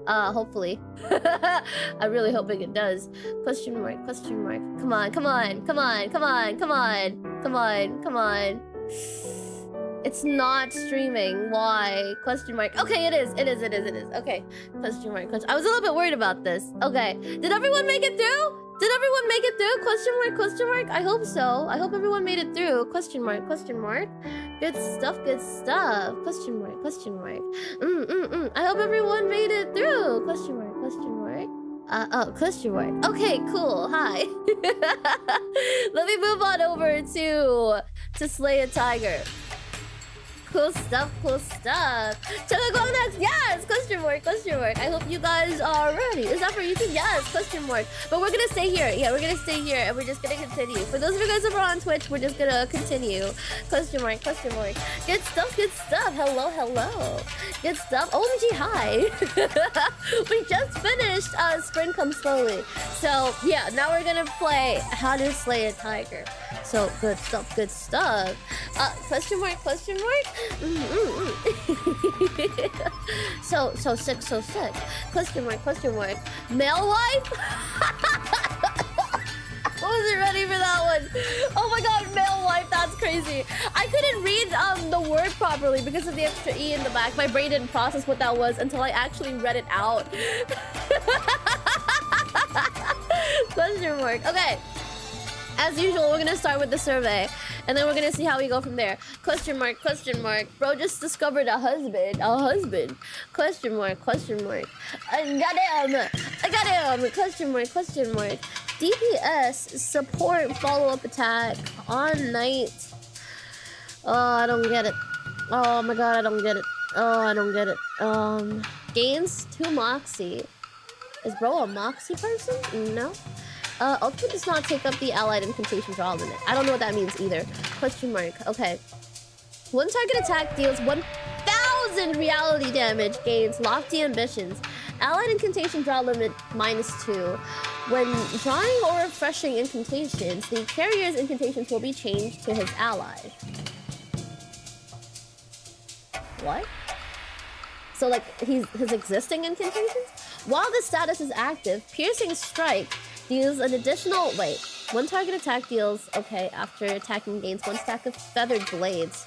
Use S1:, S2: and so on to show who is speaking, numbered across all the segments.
S1: Hopefully. I'm really hoping it does. Question mark, question mark. Come on, come on, come on, come on, come on, come on, come on. It's not streaming. Why? Question mark. Okay, it is. It is. It is. It is. Okay. Question mark. Question. I was a little bit worried about this. Okay. Did everyone make it through? Did everyone make it through? Question mark. Question mark. I hope so. I hope everyone made it through. Question mark. Question mark. Good stuff. Good stuff. Question mark. Question mark. I hope everyone made it through. Question mark. Question mark. Oh, question mark. Okay, cool. Hi. Let me move on over to slay a tiger. Cool stuff, cool stuff. Chugagong next, yes! Question mark, question mark. I hope you guys are ready. Is that for YouTube? Yes, question mark. But we're gonna stay here. Yeah, we're gonna stay here and we're just gonna continue. For those of you guys that are on Twitch, we're just gonna continue. Question mark, question mark. Good stuff, good stuff. Hello, hello. Good stuff. OMG, hi. We just finished Spring Comes Slowly. So, yeah, now we're gonna play How to Slay a Tiger. So, good stuff, good stuff. Question mark, question mark? So sick, so sick. Question mark, question mark. Male wife? I wasn't ready for that one. Oh my god, male wife, that's crazy. I couldn't read the word properly because of the extra E in the back. My brain didn't process what that was until I actually read it out. Question mark. Okay. As usual, we're gonna start with the survey, and then we're gonna see how we go from there. Question mark, question mark. Bro just discovered a husband. A husband. Question mark, question mark. I got him. I got him. Question mark, question mark. DPS support follow-up attack on night. Oh, I don't get it. Oh my god, I don't get it. Oh, I don't get it. Gains 2 Moxie. Is bro a Moxie person? No. Ultimate does not take up the allied incantation draw limit. I don't know what that means either. Question mark. Okay. One target attack deals 1,000 reality damage, gains lofty ambitions. Allied incantation draw limit -2. When drawing or refreshing incantations, the carrier's incantations will be changed to his ally. What? So like his existing incantations? While the status is active, Piercing Strike deals an additional, wait, one target attack deals, okay, after attacking gains 1 stack of feathered blades.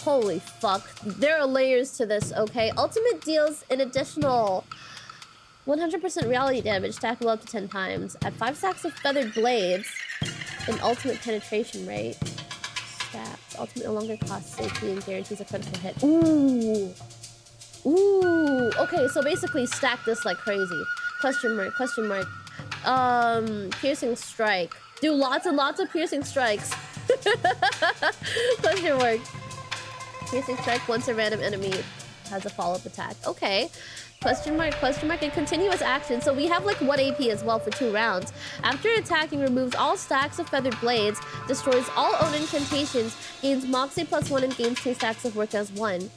S1: Holy fuck. There are layers to this, okay? Ultimate deals an additional 100% reality damage, stackable up to 10 times. At 5 stacks of feathered blades, an ultimate penetration rate. Stats. Ultimate no longer costs safety and guarantees a critical hit. Ooh. Ooh. Okay, so basically stack this like crazy. Question mark, question mark. Piercing Strike. Do lots and lots of Piercing Strikes. Question mark. Piercing Strike once a random enemy has a follow-up attack. Okay. Question mark, and continuous action. So we have like 1 AP as well for 2 rounds. After attacking, removes all stacks of feathered blades, destroys all own incantations, gains Moxie +1 and gains 2 stacks of work as 1.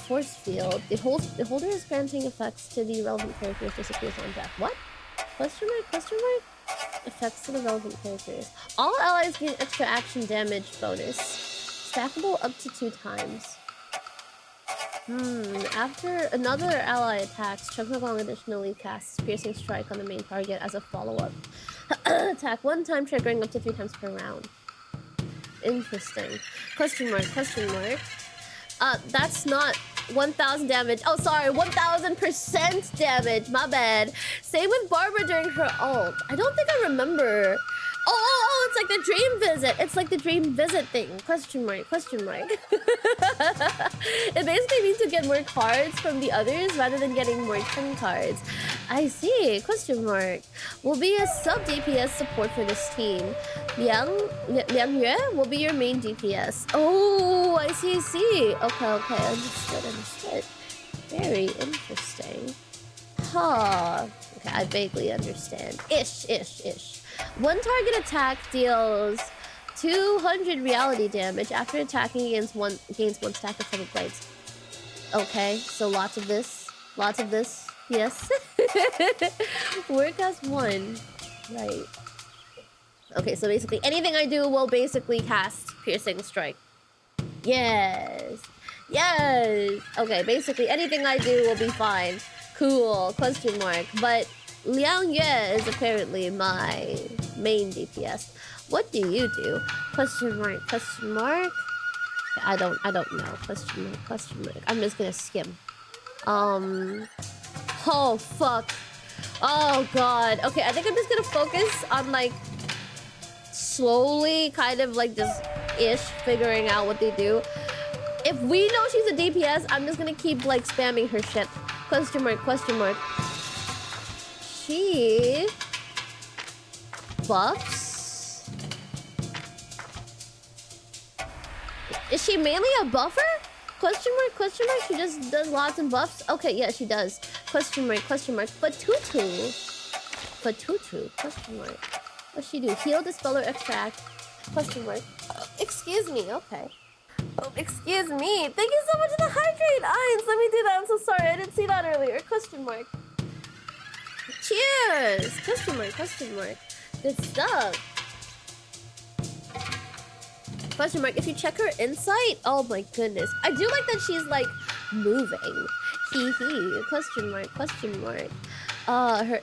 S1: Force Field. The holder is granting effects to the relevant characters disappears on death. What? Question mark, question mark? Effects to the relevant characters. All allies gain extra action damage bonus. Stackable up to 2 times. After another ally attacks, Chugagong additionally casts Piercing Strike on the main target as a follow-up. Attack 1 time, triggering up to 3 times per round. Interesting. Question mark, question mark. That's not 1,000 damage. Oh, sorry, 1,000% damage. My bad. Same with Barbara during her ult. I don't think I remember. Oh, it's like the dream visit. It's like the dream visit thing. Question mark, question mark. It basically means to get more cards from the others rather than getting more 10 cards. I see. Question mark. Will be a sub-DPS support for this team. Liang Yue will be your main DPS. Oh, I see, I see. Okay, okay. Understood. Very interesting. Huh. Okay, I vaguely understand. Ish. One target attack deals 200 reality damage. After attacking, gains one stack of feathered blades. Okay, so lots of this. Yes. Work as 1. Right. Okay, so basically anything I do will basically cast Piercing Strike. Yes. Okay, basically anything I do will be fine. Cool, question mark. But Liang Yue is apparently my main DPS. What do you do? Question mark, question mark. I don't know. Question mark, question mark. I'm just gonna skim. Oh fuck. Oh god. Okay, I think I'm just gonna focus on like slowly kind of like just ish figuring out what they do. If we know she's a DPS, I'm just gonna keep like spamming her shit. Question mark, question mark. She buffs? Is she mainly a buffer? Question mark, question mark. She just does lots of buffs. Okay, yeah, she does. Question mark, question mark. Vtuber. Vtuber, question mark. What's she do? Heal, dispel, or extract? Question mark. Excuse me, okay. Oh, excuse me. Thank you so much for the hydrate, Eins. Let me do that. I'm so sorry. I didn't see that earlier. Question mark. Cheers! Question mark, question mark. Good stuff. Question mark. If you check her insight, oh my goodness. I do like that she's like moving. Hee hee. Question mark, question mark. Her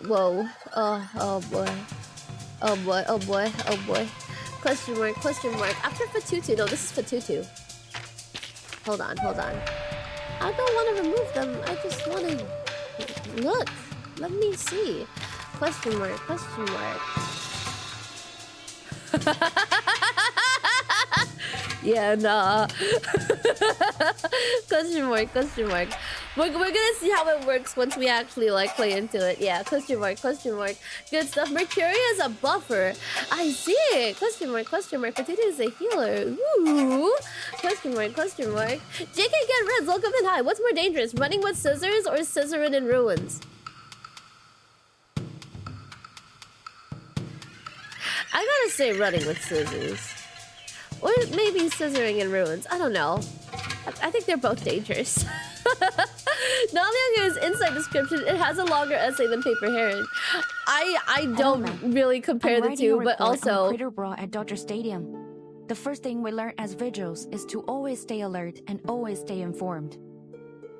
S1: whoa. Oh boy. Oh boy, oh boy, oh boy. Question mark, question mark. After Vtuber, no, this is Vtuber. Hold on, hold on. I don't want to remove them. I just want to look. Let me see. Question mark, question mark. Yeah, nah. Question mark, question mark. We're gonna see how it works once we actually like play into it. Yeah, question mark, question mark. Good stuff. Mercury is a buffer. I see it. Question mark, question mark. Potato is a healer. Ooh. Question mark, question mark. JK get Reds, welcome in. Hi. What's more dangerous, running with scissors or scissoring in ruins? I gotta say running with scissors. Or maybe scissoring in ruins. I don't know. I think they're both dangerous. Nalianga's inside description, it has a longer essay than Paper Heron. I don't really compare the two, but also...
S2: Critter Brawl at Dodger Stadium. The first thing we learn as vigils is to always stay alert and always stay informed.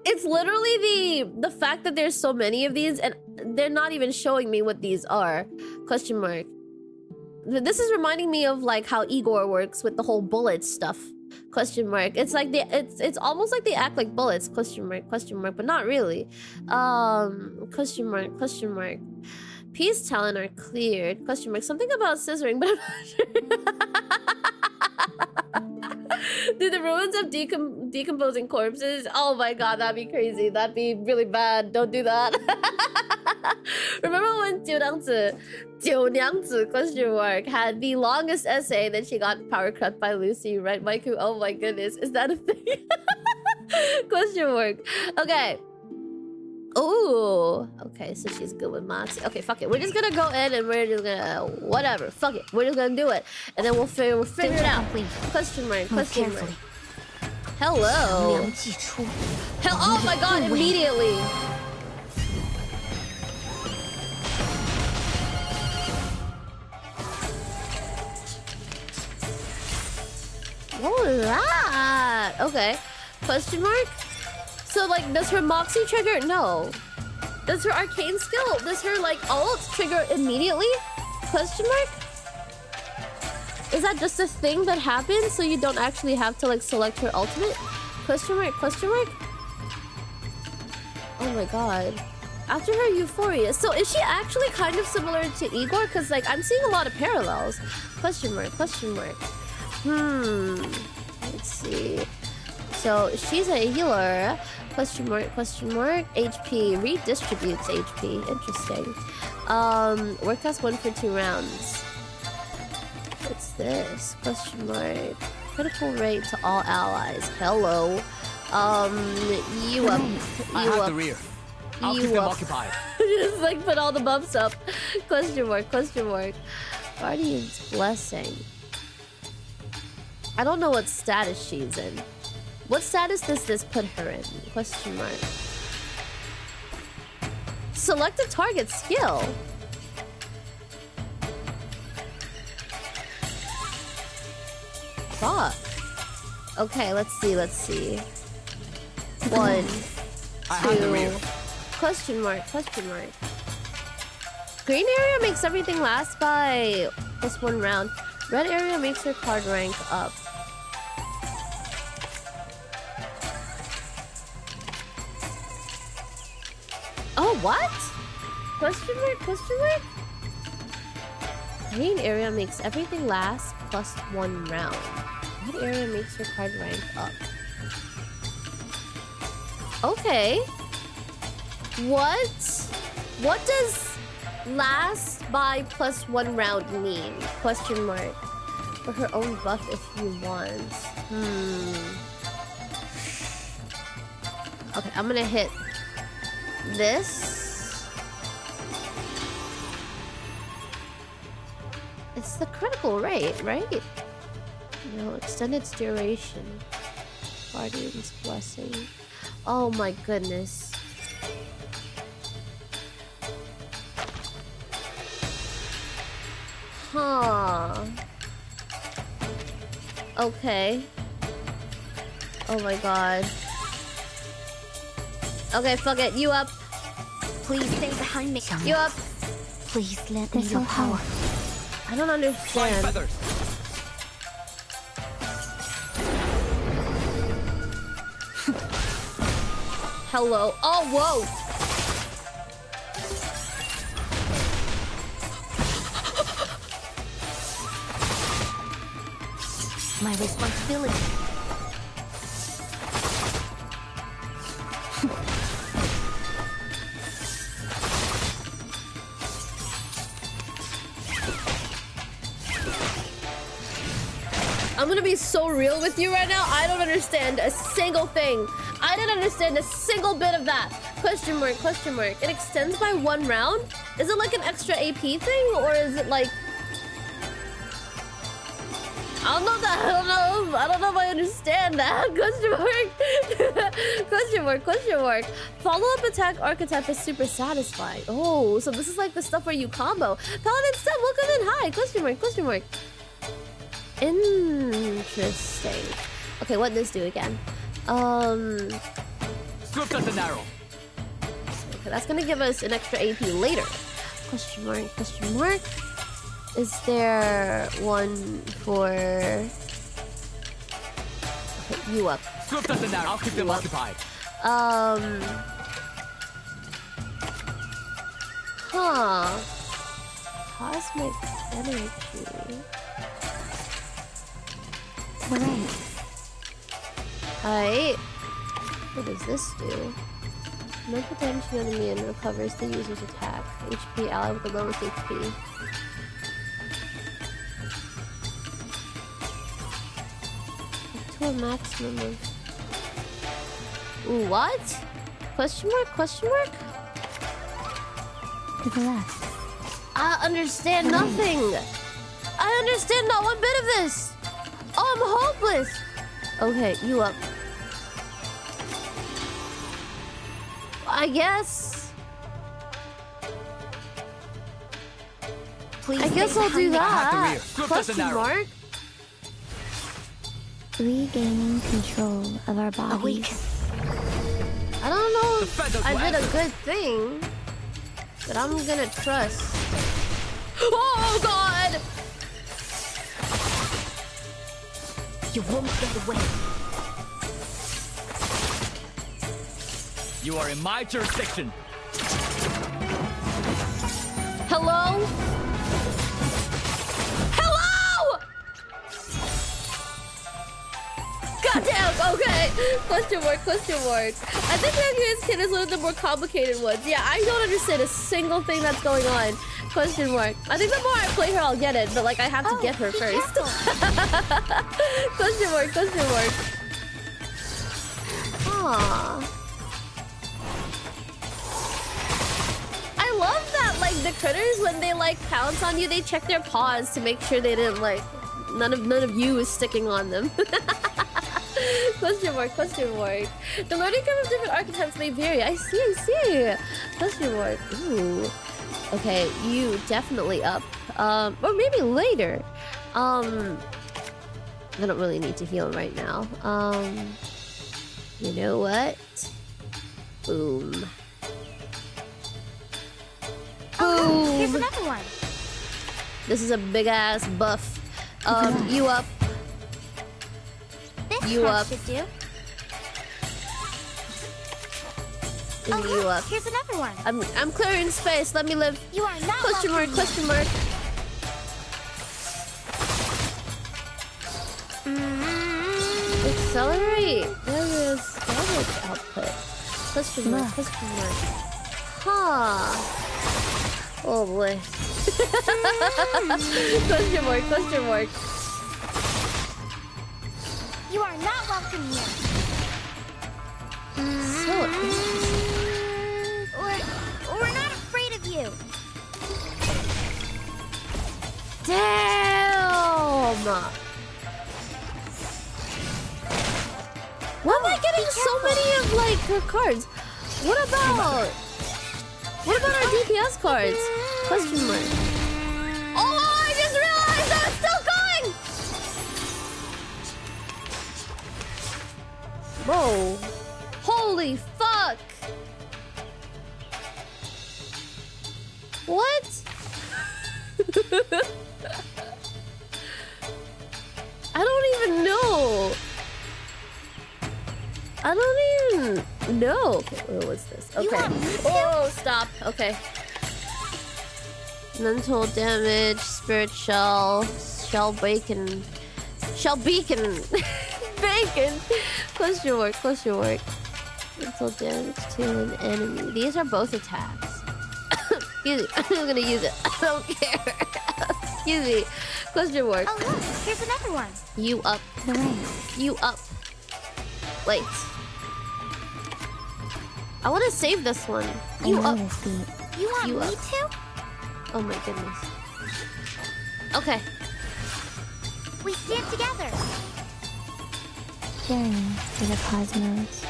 S1: It's literally the fact that there's so many of these and they're not even showing me what these are. Question mark. This is reminding me of like how Igor works with the whole bullet stuff. Question mark. It's like it's almost like they act like bullets. Question mark, but not really. Question mark, question mark. Peace talent are cleared. Question mark. Something about scissoring, but I'm not sure. Do the ruins have decomposing corpses? Oh my god, that'd be crazy. That'd be really bad. Don't do that. Remember when Jiu Nyangzi question mark had the longest essay that she got power cut by Lucy, right, Maiku? Oh my goodness, is that a thing? Question mark. Okay. Ooh. Okay, so she's good with Moxie. Okay, fuck it. We're just gonna go in and we're just gonna whatever. Fuck it. We're just gonna do it, and then we'll figure it out. Question mark. Question mark. Hello. Hell! Oh my god! Immediately. What was that? Okay. Question mark? So, like, does her Moxie trigger? No. Does her arcane skill? Does her, like, ult trigger immediately? Question mark? Is that just a thing that happens so you don't actually have to, like, select her ultimate? Question mark? Question mark? Oh my god. After her Euphoria. So, is she actually kind of similar to Igor? Because, like, I'm seeing a lot of parallels. Question mark? Question mark? Let's see. So she's a healer. Question mark, question mark. HP redistributes HP. Interesting. Work has 1 for 2 rounds. What's this? Question mark. Critical rate to all allies. Hello. You up.
S3: I have the rear. I'll keep them occupied.
S1: Just like put all the buffs up. Question mark, question mark. Guardian's Blessing. I don't know what status she's in. What status does this put her in? Question mark. Select a target skill. Fuck. Okay, let's see, let's see. 1, 2, Question mark, question mark. Green area makes everything last by +1 round. Red area makes your card rank up. Oh, what? Question mark, question mark? Green area makes everything last +1 round. Red area makes your card rank up. Okay. What does last by +1 round mean? Question mark. For her own buff if you want. Okay, I'm gonna hit this. It's the critical rate, right? No, extend its duration. Guardian's Blessing. Oh my goodness. Huh. Okay. Oh my god. Okay, fuck it. You up.
S2: Please stay behind me.
S1: You up.
S2: Please let me your power.
S1: I don't
S3: Flying
S1: understand.
S3: feathers.
S1: Hello. Oh, whoa.
S2: My responsibility.
S1: I'm gonna be so real with you right now. I don't understand a single thing. I didn't understand a single bit of that. Question mark, question mark. It extends by 1 round? Is it like an extra AP thing? Or is it like... I don't know that. I don't know if I understand that. Question mark. Question mark, question mark. Follow-up attack archetype is super satisfying. Oh, so this is like the stuff where you combo. Paladin Step, welcome in. Hi. Question mark, question mark. Interesting. Okay, what does this do again?
S3: Swift as an arrow.
S1: Okay, that's gonna give us an extra AP later. Question mark, question mark. Is there one for... Okay, you up.
S3: Swift as an arrow. I'll keep them occupied.
S1: Huh. Cosmic energy. Alright. What does this do? Mental damage to the enemy and recovers the user's attack. HP ally with the lowest HP. Up to a maximum of... Ooh, what? Question mark? Question mark?
S2: To the left.
S1: I understand nothing! I understand not one bit of this! Oh, I'm hopeless! Okay, you up. I guess.
S2: Please
S1: I guess
S2: stay
S1: I'll do
S2: behind me.
S3: I have the
S1: that.
S3: rear. Swift as
S1: Question
S3: an arrow.
S1: mark?
S4: Regaining control of our bodies.
S2: Awaken.
S1: I don't know
S3: The
S1: if
S3: feathers
S1: I
S3: will
S1: did a
S3: answer.
S1: good thing, but I'm gonna trust. Oh God!
S2: You won't get away.
S3: You are in my jurisdiction.
S1: Hello? Hello? Goddamn, okay. Question mark, question mark. I think Rangi's kid is one of the more complicated ones. Yeah, I don't understand a single thing that's going on. Question mark. I think the more I play her, I'll get it, but like I have to get her first. Question mark, question mark. Aww. I love that, like, the critters, when they, like, pounce on you, they check their paws to make sure they didn't, like, none of you is sticking on them. Question mark, question mark. The learning curve of different archetypes may vary. I see. Question mark. Ooh. Okay, you definitely up. Or maybe later. I don't really need to heal right now. You know what? Boom.
S5: another one.
S1: This is a big ass buff. You up.
S5: This
S1: You
S5: part
S1: up.
S5: should do.
S1: You
S5: look,
S1: up.
S5: here's another one.
S1: I'm clearing space. Let me live.
S5: You are not
S1: Question mark,
S5: welcome
S1: question mark. Accelerate. There is storage output. Question mark, question mark. Huh. Oh boy. Question mark, question mark.
S5: You are not welcome here.
S1: So interesting.
S5: We're not afraid of you.
S1: Damn! Why am I getting so many of like her cards? What about our DPS cards? Question mark. Oh, I just realized that it's still going! Whoa. Holy fuck! What? I don't even know. I don't even know. Okay, what's this? Okay. Oh, stop. Okay. Mental damage, spirit shell, shell beacon. Bacon. Question mark, question mark. Mental damage to an enemy. These are both attacks. Excuse me. I'm just gonna use it. I don't care. Excuse me. Question mark.
S5: Oh look, here's another one.
S1: You up.
S4: The right.
S1: You up. Wait. I want to save this one. You up.
S4: This beat.
S5: You want
S1: You
S5: me
S1: up.
S5: to?
S1: Oh my goodness. Okay.
S5: We stand together.
S4: Journey to the cosmos.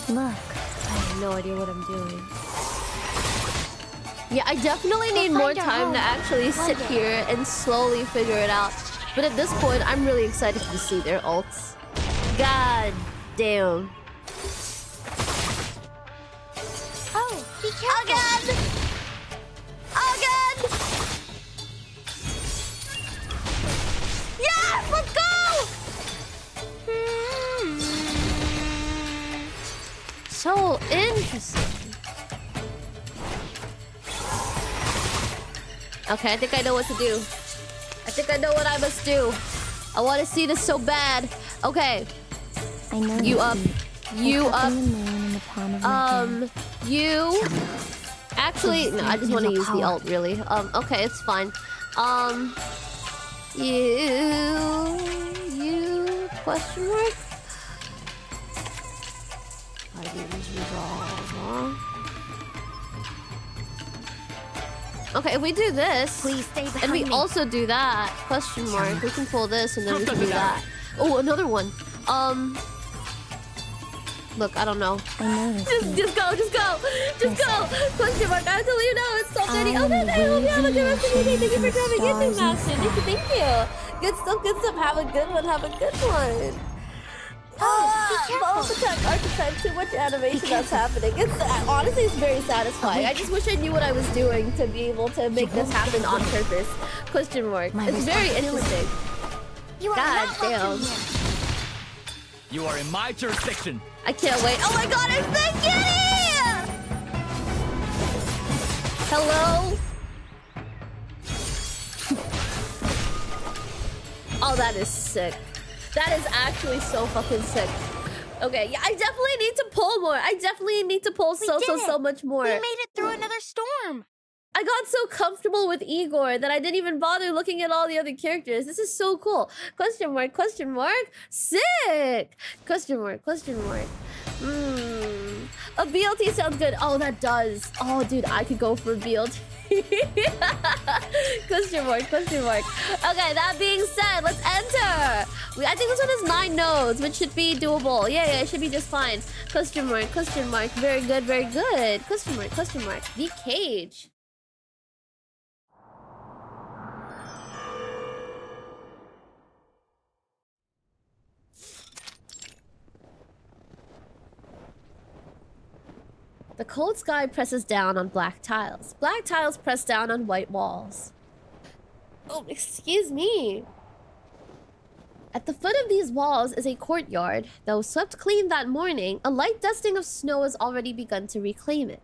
S4: Look.
S1: I have no idea what I'm doing. Yeah, I definitely need
S5: We'll
S1: more
S5: find our
S1: time to
S5: home.
S1: actually sit
S5: One day.
S1: here and slowly figure it out. But at this point, I'm really excited to see their ults. God damn.
S5: Oh, be careful.
S1: Again! Again! Yes! Let's go! So interesting. Okay, I think I know what to do. I think I know what I must do. I want to see this so bad. Okay,
S4: I know
S1: you
S4: this
S1: up.
S4: beat.
S1: You
S4: Like
S1: up.
S4: cupping the moon in the palm of my hand.
S1: You. Actually, no, I just want to use the
S4: Power.
S1: alt, really. Okay, it's fine. You, question mark? Items resolve, huh? Okay, if we do this,
S5: Please stay behind
S1: and we
S5: me.
S1: also do that, question mark, we can pull this and then we
S3: Look
S1: can
S3: at
S1: do
S3: that.
S1: that. Oh, another one. Look, I don't know.
S4: I know this beat.
S1: Just go, just go, just go. Question mark. I tell you now, it's so many.
S4: I
S1: Okay,
S4: am
S1: I hope you have a good rest of your day. Thank you for
S4: waving
S1: coming in,
S4: stars in the
S1: Master. Thank you. Good stuff, good stuff. Have a good one. Have a good one.
S5: be careful.
S1: Both attack archetype. Too much animation that's happening. It's honestly, it's very satisfying. I just wish I knew what I was doing to be able to make this happen on purpose. Question mark.
S4: My
S1: It's very interesting.
S5: You are
S1: God
S5: not welcome
S1: damn.
S5: here.
S3: You are in my jurisdiction.
S1: I can't wait. Oh my god, it's the kitty! Hello? Oh, that is sick. That is actually so fucking sick. Okay, yeah, I definitely need to pull more. I definitely need to pull
S5: We
S1: so
S5: did it.
S1: much more.
S5: We made it through another storm.
S1: I got so comfortable with Igor that I didn't even bother looking at all the other characters. This is so cool. Question mark, question mark. Sick! Question mark, question mark. A BLT sounds good. Oh, that does. Oh, dude, I could go for a BLT. Question mark, question mark. Okay, that being said, let's enter. I think this one has 9 nodes, which should be doable. Yeah, it should be just fine. Question mark, question mark. Very good, very good. Question mark, question mark. The cage. The cold sky presses down on black tiles. Black tiles press down on white walls. Oh, excuse me. At the foot of these walls is a courtyard. Though swept clean that morning, a light dusting of snow has already begun to reclaim it.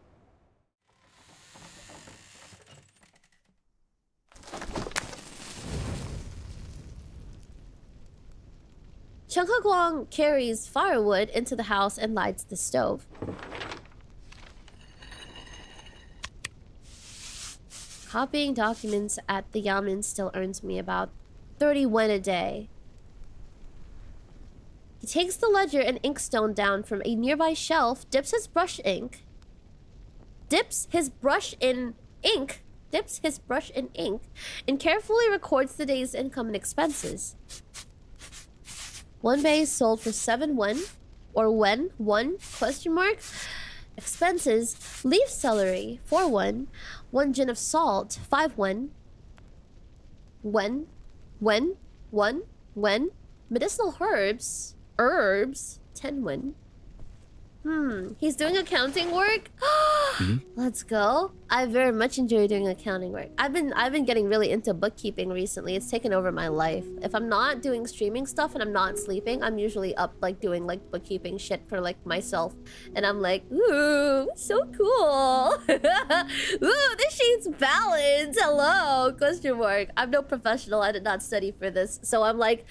S1: Chung Ha-kwang carries firewood into the house and lights the stove. Copying documents at the yamen still earns me about 30 won a day. He takes the ledger and inkstone down from a nearby shelf, dips his brush in ink, and carefully records the day's income and expenses. One bay sold for 7 won, or when, 1, question mark. Expenses, leaf celery, 4 won. 1 gin of salt, 5 won. When. Medicinal herbs, 10 won. He's doing accounting work? Let's go. I very much enjoy doing accounting work. I've been getting really into bookkeeping recently. It's taken over my life. If I'm not doing streaming stuff and I'm not sleeping, I'm usually up like doing like bookkeeping shit for like myself. And I'm like, ooh, so cool. Ooh, this sheet's balanced. Hello, question mark. I'm no professional. I did not study for this. So I'm like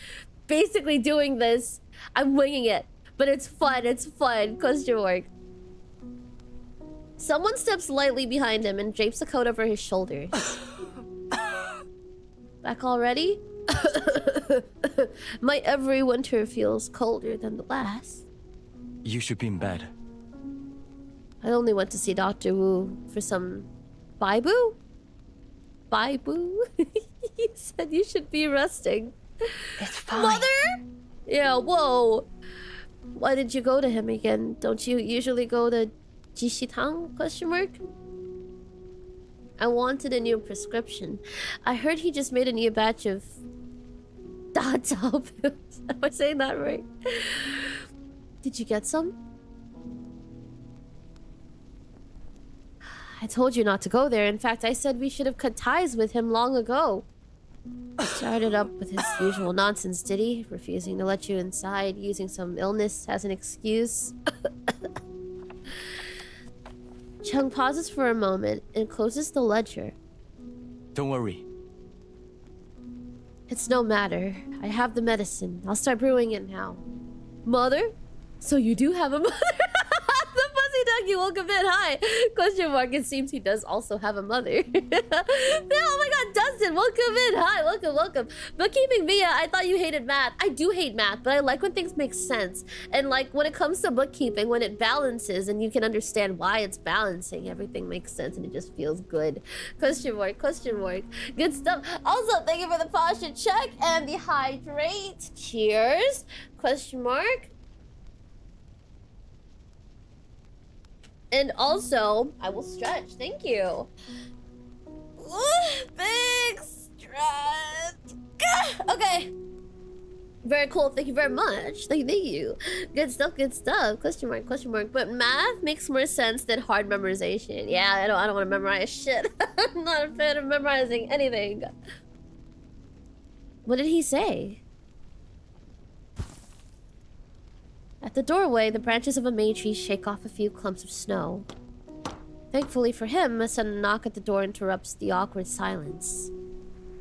S1: basically doing this. I'm winging it. But it's fun, question mark. Someone steps lightly behind him and drapes a coat over his shoulders. Back already? My every winter feels colder than the last.
S3: You should be in bed.
S1: I only went to see Dr. Wu for some Baibu? Baibu? He said you should be resting.
S2: It's fine.
S1: Mother? Yeah, whoa. Why did you go to him again? Don't you usually go to Jishitang? Question mark. I wanted a new prescription. I heard he just made a new batch of Data pills. Am I saying that right? Did you get some? I told you not to go there. In fact, I said we should have cut ties with him long ago. Started up with his usual nonsense, did he? Refusing to let you inside, using some illness as an excuse. Chung pauses for a moment and closes the ledger.
S3: Don't worry.
S1: It's no matter. I have the medicine. I'll start brewing it now. Mother? So you do have a mother? The fuzzy ducky woke a bit high. Question mark. It seems he does also have a mother. Oh my god, Dustin, welcome in. Hi, welcome. Bookkeeping Mia, I thought you hated math. I do hate math, but I like when things make sense. And like when it comes to bookkeeping, when it balances and you can understand why it's balancing, everything makes sense and it just feels good. Question mark. Good stuff. Also, thank you for the posture check and the hydrate. Cheers. Question mark. And also, I will stretch. Thank you. Big stretch. Okay. Very cool. Thank you very much. Thank you. Good stuff. Question mark. But math makes more sense than hard memorization. Yeah, I don't want to memorize shit. I'm not a fan of memorizing anything. What did he say? At the doorway, the branches of a May tree shake off a few clumps of snow. Thankfully for him, a sudden knock at the door interrupts the awkward silence.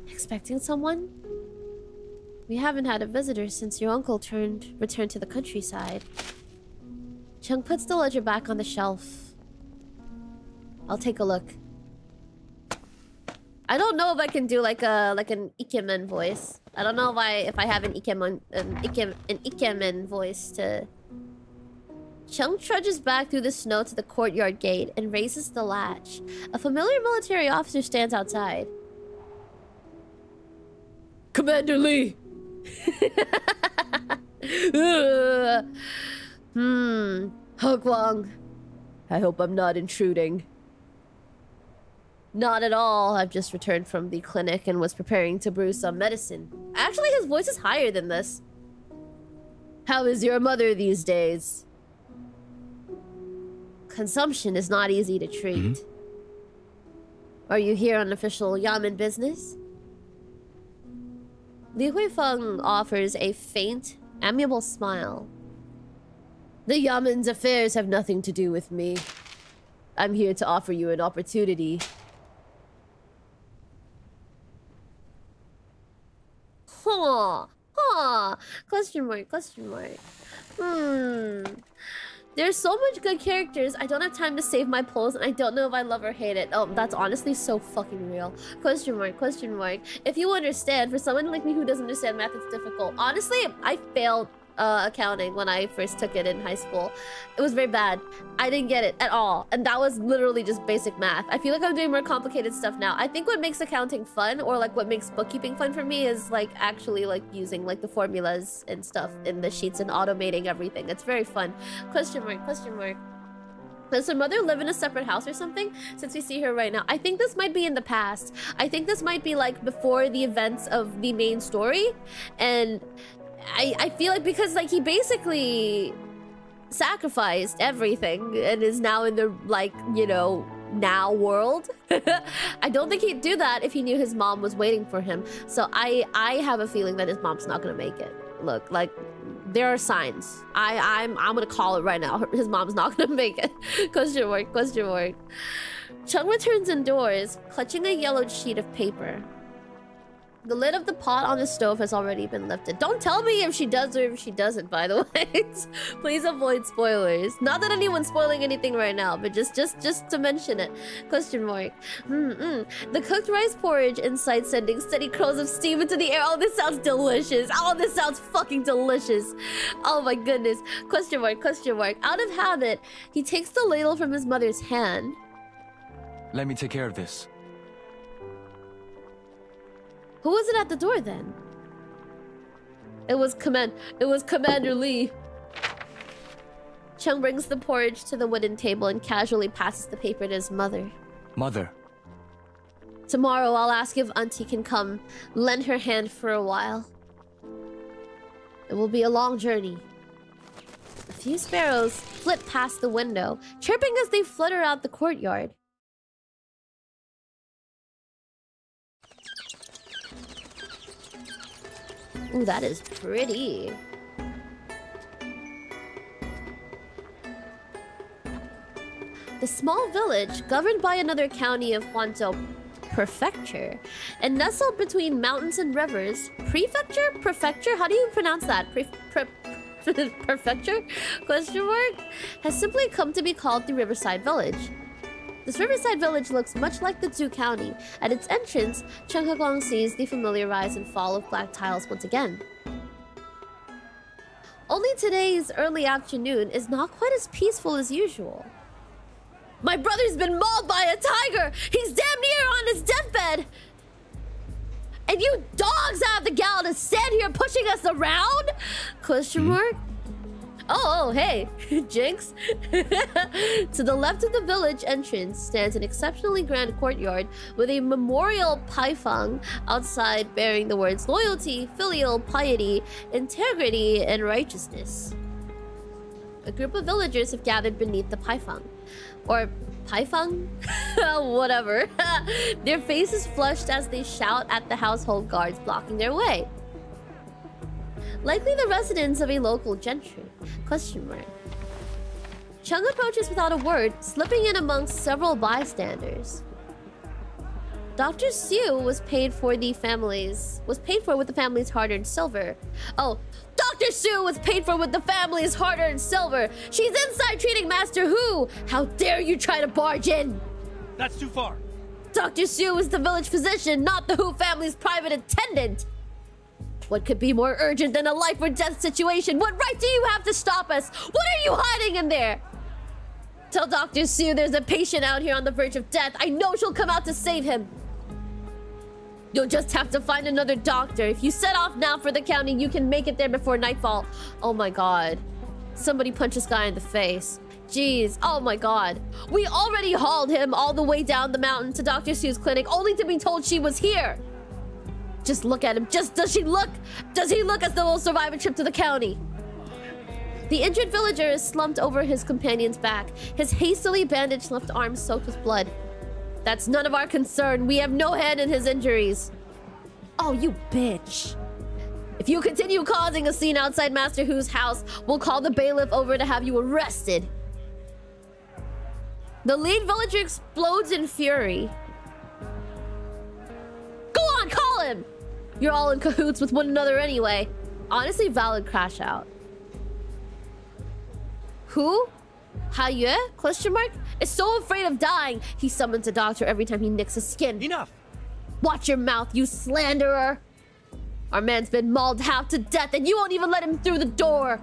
S1: Expecting someone? We haven't had a visitor since your uncle returned to the countryside. Chung puts the ledger back on the shelf. I'll take a look. I don't know if I can do like an ikemen voice. I don't know if I have an ikemen voice to. Chung trudges back through the snow to the courtyard gate and raises the latch. A familiar military officer stands outside. Commander Lee. Ha-kwang. I hope I'm not intruding. Not at all. I've just returned from the clinic and was preparing to brew some medicine. Actually, his voice is higher than this. How is your mother these days? consumption is not easy to treat. Are you here on official Yamen business? Li Huifeng offers a faint, amiable smile. The Yamen's affairs have nothing to do with me. I'm here to offer you an opportunity. Huh. Huh. Question mark, question mark. There's so much good characters. I don't have time to save my polls, and I don't know if I love or hate it. Oh, that's honestly so fucking real. Question mark, question mark. If you understand, for someone like me who doesn't understand math, it's difficult. Honestly, I failed accounting when I first took it in high school. It was very bad. I didn't get it at all, and that was literally just basic math. I feel like I'm doing more complicated stuff now. I think what makes accounting fun, or like what makes bookkeeping fun for me, is like actually like using like the formulas and stuff in the sheets and automating everything. It's very fun. Question mark, question mark. Does her mother live in a separate house or something? Since we see her right now, I think this might be in the past. I think this might be like before the events of the main story, and I feel like because like he basically sacrificed everything and is now in the like, you know, now world. I don't think he'd do that if he knew his mom was waiting for him. So I have a feeling that his mom's not gonna make it. Look, like there are signs. I'm gonna call it right now. His mom's not gonna make it. Question mark, question mark. Chung returns indoors, clutching a yellowed sheet of paper. The lid of the pot on the stove has already been lifted. Don't tell me if she does or if she doesn't, by the way. Please avoid spoilers. Not that anyone's spoiling anything right now, but just to mention it. Question mark. The cooked rice porridge inside sending steady curls of steam into the air. Oh, this sounds delicious. Oh, this sounds fucking delicious. Oh my goodness. Question mark, question mark. Out of habit, he takes the ladle from his mother's hand.
S3: Let me take care of this.
S1: Who was it at the door then? It was Commander Lee. Chung brings the porridge to the wooden table and casually passes the paper to his mother.
S3: Mother.
S1: Tomorrow I'll ask if Auntie can come lend her hand for a while. It will be a long journey. A few sparrows flit past the window, chirping as they flutter out the courtyard. Ooh, that is pretty. The small village, governed by another county of Huanzhou Prefecture, and nestled between mountains and rivers. Prefecture? Prefecture? How do you pronounce that? Prefecture? Question mark? Has simply come to be called the Riverside Village. This riverside village looks much like the Zhu County. At its entrance, Chen Keguang sees the familiar rise and fall of black tiles once again. Only today's early afternoon is not quite as peaceful as usual. My brother's been mauled by a tiger! He's damn near on his deathbed! And you dogs have the gall to stand here pushing us around? Question mark? Oh, hey, Jinx. To the left of the village entrance stands an exceptionally grand courtyard with a memorial paifang outside bearing the words loyalty, filial piety, integrity, and righteousness. A group of villagers have gathered beneath the paifang. Or paifang? Whatever. Their faces flushed as they shout at the household guards blocking their way. Likely the residents of a local gentry. Question mark. Chung approaches without a word, slipping in amongst several bystanders. Dr. Siu was paid for with the family's hard-earned silver. Oh, Dr. Siu was paid for with the family's hard-earned silver. She's inside treating Master Hu. How dare you try to barge in?
S6: That's too far.
S1: Dr. Siu is the village physician, not the Hu family's private attendant. What could be more urgent than a life or death situation? What right do you have to stop us? What are you hiding in there? Tell Dr. Siu there's a patient out here on the verge of death. I know she'll come out to save him. You'll just have to find another doctor. If you set off now for the county, you can make it there before nightfall. Oh my god. Somebody punch this guy in the face. Jeez, oh my god. We already hauled him all the way down the mountain to Dr. Siu's clinic, only to be told she was here. Just look at him. Does he look as though he'll survive a trip to the county? The injured villager is slumped over his companion's back, his hastily bandaged left arm soaked with blood. That's none of our concern. We have no hand in his injuries. Oh, you bitch. If you continue causing a scene outside Master Hu's house, we'll call the bailiff over to have you arrested. The lead villager explodes in fury. Go on, call him! You're all in cahoots with one another anyway. Honestly, valid crash out. Who? Haye? Question mark? Is so afraid of dying, he summons a doctor every time he nicks his skin.
S3: Enough!
S1: Watch your mouth, you slanderer! Our man's been mauled half to death and you won't even let him through the door!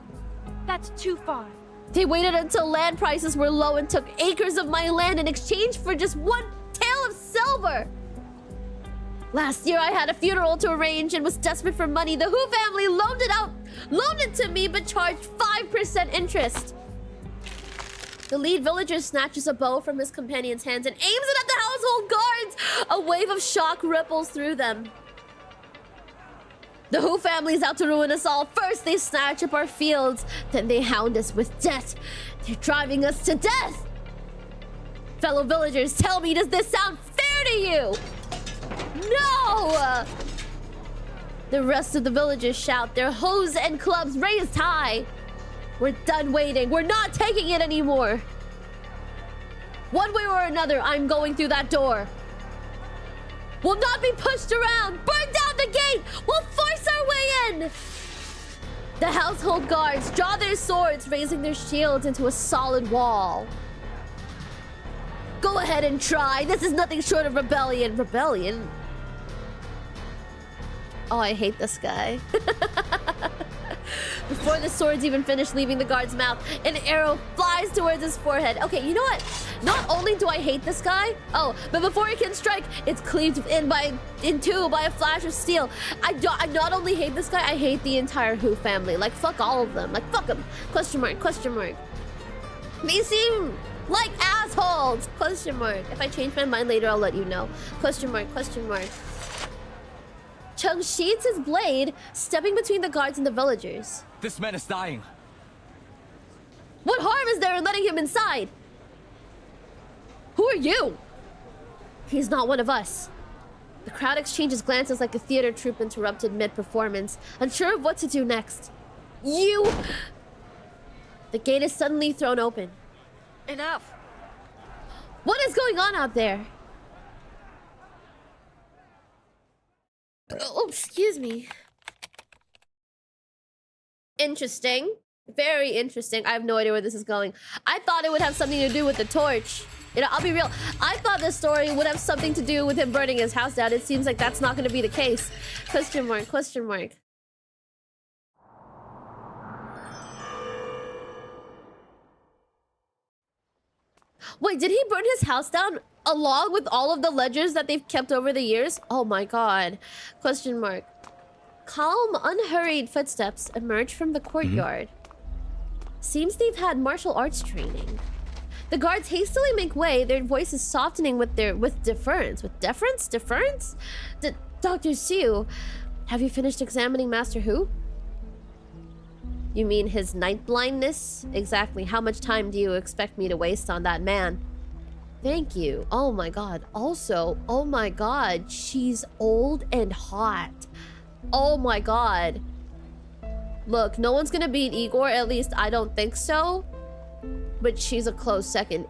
S2: That's too far.
S1: They waited until land prices were low and took acres of my land in exchange for just one tael of silver! Last year I had a funeral to arrange and was desperate for money. The Hu family loaned it to me, but charged 5% interest. The lead villager snatches a bow from his companion's hands and aims it at the household guards. A wave of shock ripples through them. The Hu family's out to ruin us all. First they snatch up our fields, then they hound us with debt. They're driving us to death. Fellow villagers, tell me, does this sound fair to you? No! The rest of the villagers shout, their hoes and clubs raised high. We're done waiting. We're not taking it anymore. One way or another, I'm going through that door. We'll not be pushed around. Burn down the gate. We'll force our way in. The household guards draw their swords, raising their shields into a solid wall. Go ahead and try. This is nothing short of rebellion. Rebellion? Oh, I hate this guy. Before the swords even finish leaving the guard's mouth, an arrow flies towards his forehead. Okay, you know what? Not only do I hate this guy, but before he can strike, it's cleaved in two by a flash of steel. I not only hate this guy, I hate the entire Hu family. Like, fuck all of them. Like, fuck them. Question mark, question mark. They seem like assholes. Question mark. If I change my mind later, I'll let you know. Question mark, question mark. Chung sheathes his blade, stepping between the guards and the villagers.
S3: This man is dying.
S1: What harm is there in letting him inside? Who are you? He's not one of us. The crowd exchanges glances like a theater troupe interrupted mid-performance, unsure of what to do next. You! The gate is suddenly thrown open.
S2: Enough.
S1: What is going on out there? Oh, excuse me. Interesting. Very interesting. I have no idea where this is going. I thought it would have something to do with the torch. You know, I'll be real. I thought this story would have something to do with him burning his house down. It seems like that's not going to be the case. Question mark, question mark. Wait, did he burn his house down along with all of the ledgers that they've kept over the years? Oh my god. Question mark. Calm, unhurried footsteps emerge from the courtyard. Seems they've had martial arts training. The guards hastily make way, their voices softening with deference. With deference? Deference? Dr. Siu, have you finished examining Master Hu? You mean his night blindness? Exactly. How much time do you expect me to waste on that man? Thank you. Oh my god. Also, oh my god, she's old and hot. Oh my god. Look, no one's gonna beat Igor, at least I don't think so. But she's a close second.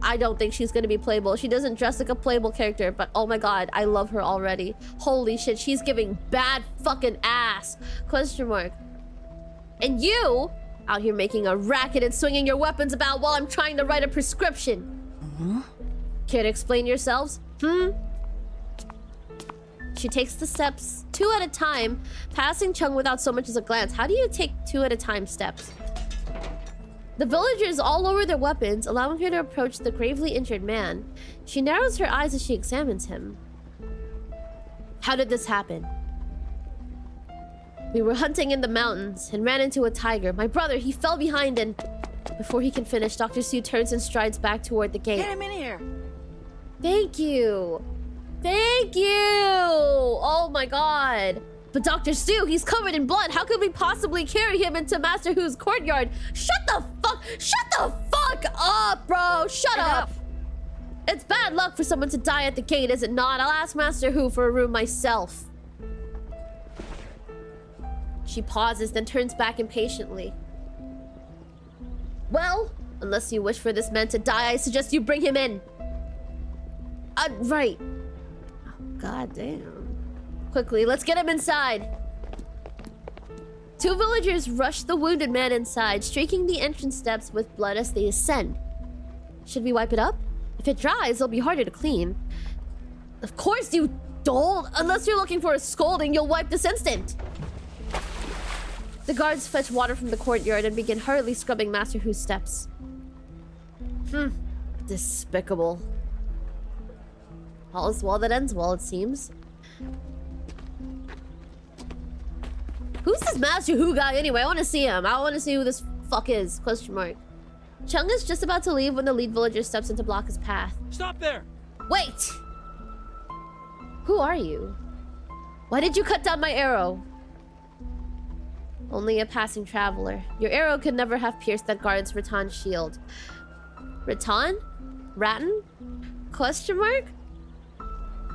S1: I don't think she's gonna be playable. She doesn't dress like a playable character, but oh my god, I love her already. Holy shit, she's giving bad fucking ass. Question mark. And you, out here making a racket and swinging your weapons about while I'm trying to write a prescription. Care to explain yourselves? She takes the steps 2 at a time, passing Chung without so much as a glance. How do you take 2 at a time steps? The villagers all lower their weapons, allowing her to approach the gravely injured man. She narrows her eyes as she examines him. How did this happen? We were hunting in the mountains and ran into a tiger. My brother, he fell behind and... Before he can finish, Dr. Siu turns and strides back toward the gate.
S2: Get him in here.
S1: Thank you. Thank you. Oh my god. But Dr. Stu, he's covered in blood. How could we possibly carry him into Master Hu's courtyard? Shut the fuck up, bro. Shut up. It's bad luck for someone to die at the gate, is it not? I'll ask Master Hu for a room myself. She pauses, then turns back impatiently. Well, unless you wish for this man to die, I suggest you bring him in. Right. Oh, God damn. Quickly, let's get him inside. Two villagers rush the wounded man inside, streaking the entrance steps with blood as they ascend. Should we wipe it up? If it dries, it'll be harder to clean. Of course you don't! Unless you're looking for a scolding, you'll wipe this instant! The guards fetch water from the courtyard and begin hurriedly scrubbing Master Hu's steps. Despicable. All is well that ends well, it seems. Who's this Master Hu guy anyway? I want to see him. I want to see who this fuck is. Question mark. Chung is just about to leave when the lead villager steps in to block his path.
S3: Stop there!
S1: Wait! Who are you? Why did you cut down my arrow? Only a passing traveler. Your arrow could never have pierced that guard's rattan shield. Rattan? Rattan? Question mark?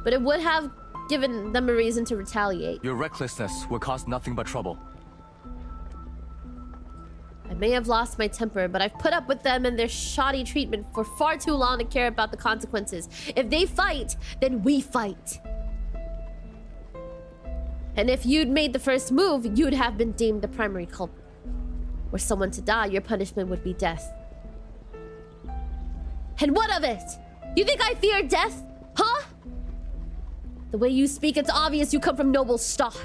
S1: But it would have given them a reason to retaliate.
S3: Your recklessness will cause nothing but trouble.
S1: I may have lost my temper, but I've put up with them and their shoddy treatment for far too long to care about the consequences. If they fight, then we fight. And if you'd made the first move, you'd have been deemed the primary culprit. Were someone to die, your punishment would be death. And what of it? You think I fear death? Huh? The way you speak, it's obvious you come from noble stock.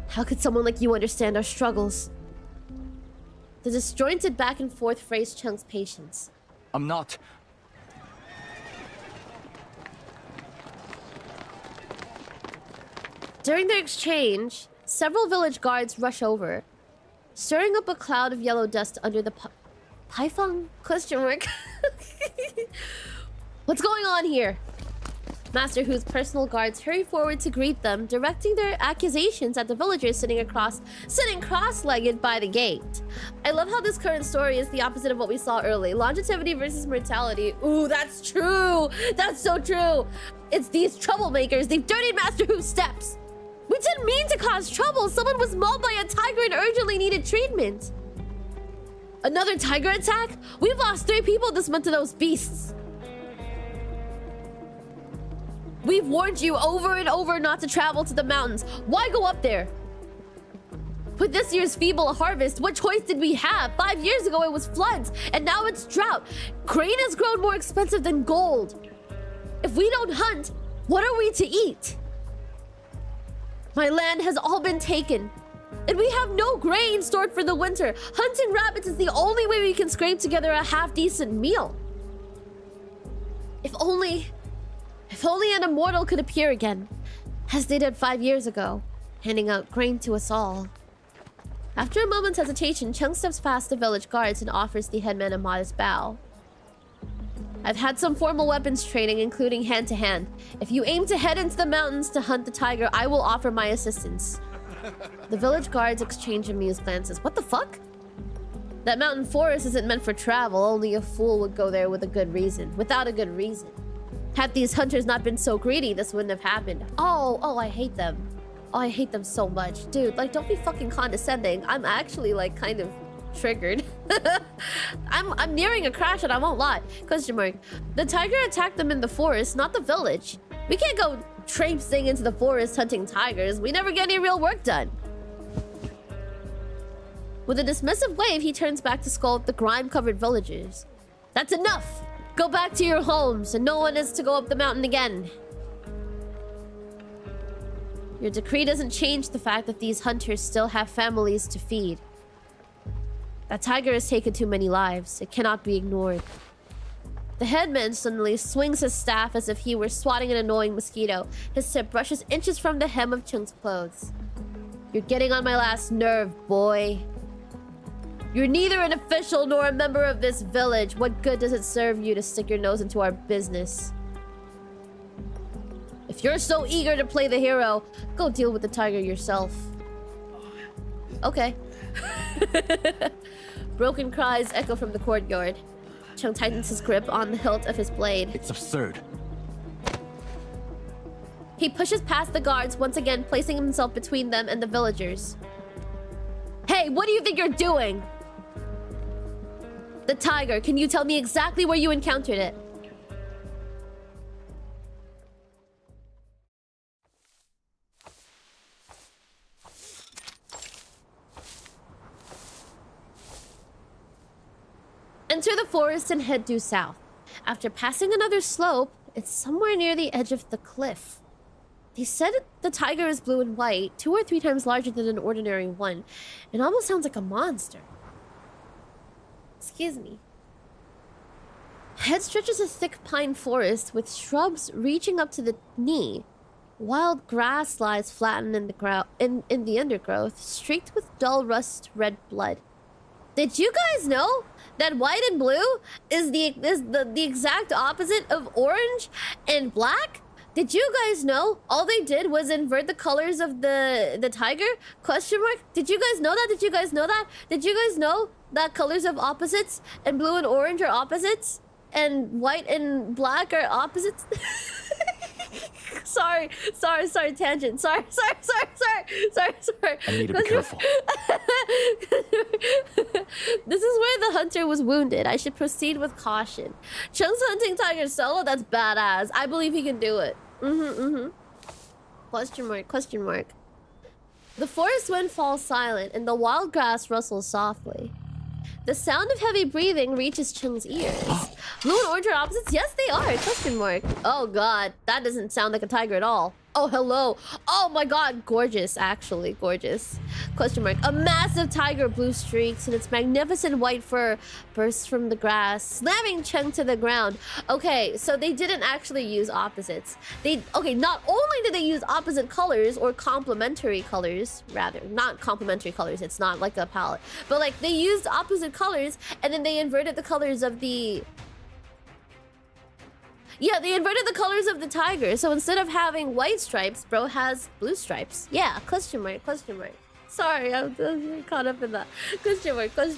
S1: How could someone like you understand our struggles? The disjointed back and forth phrase Chung's patience.
S3: I'm not...
S1: During their exchange, several village guards rush over, stirring up a cloud of yellow dust under the Paifang? Question mark. What's going on here? Master Hu's personal guards hurry forward to greet them, directing their accusations at the villagers sitting cross-legged by the gate. I love how this current story is the opposite of what we saw early. Longevity versus mortality. Ooh, that's true. That's so true. It's these troublemakers. They've dirtied Master Hu's steps. We didn't mean to cause trouble. Someone was mauled by a tiger and urgently needed treatment. Another tiger attack? We've lost 3 people this month to those beasts. We've warned you over and over not to travel to the mountains. Why go up there? With this year's feeble harvest, what choice did we have? 5 years ago it was floods, and now it's drought. Grain has grown more expensive than gold. If we don't hunt, what are we to eat? My land has all been taken, and we have no grain stored for the winter. Hunting rabbits is the only way we can scrape together a half-decent meal. If only an immortal could appear again, as they did 5 years ago, handing out grain to us all. After a moment's hesitation, Chung steps past the village guards and offers the headman a modest bow. I've had some formal weapons training, including hand-to-hand. If you aim to head into the mountains to hunt the tiger, I will offer my assistance. The village guards exchange amused glances. What the fuck? That mountain forest isn't meant for travel. Only a fool would go there with a good reason. Without a good reason. Had these hunters not been so greedy, this wouldn't have happened. Oh, I hate them. Oh, I hate them so much. Dude, like, don't be fucking condescending. I'm actually, like, kind of triggered. I'm nearing a crash and I won't lie. Question mark. The tiger attacked them in the forest, not the village. We can't go traipsing into the forest hunting tigers. We never get any real work done. With a dismissive wave, he turns back to scold the grime-covered villagers. That's enough! Go back to your homes, and no one is to go up the mountain again. Your decree doesn't change the fact that these hunters still have families to feed. That tiger has taken too many lives. It cannot be ignored. The headman suddenly swings his staff as if he were swatting an annoying mosquito. His tip brushes inches from the hem of Chung's clothes. You're getting on my last nerve, boy. You're neither an official nor a member of this village. What good does it serve you to stick your nose into our business? If you're so eager to play the hero, go deal with the tiger yourself. Okay. Broken cries echo from the courtyard. Chung tightens his grip on the hilt of his blade.
S3: It's absurd.
S1: He pushes past the guards, once again placing himself between them and the villagers. Hey, what do you think you're doing? The tiger, can you tell me exactly where you encountered it? Enter the forest and head due south. After passing another slope, it's somewhere near the edge of the cliff. They said the tiger is blue and white, 2 or 3 times larger than an ordinary one. It almost sounds like a monster. Excuse me. Head stretches a thick pine forest with shrubs reaching up to the knee. Wild grass lies flattened in the undergrowth, streaked with dull rust red blood. Did you guys know that white and blue is the exact opposite of orange and black? Did you guys know all they did was invert the colors of the tiger? Question mark? Did you guys know that? Did you guys know that? Did you guys know that colors of opposites and blue and orange are opposites? And white and black are opposites? Sorry, tangent. Sorry.
S3: I need to be careful.
S1: This is where the hunter was wounded. I should proceed with caution. Chung's hunting tiger solo? That's badass. I believe he can do it. Question mark. The forest wind falls silent and the wild grass rustles softly. The sound of heavy breathing reaches Chung's ears. Blue and orange are opposites? Yes, they are. Question mark. Oh god, that doesn't sound like a tiger at all. Oh, hello. Oh my god, gorgeous, actually, gorgeous. Question mark. A massive tiger, blue streaks, and its magnificent white fur bursts from the grass, slamming Chung to the ground. Okay, so they didn't actually use opposites. Not only did they use opposite colors, or complementary colors, rather. Not complementary colors, it's not like a palette. But like, they used opposite colors, and then they inverted the colors of the... Yeah, they inverted the colors of the tiger. So instead of having white stripes, bro has blue stripes. Yeah, question mark. Sorry, I'm caught up in that. Question mark. That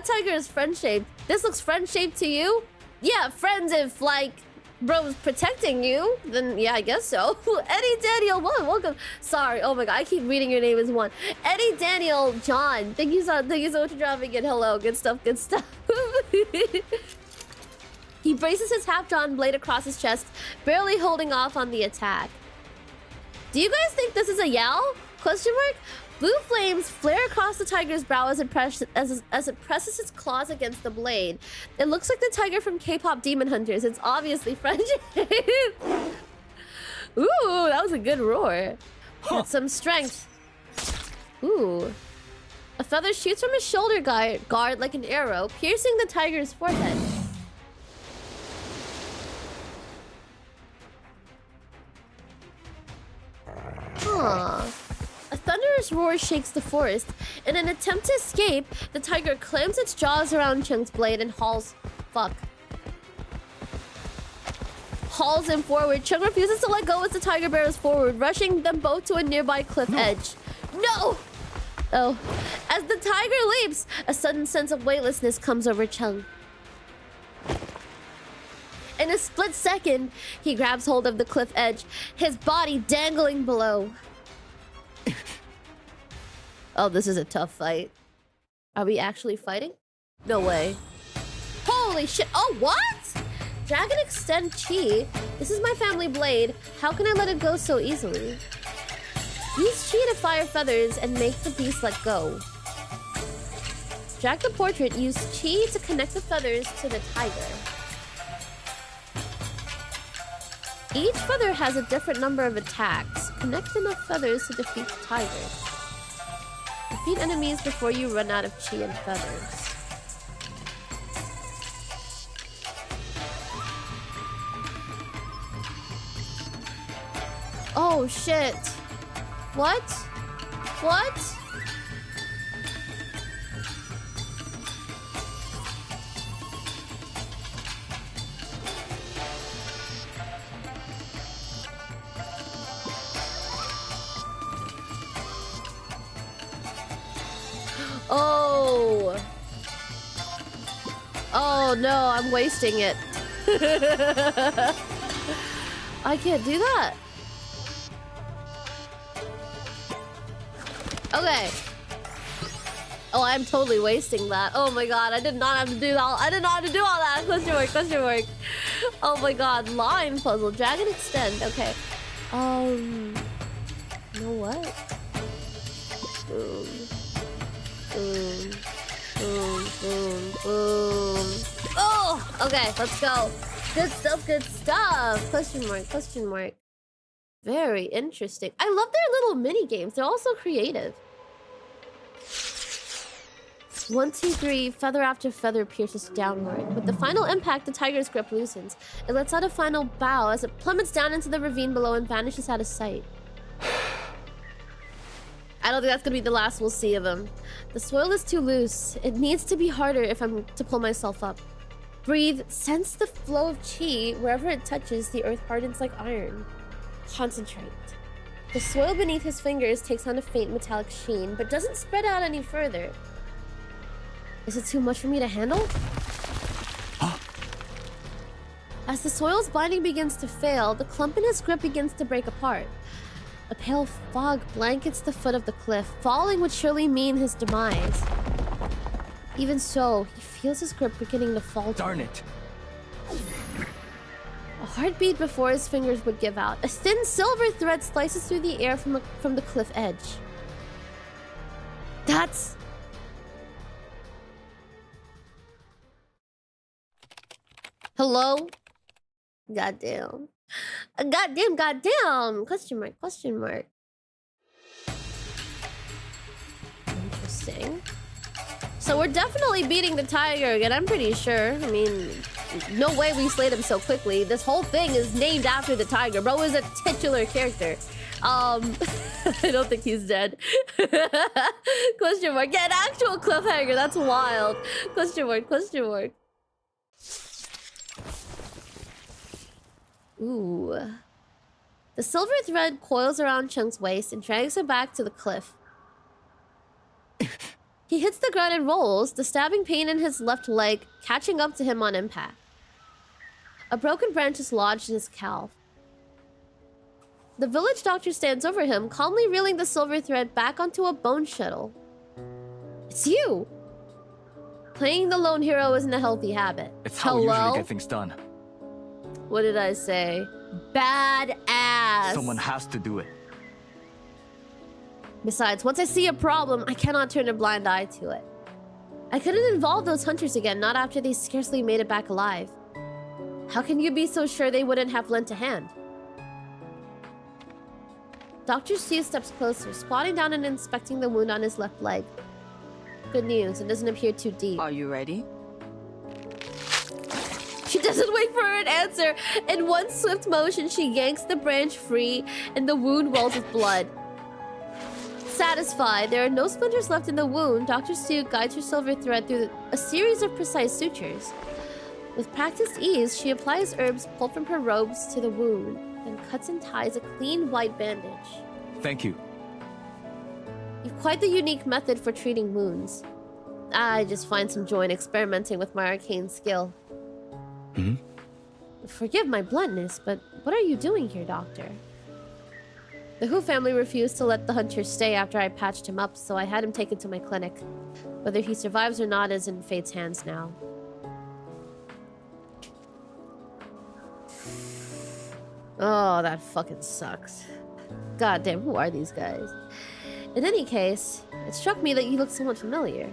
S1: tiger is friend-shaped. This looks friend-shaped to you? Yeah, friends if, like, bro's protecting you. Then, yeah, I guess so. Eddie Daniel 1, welcome. Sorry, oh my god, I keep reading your name as 1. Eddie Daniel John, thank you so much for dropping in. Hello, good stuff. He braces his half-drawn blade across his chest, barely holding off on the attack. Do you guys think this is a Yao? Question mark? Blue flames flare across the tiger's brow as it presses its claws against the blade. It looks like the tiger from K-pop Demon Hunters. It's obviously friendship. Ooh, that was a good roar. With some strength. Ooh. A feather shoots from his shoulder guard like an arrow, piercing the tiger's forehead. A thunderous roar shakes the forest. In an attempt to escape, the tiger clamps its jaws around Chung's blade and hauls him forward. Chung refuses to let go as the tiger barrels forward, rushing them both to a nearby cliff edge. No! Oh. As the tiger leaps, a sudden sense of weightlessness comes over Chung. In a split second, he grabs hold of the cliff edge, his body dangling below. Oh, this is a tough fight. Are we actually fighting? No way. Holy shit. Oh, what? Dragon Extend Chi. This is my family blade. How can I let it go so easily? Use Chi to fire feathers and make the beast let go. Drag the portrait. Use Chi to connect the feathers to the tiger. Each feather has a different number of attacks. Connect enough feathers to defeat the tiger. Defeat enemies before you run out of chi and feathers. Oh shit. What? What? Oh no, I'm wasting it. I can't do that. Okay. Oh, I'm totally wasting that. Oh my god, I did not have to do all. I did not have to do all that. Question mark, question mark. Oh my god, line puzzle, drag and extend. Okay. You know what? Boom. Boom. Boom. Boom. Boom. Oh! Okay, let's go. Good stuff, good stuff. Question mark, question mark. Very interesting. I love their little mini games. They're also creative. 1, 2, 3, feather after feather pierces downward. With the final impact, the tiger's grip loosens. It lets out a final bow as it plummets down into the ravine below and vanishes out of sight. I don't think that's gonna be the last we'll see of him. The soil is too loose. It needs to be harder if I'm to pull myself up. Breathe. Sense the flow of chi. Wherever it touches, the earth hardens like iron. Concentrate. The soil beneath his fingers takes on a faint metallic sheen, but doesn't spread out any further. Is it too much for me to handle? As the soil's binding begins to fail, the clump in his grip begins to break apart. A pale fog blankets the foot of the cliff. Falling would surely mean his demise. Even so, he feels his grip beginning to falter.
S3: Darn it.
S1: A heartbeat before his fingers would give out. A thin silver thread slices through the air from the cliff edge. That's... Hello? Goddamn. Goddamn, goddamn! Question mark, question mark. Interesting. So we're definitely beating the tiger again, I'm pretty sure. I mean, no way we slayed him so quickly. This whole thing is named after the tiger. Bro is a titular character. I don't think he's dead. Question mark. Yeah, an actual cliffhanger. That's wild. Question mark, question mark. Ooh. The silver thread coils around Chung's waist and drags her back to the cliff. He hits the ground and rolls, the stabbing pain in his left leg catching up to him on impact. A broken branch is lodged in his calf. The village doctor stands over him, calmly reeling the silver thread back onto a bone shuttle. It's you! Playing the lone hero isn't a healthy habit.
S3: It's how we usually get things done.
S1: What did I say? Badass!
S3: Someone has to do it.
S1: Besides, once I see a problem, I cannot turn a blind eye to it. I couldn't involve those hunters again, not after they scarcely made it back alive. How can you be so sure they wouldn't have lent a hand? Dr. Sue steps closer, squatting down and inspecting the wound on his left leg. Good news, it doesn't appear too deep.
S6: Are you ready?
S1: She doesn't wait for an answer. In one swift motion, she yanks the branch free, and the wound wells with blood. Satisfied, there are no splinters left in the wound, Dr. Sue guides her silver thread through a series of precise sutures. With practiced ease, she applies herbs pulled from her robes to the wound, then cuts and ties a clean white bandage.
S3: Thank you.
S1: You've quite the unique method for treating wounds. I just find some joy in experimenting with my arcane skill.
S3: Hmm?
S1: Forgive my bluntness, but what are you doing here, Doctor? The Who family refused to let the hunter stay after I patched him up, so I had him taken to my clinic. Whether he survives or not is in fate's hands now. Oh, that fucking sucks. God damn, who are these guys? In any case, it struck me that you looked somewhat familiar.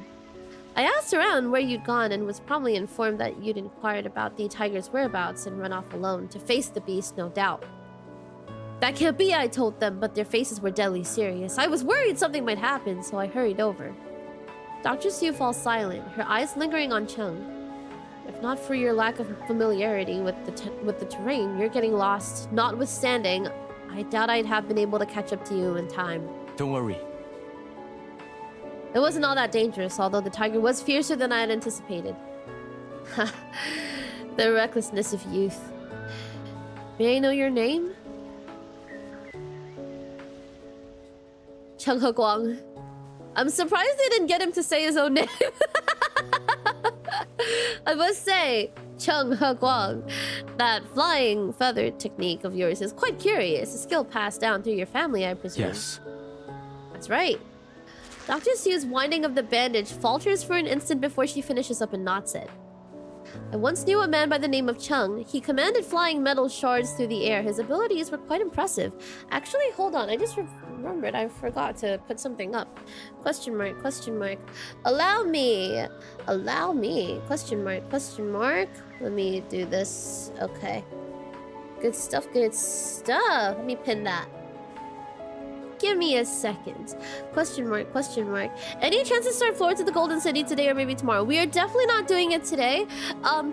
S1: I asked around where you'd gone and was promptly informed that you'd inquired about the tiger's whereabouts and run off alone to face the beast, no doubt. That can't be, I told them, but their faces were deadly serious. I was worried something might happen, so I hurried over. Dr. Sue falls silent, her eyes lingering on Chung. If not for your lack of familiarity with the terrain, you're getting lost. Notwithstanding, I doubt I'd have been able to catch up to you in time.
S3: Don't worry.
S1: It wasn't all that dangerous, although the tiger was fiercer than I had anticipated. The recklessness of youth. May I know your name? Chung He-guang. I'm surprised they didn't get him to say his own name. I must say, Chung He Guang, that flying feather technique of yours is quite curious. A skill passed down through your family, I presume.
S3: Yes.
S1: That's right. Dr. Sue's winding of the bandage falters for an instant before she finishes up and knots it. I once knew a man by the name of Chung. He commanded flying metal shards through the air. His abilities were quite impressive. Actually, hold on. I just remembered. I forgot to put something up. Question mark, question mark. Allow me. Allow me. Question mark, question mark. Let me do this. Okay. Good stuff, good stuff. Let me pin that. Give me a second. Question mark, question mark. Any chance to start floors at the Golden City today or maybe tomorrow? We are definitely not doing it today.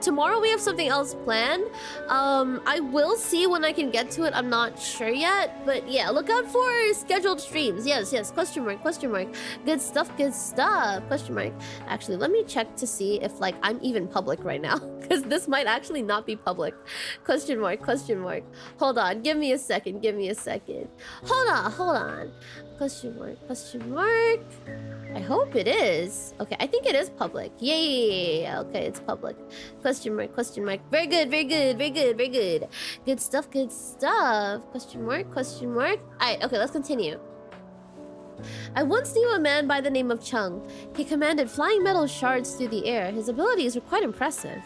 S1: Tomorrow we have something else planned. I will see when I can get to it. I'm not sure yet. But yeah, look out for scheduled streams. Yes, yes. Question mark, question mark. Good stuff, good stuff. Question mark. Actually, let me check to see if like I'm even public right now. Because this might actually not be public. Question mark, question mark. Hold on. Give me a second. Give me a second. Hold on, hold on. Question mark, question mark. I hope it is. Okay, I think it is public. Yay! Okay, it's public. Question mark, question mark. Very good, very good, very good, very good. Good stuff, good stuff. Question mark, question mark. Alright, okay, let's continue. I once knew a man by the name of Chung. He commanded flying metal shards through the air. His abilities were quite impressive.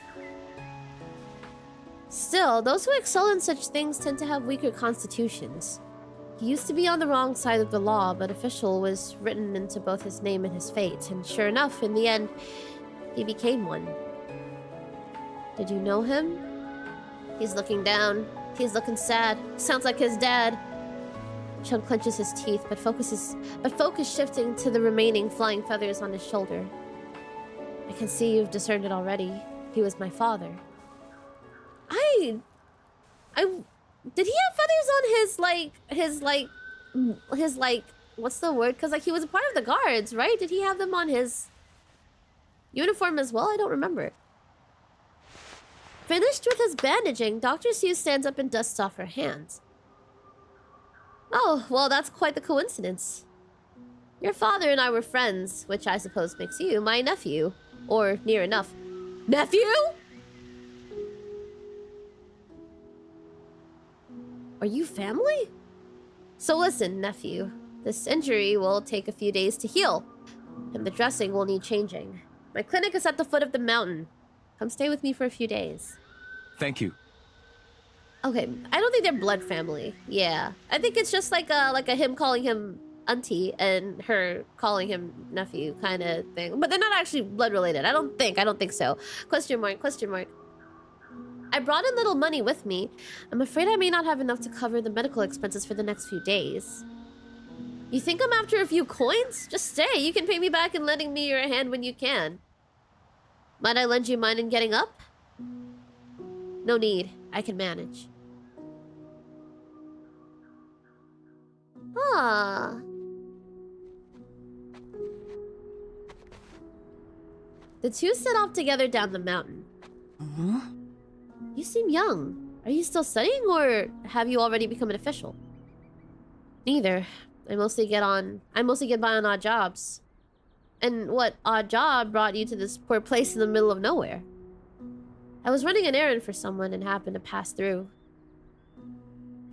S1: Still, those who excel in such things tend to have weaker constitutions. He used to be on the wrong side of the law, but official was written into both his name and his fate, and sure enough, in the end, he became one. Did you know him? He's looking down. He's looking sad. Sounds like his dad. Chung clenches his teeth, but focus shifting to the remaining flying feathers on his shoulder. I can see you've discerned it already. He was my father. Did he have feathers on his what's the word? Because like he was a part of the guards, right? Did he have them on his uniform as well? I don't remember. Finished with his bandaging, Dr. Sue stands up and dusts off her hands. Oh, well, that's quite the coincidence. Your father and I were friends, which I suppose makes you my nephew. Or near enough. Nephew? Are you family? So listen, nephew. This injury will take a few days to heal, and the dressing will need changing. My clinic is at the foot of the mountain. Come stay with me for a few days.
S3: Thank you.
S1: Okay, I don't think they're blood family. Yeah, I think it's just like a him calling him auntie and her calling him nephew kind of thing. But they're not actually blood related. I don't think so. Question mark, question mark. I brought a little money with me. I'm afraid I may not have enough to cover the medical expenses for the next few days. You think I'm after a few coins? Just stay. You can pay me back in lending me your hand when you can. Might I lend you mine in getting up? No need. I can manage. Ah. The two set off together down the mountain. You seem young. Are you still studying, or have you already become an official? Neither. I mostly get by on odd jobs. And what odd job brought you to this poor place in the middle of nowhere? I was running an errand for someone and happened to pass through.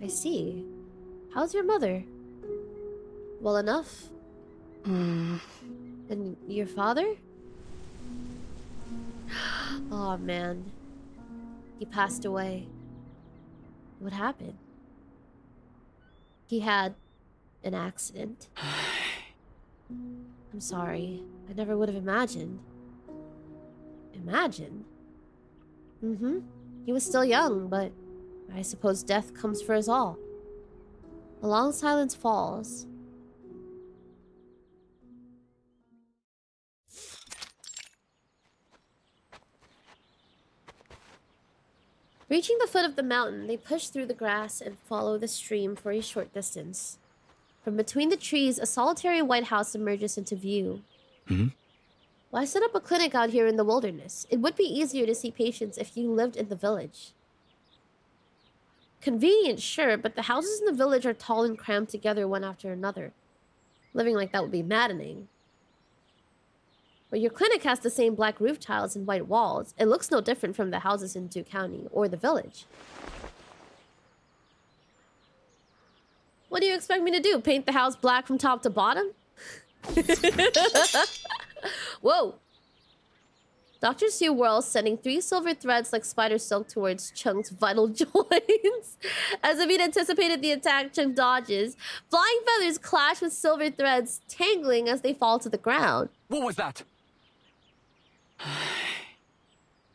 S1: I see. How's your mother? Well enough? And your father? Oh man. He passed away. What happened? He had an accident. I'm sorry. I never would have imagined. Imagined? He was still young, but I suppose death comes for us all. A long silence falls. Reaching the foot of the mountain, they push through the grass and follow the stream for a short distance. From between the trees, a solitary white house emerges into view. Why set up a clinic out here in the wilderness? It would be easier to see patients if you lived in the village. Convenient, sure, but the houses in the village are tall and crammed together one after another. Living like that would be maddening. But your clinic has the same black roof tiles and white walls. It looks no different from the houses in Duke County or the village. What do you expect me to do? Paint the house black from top to bottom? Whoa! Dr. Sue whirls, sending 3 silver threads like spider silk towards Chung's vital joints. As if he'd anticipated the attack, Chung dodges. Flying feathers clash with silver threads, tangling as they fall to the ground.
S3: What was that?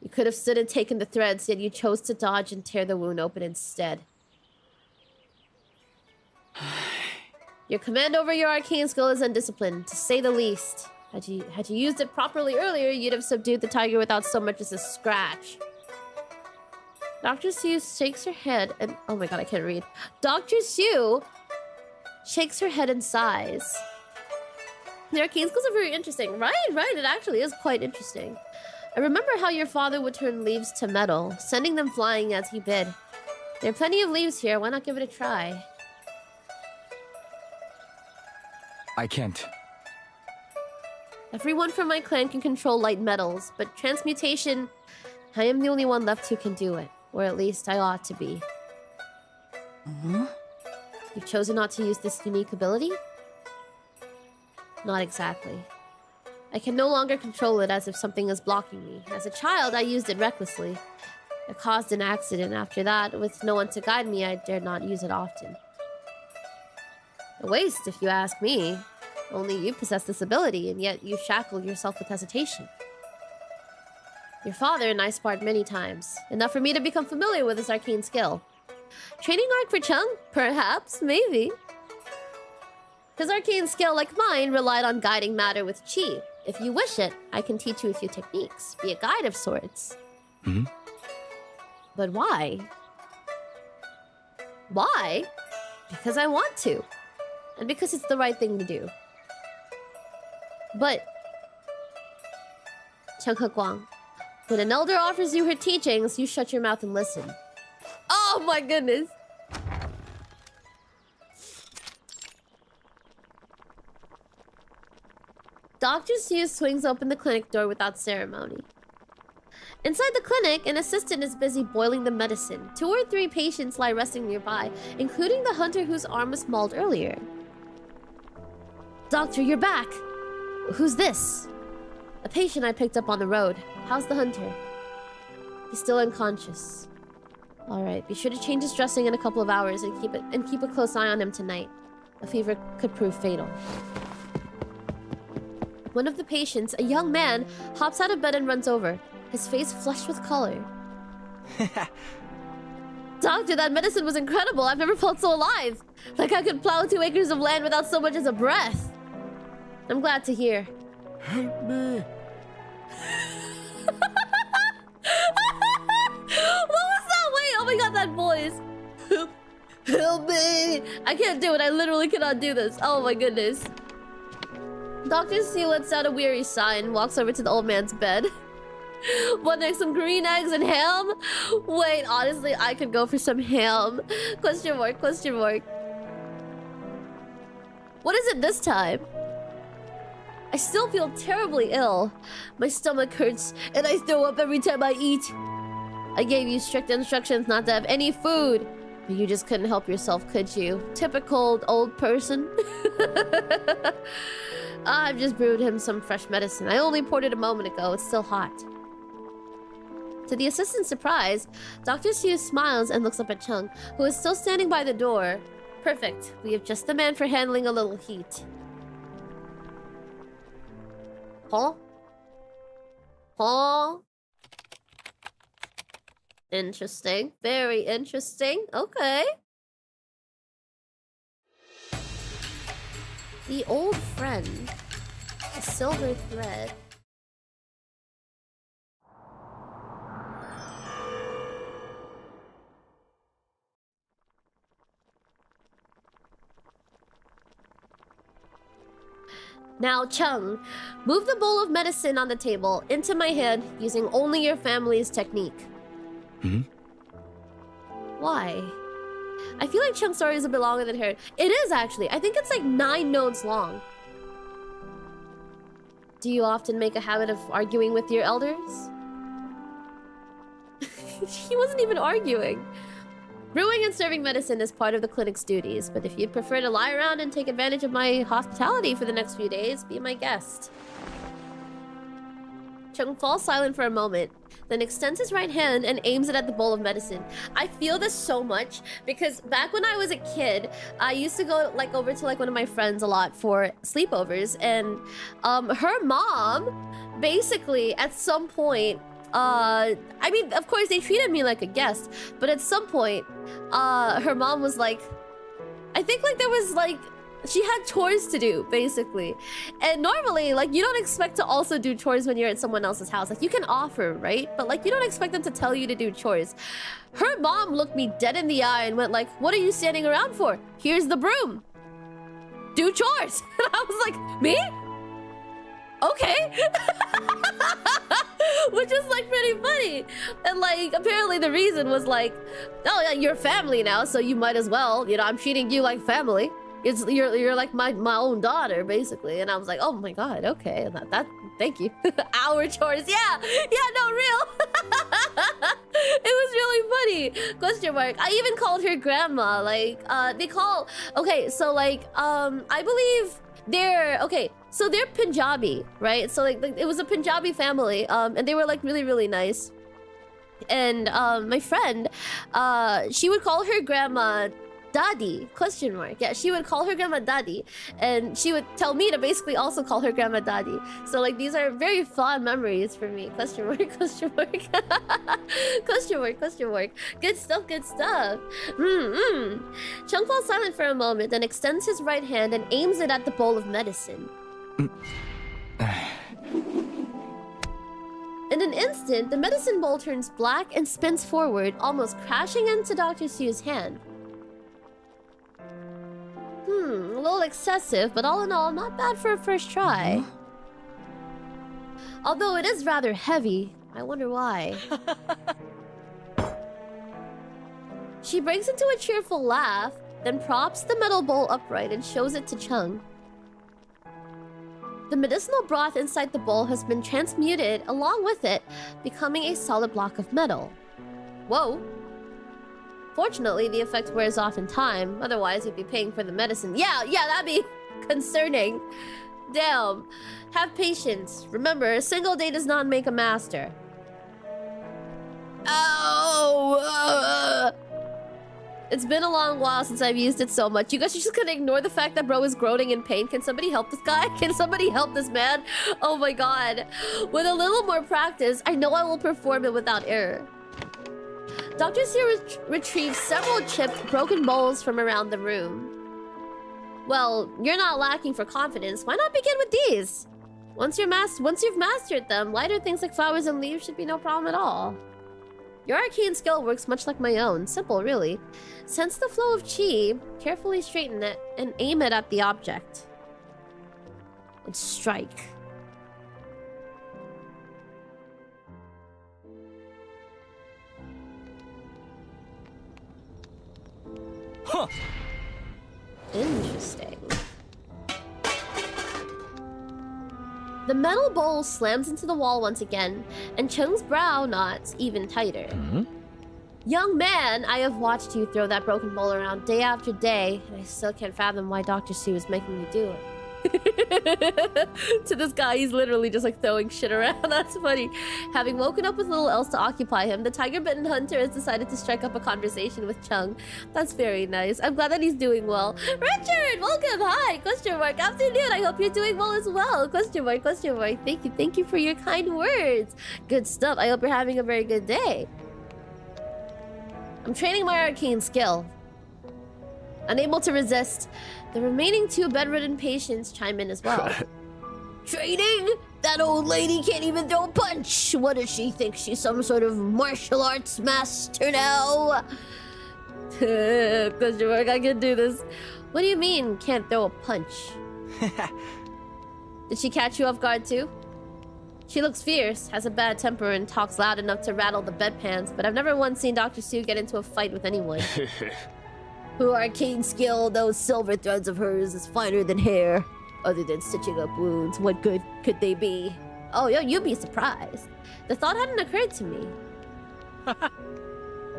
S1: You could have stood and taken the threads, yet you chose to dodge and tear the wound open instead. Your command over your arcane skill is undisciplined, to say the least. Had you used it properly earlier, you'd have subdued the tiger without so much as a scratch. Dr. Sue shakes her head and... Oh my god, I can't read. Dr. Sue shakes her head and sighs. The arcane skills are very interesting. Right, it actually is quite interesting. I remember how your father would turn leaves to metal, sending them flying as he bid. There are plenty of leaves here, why not give it a try?
S3: I can't.
S1: Everyone from my clan can control light metals, but transmutation, I am the only one left who can do it. Or at least I ought to be. You've chosen not to use this unique ability? Not exactly. I can no longer control it as if something is blocking me. As a child, I used it recklessly. It caused an accident. After that, with no one to guide me, I dared not use it often. A waste, if you ask me. Only you possess this ability, and yet you shackle yourself with hesitation. Your father and I sparred many times, enough for me to become familiar with this arcane skill. Training arc for Chung? Perhaps, maybe. His arcane skill, like mine, relied on guiding matter with chi. If you wish it, I can teach you a few techniques, be a guide of sorts. But why? Why? Because I want to. And because it's the right thing to do. But... Chung He-Guang, when an elder offers you her teachings, you shut your mouth and listen. Oh my goodness! Dr. Sue swings open the clinic door without ceremony. Inside the clinic, an assistant is busy boiling the medicine. 2 or 3 patients lie resting nearby, including the hunter whose arm was mauled earlier. Doctor, you're back! Who's this? A patient I picked up on the road. How's the hunter? He's still unconscious. Alright, be sure to change his dressing in a couple of hours and keep a close eye on him tonight. A fever could prove fatal. One of the patients, a young man, hops out of bed and runs over, his face flushed with color. Doctor, that medicine was incredible. I've never felt so alive. Like I could plow 2 acres of land without so much as a breath. I'm glad to hear.
S3: Help me.
S1: What was that? Wait, oh my god, that voice. Help me. I can't do it. I literally cannot do this. Oh my goodness. Dr. Sue lets out a weary sigh and walks over to the old man's bed. Want some green eggs and ham? Wait, honestly, I could go for some ham. Question mark, question mark. What is it this time? I still feel terribly ill. My stomach hurts, and I throw up every time I eat. I gave you strict instructions not to have any food, but you just couldn't help yourself, could you? Typical old person. I've just brewed him some fresh medicine. I only poured it a moment ago. It's still hot. To the assistant's surprise, Dr. Sue smiles and looks up at Chung, who is still standing by the door. Perfect. We have just the man for handling a little heat. Huh? Huh? Interesting. Very interesting. Okay. The old friend. A silver thread. Now, Chung, move the bowl of medicine on the table into my hand using only your family's technique. Why? I feel like Chung's story is a bit longer than her. It is, actually. I think it's like 9 notes long. Do you often make a habit of arguing with your elders? He wasn't even arguing. Brewing and serving medicine is part of the clinic's duties, but if you'd prefer to lie around and take advantage of my hospitality for the next few days, be my guest. Chung falls silent for a moment, then extends his right hand and aims it at the bowl of medicine. I feel this so much because back when I was a kid, I used to go like over to like one of my friends a lot for sleepovers, and her mom basically at some point, I mean, of course they treated me like a guest, but at some point, her mom was like, I think like there was like, she had chores to do, basically. And normally, like, you don't expect to also do chores when you're at someone else's house. Like, you can offer, right? But, like, you don't expect them to tell you to do chores. Her mom looked me dead in the eye and went like, what are you standing around for? Here's the broom. Do chores. And I was like, me? Okay. Which is, like, pretty funny. And, like, apparently the reason was, like, oh, yeah, you're family now, so you might as well. You know, I'm treating you like family. You're like my own daughter, basically. And I was like, oh my god, okay. That thank you. Our chores, yeah, no, real. It was really funny. Question mark. I even called her grandma. Like, they call. Okay, so like, I believe they're okay. So they're Punjabi, right? So like it was a Punjabi family, and they were like really, really nice. And my friend, she would call her grandma Daddy, question mark. Yeah, she would call her grandma Daddy, and she would tell me to basically also call her grandma Daddy. So like these are very fond memories for me. Question mark, question mark. Question mark, question mark. Good stuff, good stuff. Chung falls silent for a moment, then extends his right hand and aims it at the bowl of medicine. In an instant, the medicine bowl turns black and spins forward, almost crashing into Dr. Sue's hand. A little excessive, but all in all, not bad for a first try. Although it is rather heavy, I wonder why. She breaks into a cheerful laugh, then props the metal bowl upright and shows it to Chung. The medicinal broth inside the bowl has been transmuted along with it, becoming a solid block of metal. Whoa. Fortunately, the effect wears off in time. Otherwise, you'd be paying for the medicine. Yeah, that'd be concerning. Damn. Have patience. Remember, a single day does not make a master. Oh! It's been a long while since I've used it so much. You guys are just gonna ignore the fact that bro is groaning in pain. Can somebody help this guy? Can somebody help this man? Oh my god. With a little more practice, I know I will perform it without error. Dr. Sear retrieves several chipped, broken bowls from around the room. Well, you're not lacking for confidence. Why not begin with these? Once you've mastered them, lighter things like flowers and leaves should be no problem at all. Your arcane skill works much like my own. Simple, really. Sense the flow of chi, carefully straighten it, and aim it at the object. And strike.
S3: Huh.
S1: Interesting. The metal bowl slams into the wall once again, and Chung's brow knots even tighter. Young man, I have watched you throw that broken bowl around day after day, and I still can't fathom why Dr. Sue is making you do it. To this guy, he's literally just like throwing shit around. That's funny. Having woken up with little else to occupy him, the tiger-bitten hunter has decided to strike up a conversation with Chung. That's very nice. I'm glad that he's doing well. Richard, welcome. Hi. Question mark. Afternoon. I hope you're doing well as well. Question mark. Question mark. Thank you for your kind words. Good stuff. I hope you're having a very good day. I'm training my arcane skill. Unable to resist, the remaining two bedridden patients chime in as well. Training? That old lady can't even throw a punch. What does she think? She's some sort of martial arts master now? Question mark, I can do this. What do you mean, can't throw a punch? Did she catch you off guard too? She looks fierce, has a bad temper, and talks loud enough to rattle the bedpans, but I've never once seen Dr. Sue get into a fight with anyone. Her arcane skill, those silver threads of hers, is finer than hair. Other than stitching up wounds, what good could they be? Oh, yo, you'd be surprised. The thought hadn't occurred to me.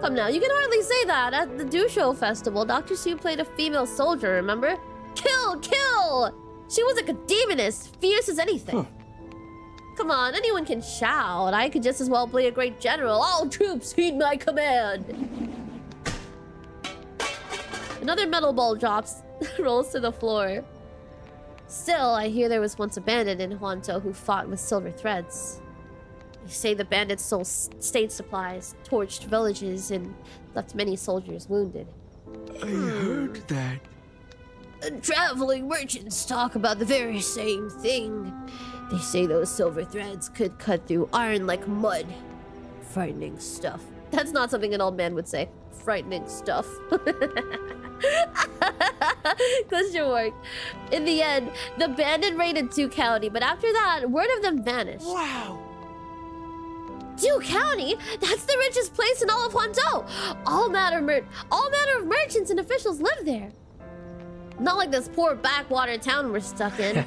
S1: Come now, you can hardly say that. At the Do Show Festival, Dr. Sue played a female soldier, remember? Kill! Kill! She was like a demoness, fierce as anything. Come on, anyone can shout. I could just as well play a great general. All troops heed my command. Another metal ball drops, rolls to the floor. Still, I hear there was once a bandit in Huanto who fought with silver threads. They say the bandits stole state supplies, torched villages, and left many soldiers wounded.
S3: I heard that.
S1: Traveling merchants talk about the very same thing. They say those silver threads could cut through iron like mud. Frightening stuff. That's not something an old man would say. Frightening stuff. Question mark. In the end, the bandit raided Du County, but after that, word of them vanished.
S3: Wow.
S1: Du County? That's the richest place in all of Huanzhou. All manner of merchants and officials live there. Not like this poor backwater town we're stuck in.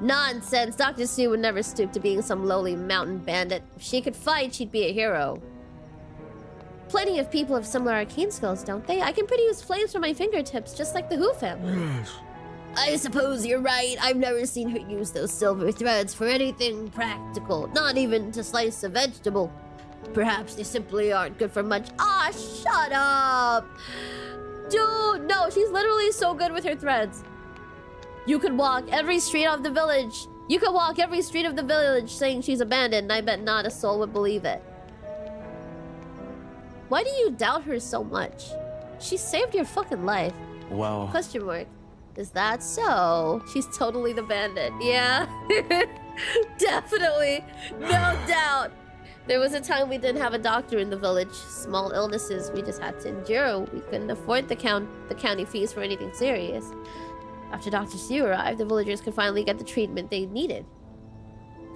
S1: Nonsense. Dr. Sue would never stoop to being some lowly mountain bandit. If she could fight, she'd be a hero. Plenty of people have similar arcane skills, don't they? I can produce flames from my fingertips, just like the Who family.
S3: Yes.
S1: I suppose you're right. I've never seen her use those silver threads for anything practical. Not even to slice a vegetable. Perhaps they simply aren't good for much. Ah, shut up! Dude, no, she's literally so good with her threads. You could walk every street of the village. You could walk every street of the village saying she's abandoned, and I bet not a soul would believe it. Why do you doubt her so much? She saved your fucking life.
S3: Wow.
S1: Question mark. Is that so? She's totally the bandit. Yeah. Definitely. No doubt. There was a time we didn't have a doctor in the village. Small illnesses we just had to endure. We couldn't afford the county fees for anything serious. After Dr. Sue arrived, the villagers could finally get the treatment they needed.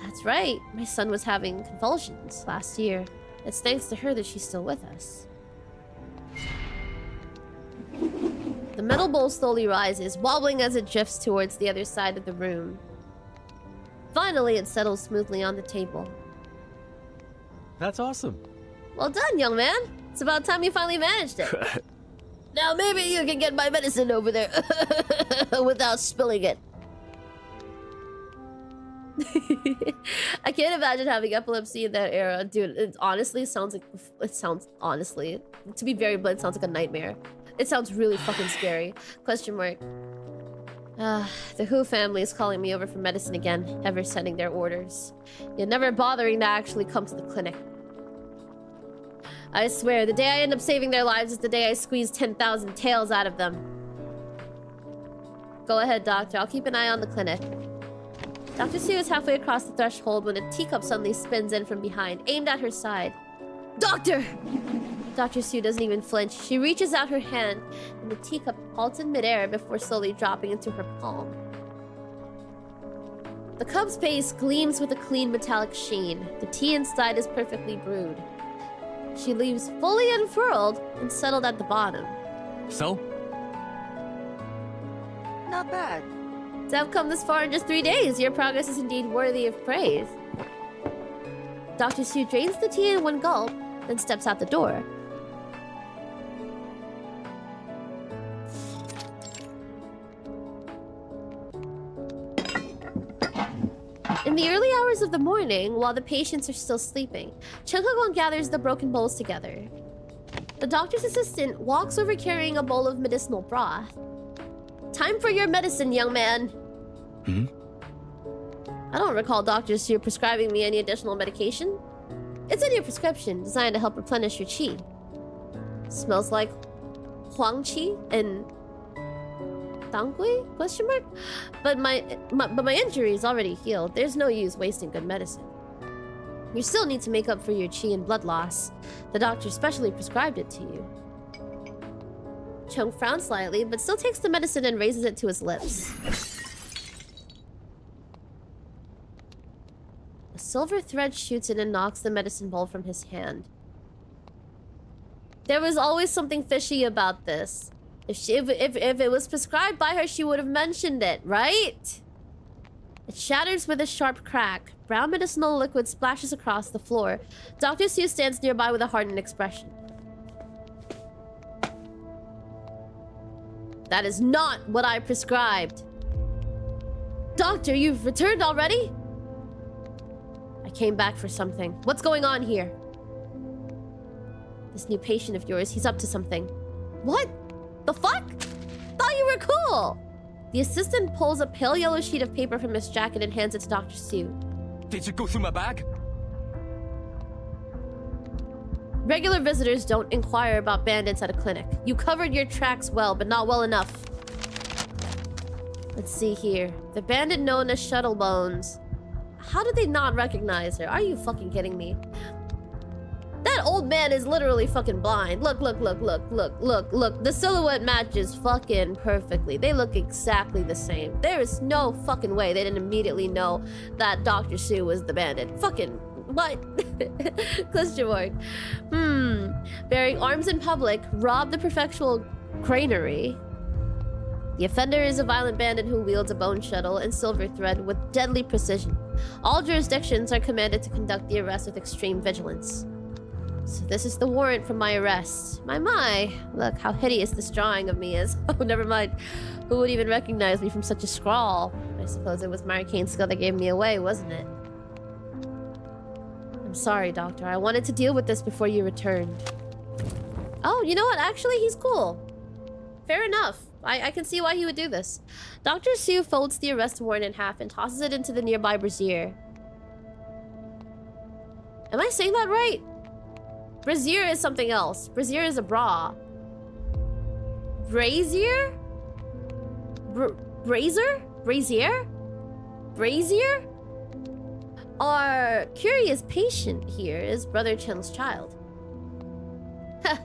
S1: That's right. My son was having convulsions last year. It's thanks to her that she's still with us. The metal bowl slowly rises, wobbling as it drifts towards the other side of the room. Finally, it settles smoothly on the table.
S3: That's awesome.
S1: Well done, young man. It's about time you finally managed it. Now maybe you can get my medicine over there without spilling it. I can't imagine having epilepsy in that era. Dude, it honestly sounds like... honestly... To be very blunt, it sounds like a nightmare. It sounds really fucking scary. Question mark. The Who family is calling me over for medicine again, ever sending their orders. Yet never bothering to actually come to the clinic. I swear, the day I end up saving their lives is the day I squeeze 10,000 tails out of them. Go ahead, doctor. I'll keep an eye on the clinic. Dr. Sue is halfway across the threshold when a teacup suddenly spins in from behind, aimed at her side. Doctor! Dr. Sue doesn't even flinch. She reaches out her hand, and the teacup halts in midair before slowly dropping into her palm. The cup's base gleams with a clean metallic sheen. The tea inside is perfectly brewed. She leaves fully unfurled and settled at the bottom.
S3: So?
S2: Not bad.
S1: To have come this far in just 3 days, your progress is indeed worthy of praise. Dr. Sue drains the tea in one gulp, then steps out the door. In the early hours of the morning, while the patients are still sleeping, Chungkagong gathers the broken bowls together. The doctor's assistant walks over carrying a bowl of medicinal broth. Time for your medicine, young man.
S3: Hmm?
S1: I don't recall Dr. Sue prescribing me any additional medication. It's in your prescription, designed to help replenish your chi. Smells like huang qi and dangui? Question mark? But my injury is already healed. There's no use wasting good medicine. You still need to make up for your chi and blood loss. The doctor specially prescribed it to you. Chung frowns slightly, but still takes the medicine and raises it to his lips. A silver thread shoots in and knocks the medicine bowl from his hand. There was always something fishy about this. If it was prescribed by her, she would have mentioned it, right? It shatters with a sharp crack. Brown medicinal liquid splashes across the floor. Dr. Seuss stands nearby with a hardened expression. That is not what I prescribed. Doctor, you've returned already? I came back for something. What's going on here? This new patient of yours, he's up to something. What? The fuck? Thought you were cool. The assistant pulls a pale yellow sheet of paper from his jacket and hands it to Dr. Sue.
S3: Did you go through my bag?
S1: Regular visitors don't inquire about bandits at a clinic. You covered your tracks well, but not well enough. Let's see here. The bandit known as Shuttlebones. How did they not recognize her? Are you fucking kidding me? That old man is literally fucking blind. Look, look, look, look, look, look, look. The silhouette matches fucking perfectly. They look exactly the same. There is no fucking way they didn't immediately know that Dr. Sue was the bandit. Fucking what? Question mark. Bearing arms in public, rob the prefectural granary. The offender is a violent bandit who wields a bone shuttle and silver thread with deadly precision. All jurisdictions are commanded to conduct the arrest with extreme vigilance. So this is the warrant for my arrest. My. Look how hideous this drawing of me is. Oh, never mind. Who would even recognize me from such a scrawl? I suppose it was my arcane skill that gave me away, wasn't it? I'm sorry, Doctor. I wanted to deal with this before you returned. Oh, you know what? Actually, he's cool. Fair enough. I can see why he would do this. Dr. Sue folds the arrest warrant in half and tosses it into the nearby brazier. Am I saying that right? Brazier is something else. Brazier is a bra. Brazier? Brazier? Brazier? Brazier? Our curious patient here is Brother Chung's child. Heh.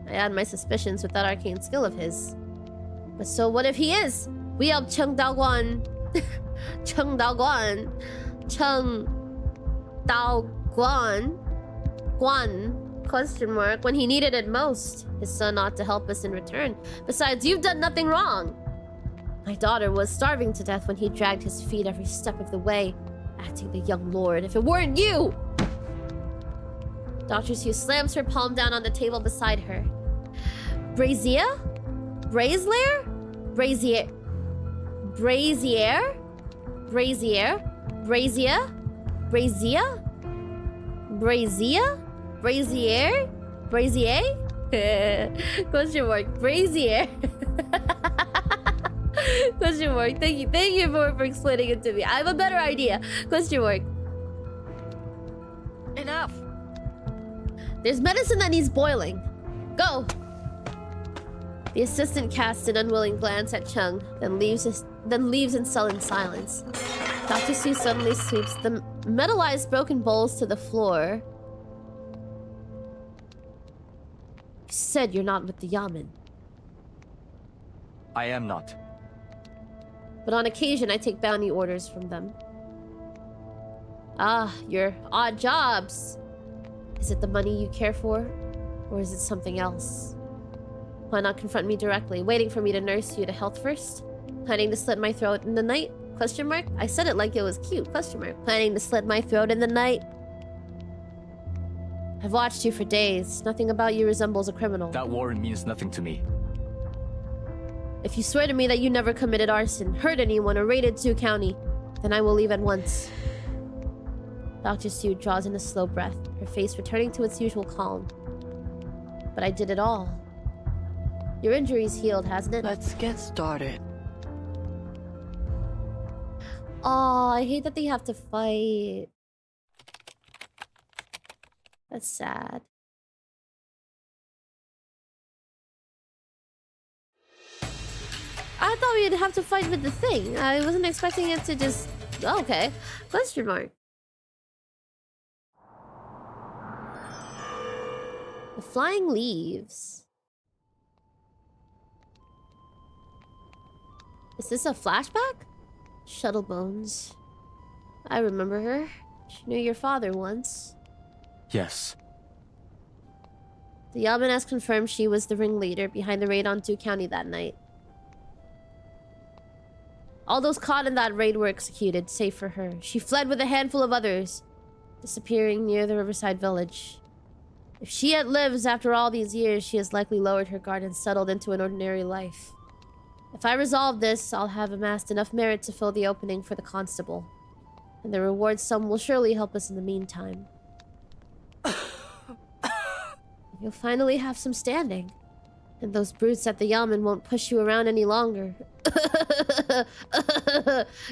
S1: I had my suspicions with that arcane skill of his. But so what if he is? We helped Chung Daoguan. Chung Daoguan. Chung Daoguan. Guan. Question mark. When he needed it most. His son ought to help us in return. Besides, you've done nothing wrong. My daughter was starving to death when he dragged his feet every step of the way, acting the young lord. If it weren't you! Dr. Sue slams her palm down on the table beside her. Brazier? Brazier? Brazier? Brazier? Brazier? Brazier? Brazier? Brazier? Brazier? Brazier? Question mark. Brazier? Question mark. Thank you for explaining it to me. I have a better idea. Question mark.
S2: Enough.
S1: There's medicine that needs boiling. Go. The assistant casts an unwilling glance at Chung, then leaves in sullen silence. Dr. Sue suddenly sweeps the metallized broken bowls to the floor. You said you're not with the Yamen.
S3: I am not.
S1: But on occasion, I take bounty orders from them. Ah, your odd jobs. Is it the money you care for? Or is it something else? Why not confront me directly, waiting for me to nurse you to health first? Planning to slit my throat in the night? Question mark? I said it like it was cute. Question mark. Planning to slit my throat in the night? I've watched you for days. Nothing about you resembles a criminal.
S3: That warrant means nothing to me.
S1: If you swear to me that you never committed arson, hurt anyone, or raided Sioux County, then I will leave at once. Dr. Sue draws in a slow breath, her face returning to its usual calm. But I did it all. Your injury's healed, hasn't it?
S6: Let's get started.
S1: Oh, I hate that they have to fight. That's sad. I thought we'd have to fight with the thing. I wasn't expecting it to just... Oh, okay. Question mark. The flying leaves. Is this a flashback? Shuttlebones. I remember her. She knew your father once.
S3: Yes.
S1: The Yamen has confirmed she was the ringleader behind the raid on Sioux County that night. All those caught in that raid were executed, save for her. She fled with a handful of others, disappearing near the riverside village. If she yet lives after all these years, she has likely lowered her guard and settled into an ordinary life. If I resolve this, I'll have amassed enough merit to fill the opening for the constable. And the reward sum will surely help us in the meantime. You'll finally have some standing. And those brutes at the yamen won't push you around any longer.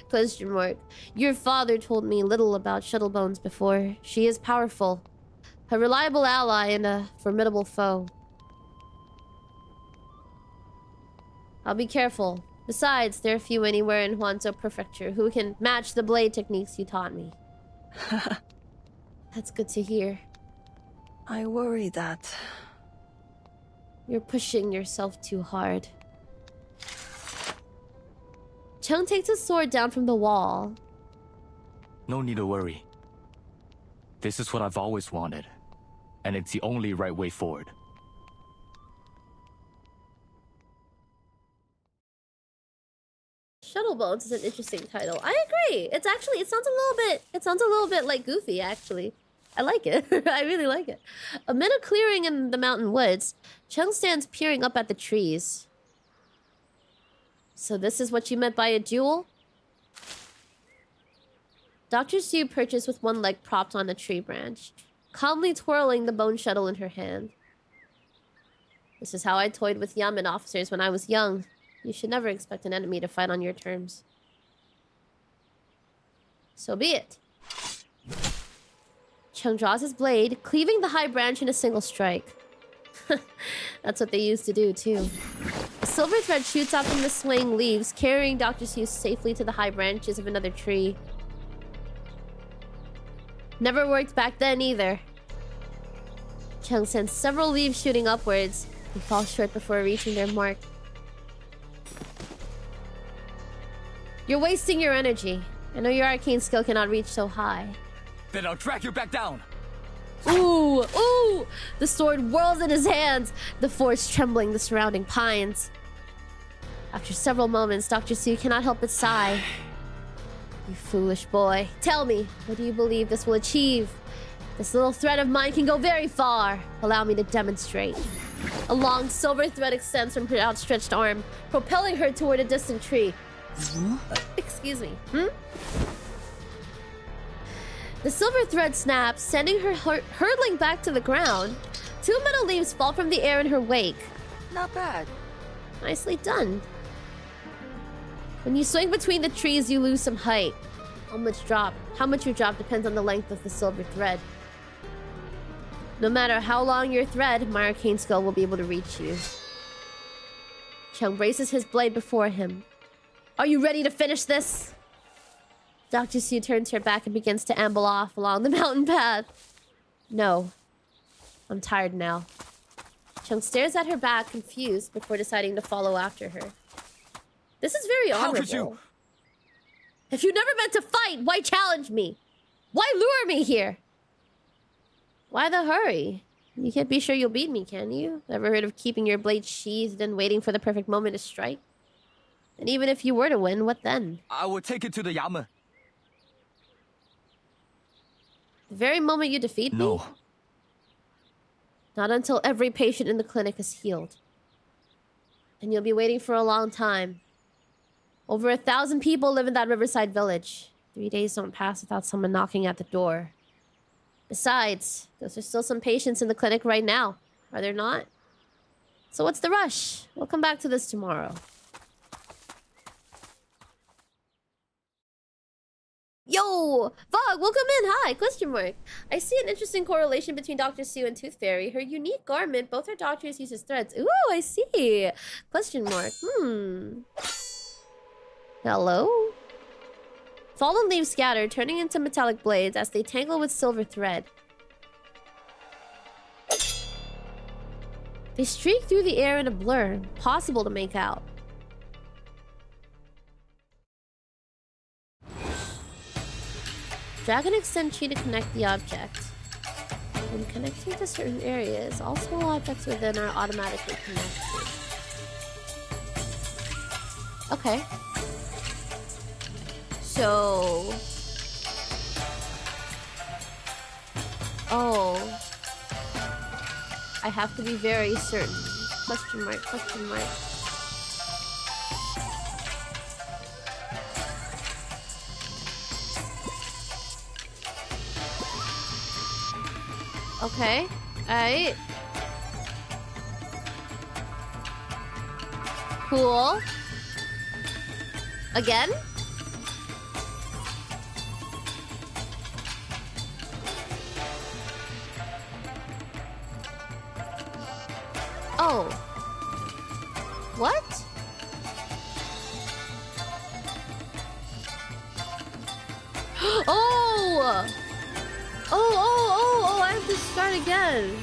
S1: Question mark. Your father told me little about Shuttlebones before. She is powerful. A reliable ally and a formidable foe. I'll be careful. Besides, there are few anywhere in Huanzhou Prefecture who can match the blade techniques you taught me. That's good to hear.
S6: I worry that...
S1: You're pushing yourself too hard. Chung takes his sword down from the wall.
S3: No need to worry. This is what I've always wanted. And it's the only right way forward.
S1: Shuttlebones is an interesting title. I agree. It sounds a little bit like Goofy, actually. I like it. I really like it. Amid a clearing in the mountain woods, Chung stands peering up at the trees. So this is what you meant by a duel? Dr. Sue perches with one leg propped on a tree branch, calmly twirling the bone shuttle in her hand. This is how I toyed with yamen officers when I was young. You should never expect an enemy to fight on your terms. So be it. Chung draws his blade, cleaving the high branch in a single strike. That's what they used to do, too. A silver thread shoots out from the swaying leaves, carrying Dr. Seuss safely to the high branches of another tree. Never worked back then, either. Chung sends several leaves shooting upwards. They fall short before reaching their mark. You're wasting your energy. I know your arcane skill cannot reach so high.
S3: Then I'll drag you back down!
S1: Ooh! Ooh! The sword whirls in his hands, the force trembling the surrounding pines. After several moments, Dr. Sue cannot help but sigh. You foolish boy. Tell me, what do you believe this will achieve? This little thread of mine can go very far. Allow me to demonstrate. A long silver thread extends from her outstretched arm, propelling her toward a distant tree. Excuse me. The silver thread snaps, sending her hurtling back to the ground. Two metal leaves fall from the air in her wake.
S6: Not bad.
S1: Nicely done. When you swing between the trees, you lose some height. How much you drop depends on the length of the silver thread. No matter how long your thread, my arcane skill will be able to reach you. Chung braces his blade before him. Are you ready to finish this? Dr. Sue turns her back and begins to amble off along the mountain path. No. I'm tired now. Chung stares at her back, confused, before deciding to follow after her. This is very honorable.
S3: How could you?
S1: If you never meant to fight, why challenge me? Why lure me here? Why the hurry? You can't be sure you'll beat me, can you? Ever heard of keeping your blade sheathed and waiting for the perfect moment to strike? And even if you were to win, what then?
S3: I will take it to the yamen.
S1: The very moment you defeat me?
S3: No.
S1: Not until every patient in the clinic is healed. And you'll be waiting for a long time. Over 1,000 people live in that riverside village. 3 days don't pass without someone knocking at the door. Besides, those are still some patients in the clinic right now, are there not? So what's the rush? We'll come back to this tomorrow. Yo! Vog, welcome in! Hi! Question mark. I see an interesting correlation between Dr. Sue and Tooth Fairy. Her unique garment, both her doctors use as threads. Ooh, I see! Question mark. Hello? Fallen leaves scatter, turning into metallic blades as they tangle with silver thread. They streak through the air in a blur, impossible to make out. Drag and extend chi to connect the object. When connecting to certain areas, all small objects within are automatically connected. Okay. So... Oh. I have to be very certain. Question mark, question mark. Okay. Alright. Cool. Again? Oh. What? Oh! Oh, I have to start again.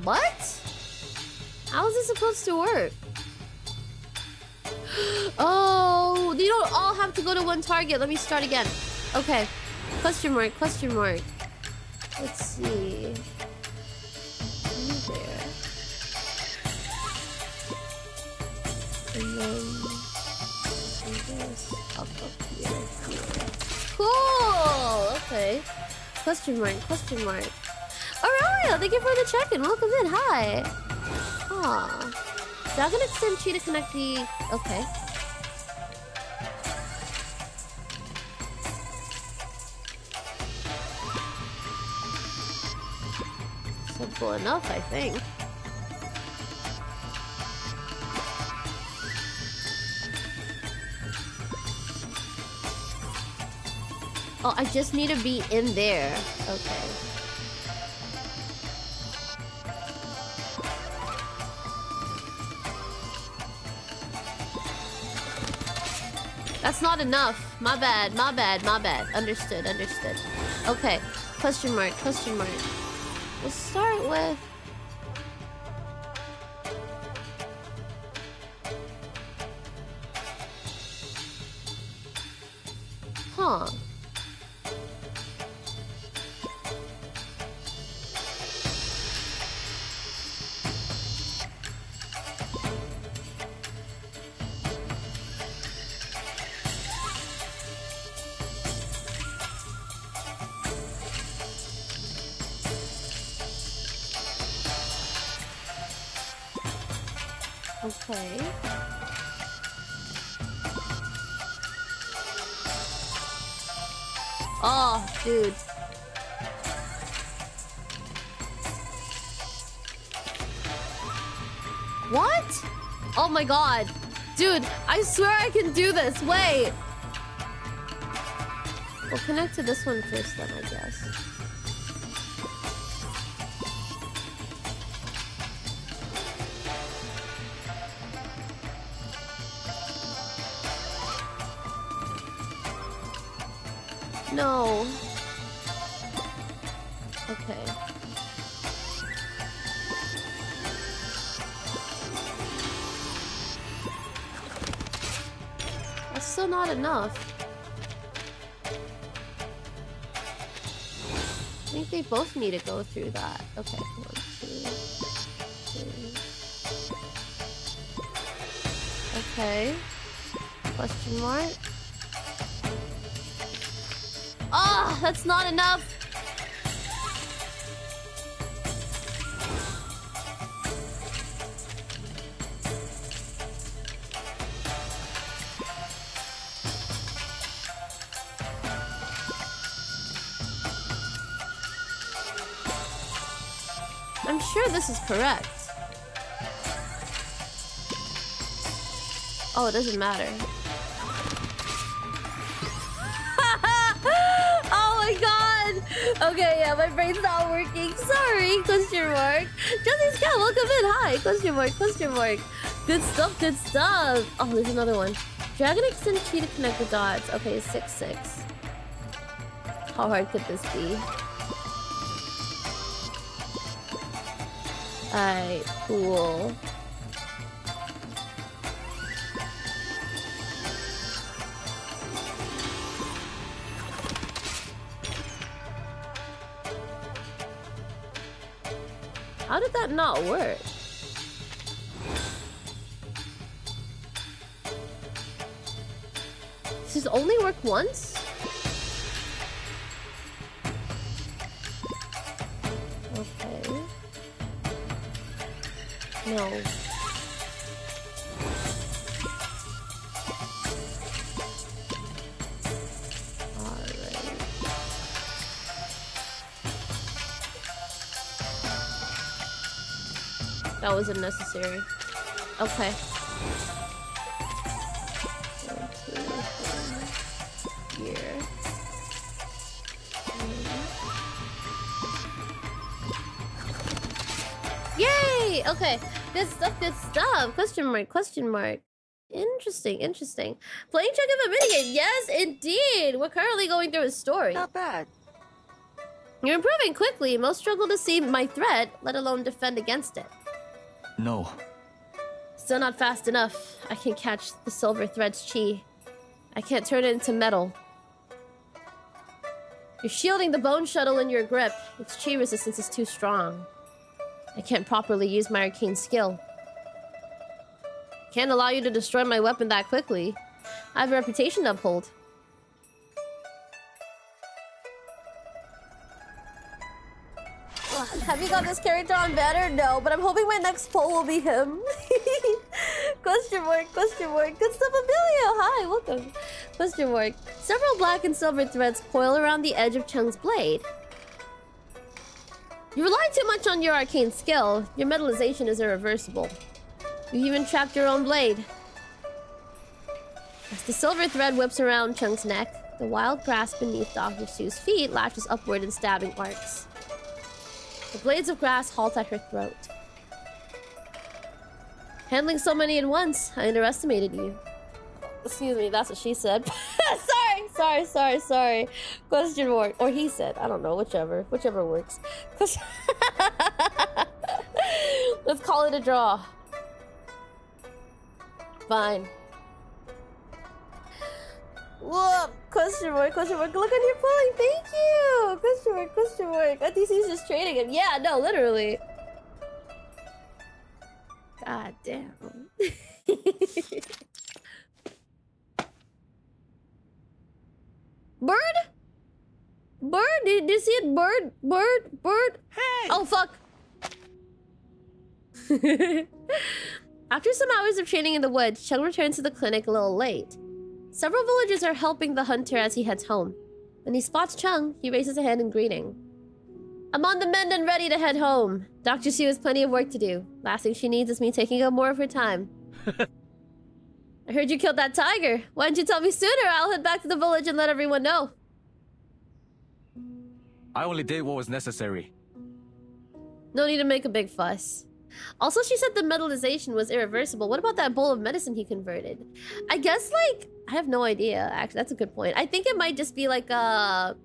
S1: What? How is this supposed to work? Oh, you don't all have to go to one target. Let me start again. Okay. Question mark, question mark. Let's see. There. And then this up here. Cool! Okay. Question mark, question mark. Aurelia, thank you for the check-in. Welcome in. Hi. Aw. Dragon extend chi to connect the... Okay. Simple enough, I think. Oh, I just need to be in there. Okay. That's not enough. My bad, my bad, my bad. Understood, understood. Okay. Question mark, question mark. We'll start with... Huh. Okay. Oh, dude. What? Oh my god. Dude, I swear I can do this. Wait. We'll connect to this one first then, I guess. No. Okay. That's still not enough. I think they both need to go through that. Okay, 1, 2, 3. Okay. Question mark. Ah, that's not enough. I'm sure this is correct. Oh, it doesn't matter. Okay, yeah, my brain's not working. Sorry, question mark. Jesse's cat, welcome in. Hi, question mark, question mark. Good stuff, good stuff. Oh, there's another one. Dragon extend chi to connect the dots. Okay, 6-6. How hard could this be? Alright, cool. How did that not work? switches only work once? Okay. No. Alright. That was unnecessary. Okay. 1, 2, 3, here. Yay! Okay. Good stuff, good stuff. Question mark, question mark. Interesting, interesting. Playing check of a minigame. Yes, indeed. We're currently going through a story.
S6: Not bad.
S1: You're improving quickly. Most struggle to see my threat, let alone defend against it.
S3: No.
S1: Still not fast enough. I can't catch the silver thread's chi. I can't turn it into metal. You're shielding the bone shuttle in your grip. Its chi resistance is too strong. I can't properly use my arcane skill. Can't allow you to destroy my weapon that quickly. I have a reputation to uphold. Have you got this character on banner? No, but I'm hoping my next poll will be him. Question mark, question mark. Good stuff, Emilio. Hi, welcome. Question mark. Several black and silver threads coil around the edge of Chung's blade. You rely too much on your arcane skill. Your metallization is irreversible. You even trapped your own blade. As the silver thread whips around Chung's neck, the wild grass beneath Dr. Sue's feet lashes upward in stabbing arcs. The blades of grass halt at her throat. Handling so many at once, I underestimated you. Excuse me, that's what she said. Sorry. Question mark. Or he said. I don't know, whichever works. Let's call it a draw. Fine. Whoa! Question mark. Look at your pulling. Thank you. Question mark. DC's just trading him. Yeah, no, literally. God damn. Bird? Did you see it? Bird? Hey! Oh, fuck. After some hours of training in the woods, Chung returns to the clinic a little late. Several villagers are helping the hunter as he heads home. When he spots Chung, he raises a hand in greeting. I'm on the mend and ready to head home. Dr. Sue has plenty of work to do. Last thing she needs is me taking up more of her time. I heard you killed that tiger. Why didn't you tell me sooner? I'll head back to the village and let everyone know.
S3: I only did what was necessary.
S1: No need to make a big fuss. Also, she said the metallization was irreversible. What about that bowl of medicine he converted? I guess, like, I have no idea. Actually, that's a good point. I think it might just be like a...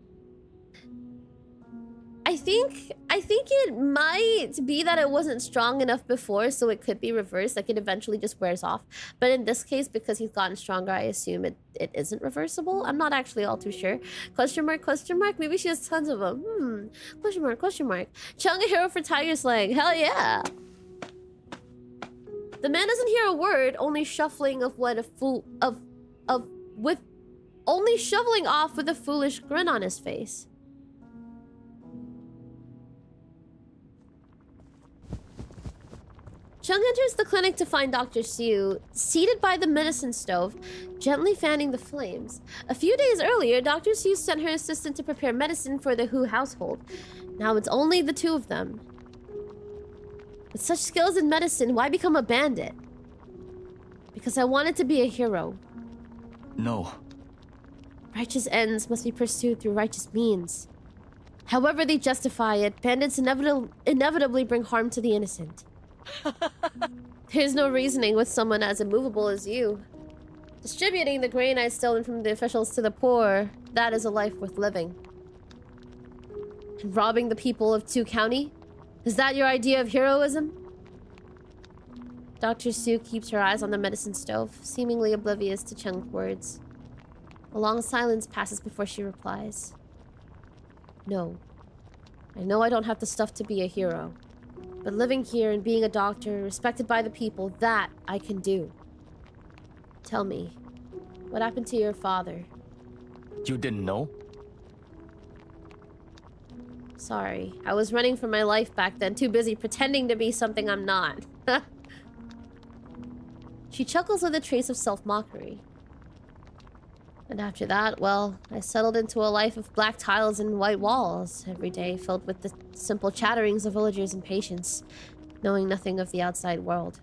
S1: I think it might be that it wasn't strong enough before, so it could be reversed. Like, it eventually just wears off. But in this case, because he's gotten stronger, I assume it isn't reversible. I'm not actually all too sure. Question mark? Maybe she has tons of them. Question mark? Chung, a hero for tiger slang. Hell yeah! The man doesn't hear a word, only shuffling off with a foolish grin on his face. Chung enters the clinic to find Dr. Sue seated by the medicine stove, gently fanning the flames. A few days earlier, Dr. Sue sent her assistant to prepare medicine for the Hu household. Now it's only the two of them. With such skills in medicine, why become a bandit? Because I wanted to be a hero.
S3: No.
S1: Righteous ends must be pursued through righteous means. However they justify it, bandits inevitably bring harm to the innocent. There's no reasoning with someone as immovable as you. Distributing the grain I stolen from the officials to the poor, that is a life worth living. And robbing the people of Two County? Is that your idea of heroism? Dr. Sue keeps her eyes on the medicine stove, seemingly oblivious to Chung's words. A long silence passes before she replies. No. I know I don't have the stuff to be a hero. But living here and being a doctor, respected by the people, that I can do. Tell me, What happened to your father?
S3: You didn't know?
S1: Sorry. I was running for my life back then, too busy pretending to be something I'm not. She chuckles with a trace of self-mockery. And after that, well, I settled into a life of black tiles and white walls, every day filled with the simple chatterings of villagers' impatience, knowing nothing of the outside world.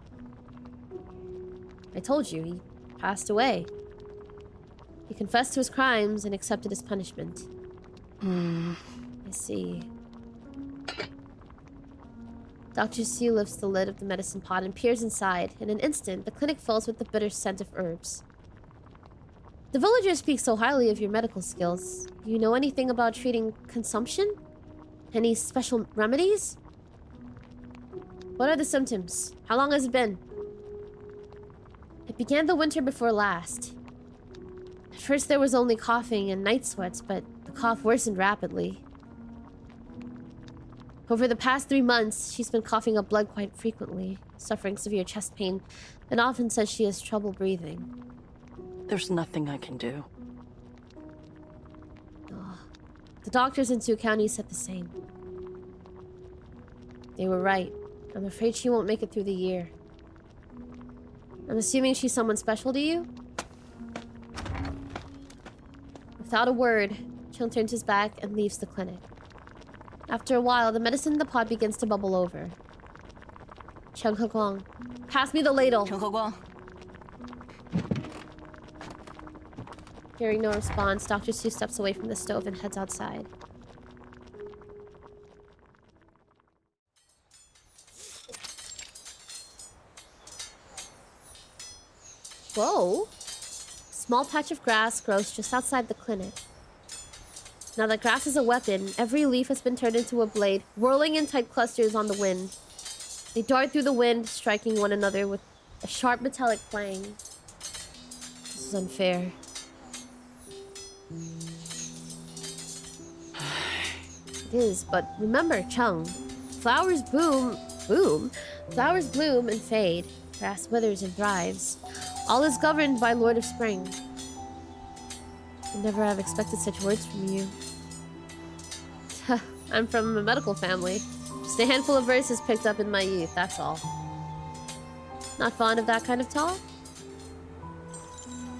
S1: I told you, he passed away. He confessed to his crimes and accepted his punishment. I see. Dr. Sue lifts the lid of the medicine pot and peers inside. In an instant, the clinic fills with the bitter scent of herbs. The villagers speak so highly of your medical skills. Do you know anything about treating consumption? Any special remedies? What are the symptoms? How long has it been? It began the winter before last. At first there was only coughing and night sweats, but the cough worsened rapidly. Over the past 3 months, she's been coughing up blood quite frequently, suffering severe chest pain, and often says she has trouble breathing.
S6: There's nothing I can do.
S1: Oh, the doctors in 2 counties said the same. They were right. I'm afraid she won't make it through the year. I'm assuming she's someone special to you? Without a word, Chung turns his back and leaves the clinic. After a while, the medicine in the pot begins to bubble over. Chung He-kwang, pass me the ladle. Hearing no response, Dr. Sue steps away from the stove and heads outside. Whoa! Small patch of grass grows just outside the clinic. Now that grass is a weapon, every leaf has been turned into a blade, whirling in tight clusters on the wind. They dart through the wind, striking one another with a sharp metallic clang. This is unfair. It is, but remember, Chung. Flowers bloom and fade. Grass withers and thrives. All is governed by Lord of Spring. I'd never have expected such words from you. I'm from a medical family. Just a handful of verses picked up in my youth, that's all. Not fond of that kind of talk?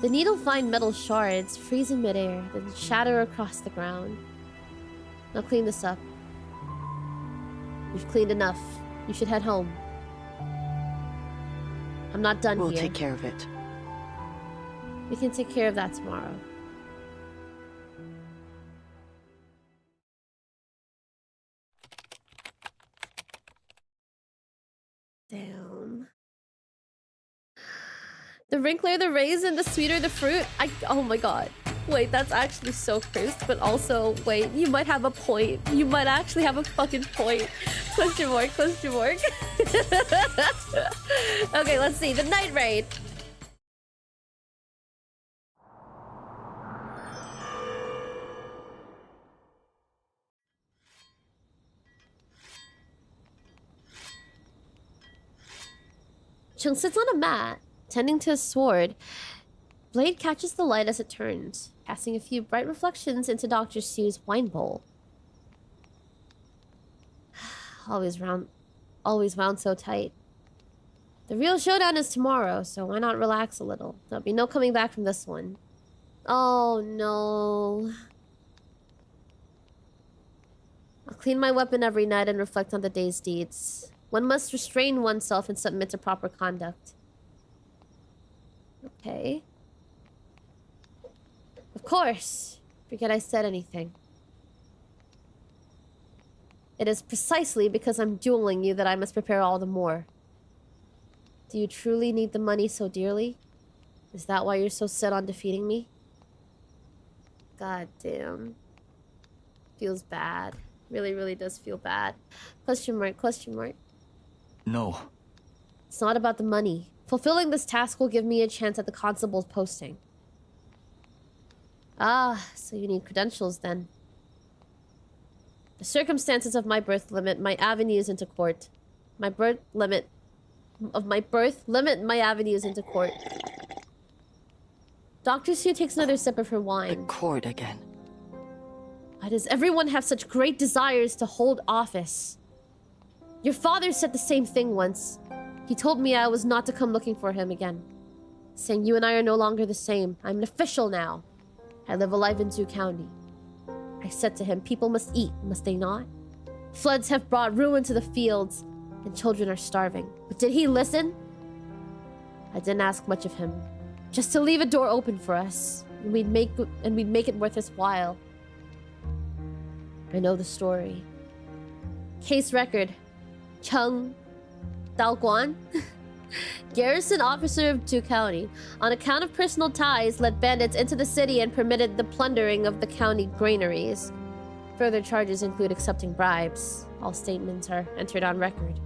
S1: The needle-fine metal shards freeze in midair, then shatter across the ground. Now clean this up. You've cleaned enough. You should head home. I'm not done here.
S6: We'll take care of it.
S1: We can take care of that tomorrow. Damn. The wrinkler the raisin, the sweeter the fruit. Oh my god. Wait, that's actually so cursed, but also, wait, you might have a point. You might actually have a fucking point. Question mark, question mark. Okay, let's see. The night raid. Chung sits on a mat, tending to his sword. Blade catches the light as it turns, casting a few bright reflections into Dr. Sue's wine bowl. Always wound so tight. The real showdown is tomorrow, so why not relax a little? There'll be no coming back from this one. Oh no. I'll clean my weapon every night and reflect on the day's deeds. One must restrain oneself and submit to proper conduct. Okay. Of course. Forget I said anything. It is precisely because I'm dueling you that I must prepare all the more. Do you truly need the money so dearly? Is that why you're so set on defeating me? God damn. Feels bad. Really, really does feel bad. Question mark, question mark.
S3: No.
S1: It's not about the money. Fulfilling this task will give me a chance at the constable's posting. Ah, so you need credentials then. The circumstances of my birth limit my avenues into court. My birth limit my avenues into court. Dr. Sue takes another sip of her
S6: The
S1: wine.
S6: cord again.
S1: Why does everyone have such great desires to hold office? Your father said the same thing once. He told me I was not to come looking for him again, saying you and I are no longer the same. I'm an official now. I live a life in Zhu County. I said to him, people must eat, must they not? Floods have brought ruin to the fields, and children are starving. But did he listen? I didn't ask much of him. Just to leave a door open for us, and we'd make it worth his while. I know the story. Case record. Chung Daoguan, garrison officer of Zhu County, on account of personal ties, led bandits into the city and permitted the plundering of the county granaries. Further charges include accepting bribes. All statements are entered on record.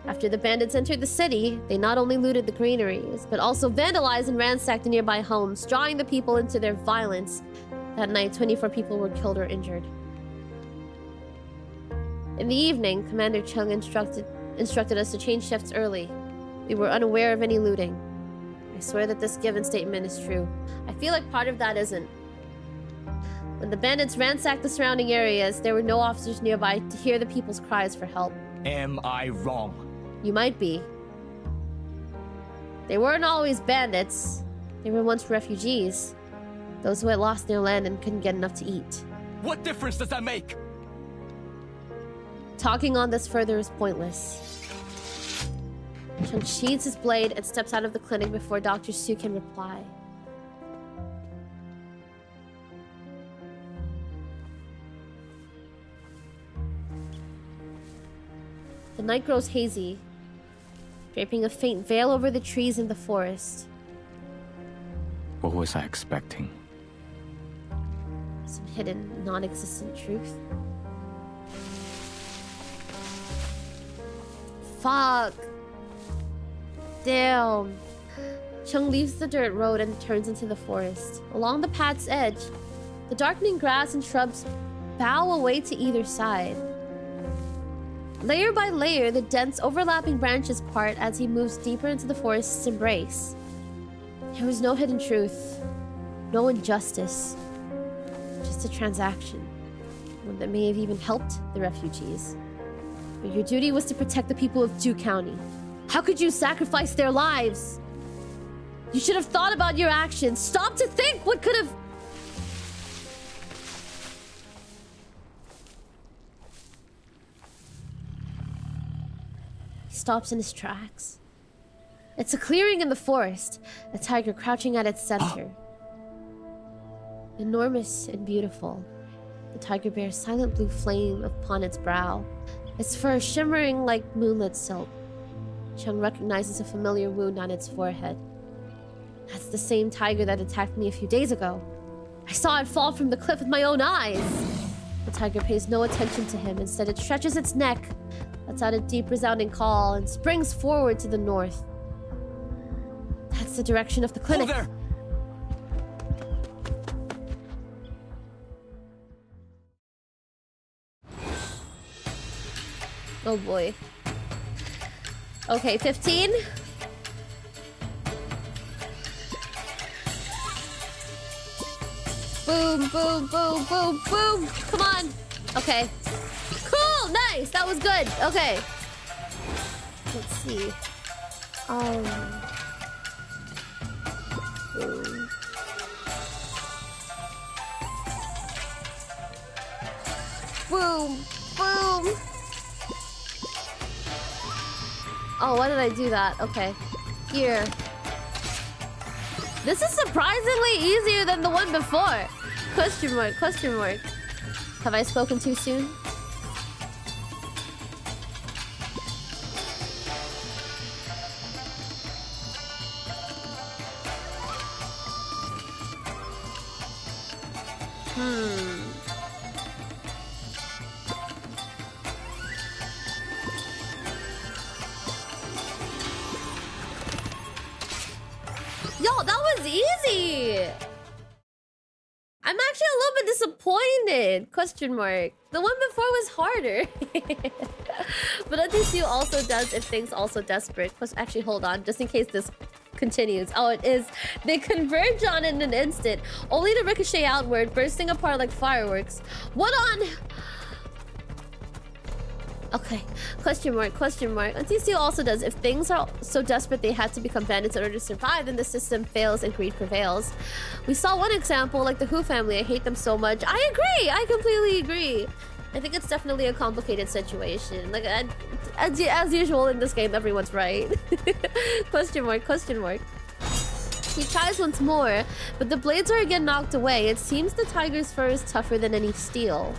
S1: After the bandits entered the city, they not only looted the granaries, but also vandalized and ransacked the nearby homes, drawing the people into their violence. That night, 24 people were killed or injured. In the evening, Commander Chung instructed us to change shifts early. We were unaware of any looting. I swear that this given statement is true. I feel like part of that isn't. When the bandits ransacked the surrounding areas, there were no officers nearby to hear the people's cries for help.
S3: Am I wrong?
S1: You might be. They weren't always bandits. They were once refugees. Those who had lost their land and couldn't get enough to eat.
S3: What difference does that make?
S1: Talking on this further is pointless. Chung sheathes his blade and steps out of the clinic before Dr. Su can reply. The night grows hazy, draping a faint veil over the trees in the forest.
S3: What was I expecting?
S1: Some hidden, non-existent truth. Fuck. Damn. Chung leaves the dirt road and turns into the forest. Along the path's edge, the darkening grass and shrubs bow away to either side. Layer by layer, the dense, overlapping branches part as he moves deeper into the forest's embrace. There was no hidden truth, no injustice, just a transaction, one that may have even helped the refugees. But your duty was to protect the people of Zhu County. How could you sacrifice their lives? You should have thought about your actions. Stop to think what could have... He stops in his tracks. It's a clearing in the forest, a tiger crouching at its center. Enormous and beautiful, the tiger bears silent blue flame upon its brow, its fur shimmering like moonlit silk. Chung recognizes a familiar wound on its forehead. That's the same tiger that attacked me a few days ago. I saw it fall from the cliff with my own eyes. The tiger pays no attention to him. Instead, it stretches its neck, lets out a deep resounding call, and springs forward to the north. That's the direction of the clinic.
S3: Hold there!
S1: Oh boy. Okay, 15. Boom, boom, boom, boom, boom. Come on. Okay. Cool, nice. That was good. Okay. Let's see. Boom. Boom, boom. Oh, why did I do that? Okay. Here. This is surprisingly easier than the one before. Question mark, question mark. Have I spoken too soon? Yo, that was easy! I'm actually a little bit disappointed. Question mark. The one before was harder. But I think you also does if things also desperate. Actually, hold on, just in case this continues. Oh, it is. They converge on in an instant, only to ricochet outward, bursting apart like fireworks. What on... Okay. Question mark, question mark. TCU also does. If things are so desperate they had to become bandits in order to survive, then the system fails and greed prevails. We saw one example, like the Who family. I hate them so much. I agree! I completely agree. I think it's definitely a complicated situation. Like, as usual in this game, everyone's right. Question mark, question mark. He tries once more, but the blades are again knocked away. It seems the tiger's fur is tougher than any steel.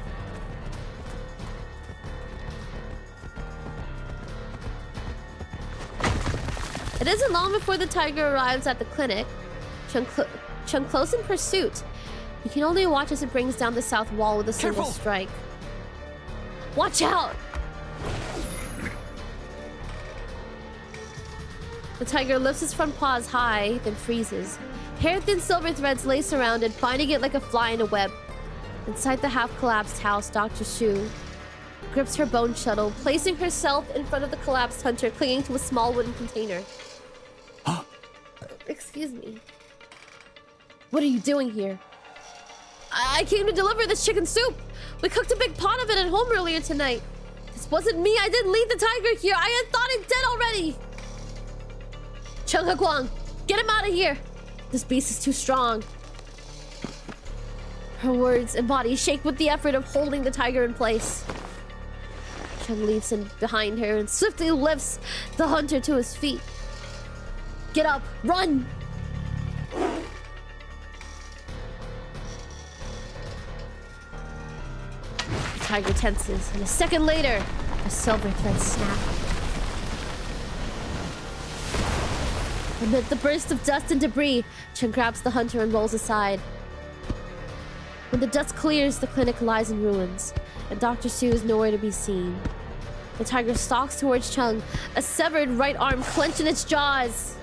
S1: It isn't long before the tiger arrives at the clinic. Chung close in pursuit. You can only watch as it brings down the south wall with a single strike. Watch out! The tiger lifts its front paws high, then freezes. Hair-thin silver threads lace around it, binding it like a fly in a web. Inside the half-collapsed house, Dr. Shu grips her bone shuttle, placing herself in front of the collapsed hunter, clinging to a small wooden container. Excuse me. What are you doing here? I came to deliver this chicken soup. We cooked a big pot of it at home earlier tonight. This wasn't me. I didn't lead the tiger here. I had thought it dead already. Chung Haguang, get him out of here. This beast is too strong. Her words and body shake with the effort of holding the tiger in place. Chung leaps in behind her and swiftly lifts the hunter to his feet. Get up! Run! The tiger tenses, and a second later, a silver thread snaps. Amid the burst of dust and debris, Chen grabs the hunter and rolls aside. When the dust clears, the clinic lies in ruins, and Dr. Sue is nowhere to be seen. The tiger stalks towards Chung, a severed right arm clenched in its jaws.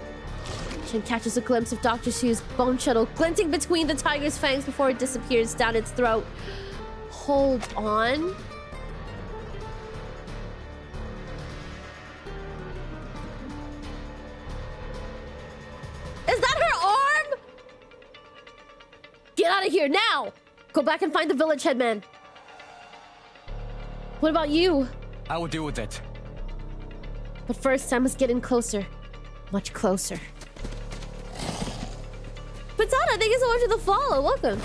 S1: Chen catches a glimpse of Dr. Sue's bone shuttle glinting between the tiger's fangs before it disappears down its throat. Hold on. Is that her arm? Get out of here now! Go back and find the village headman. What about you?
S3: I will deal with it.
S1: But first, I must get in closer. Much closer. Patana, thank you so much for the follow. Welcome.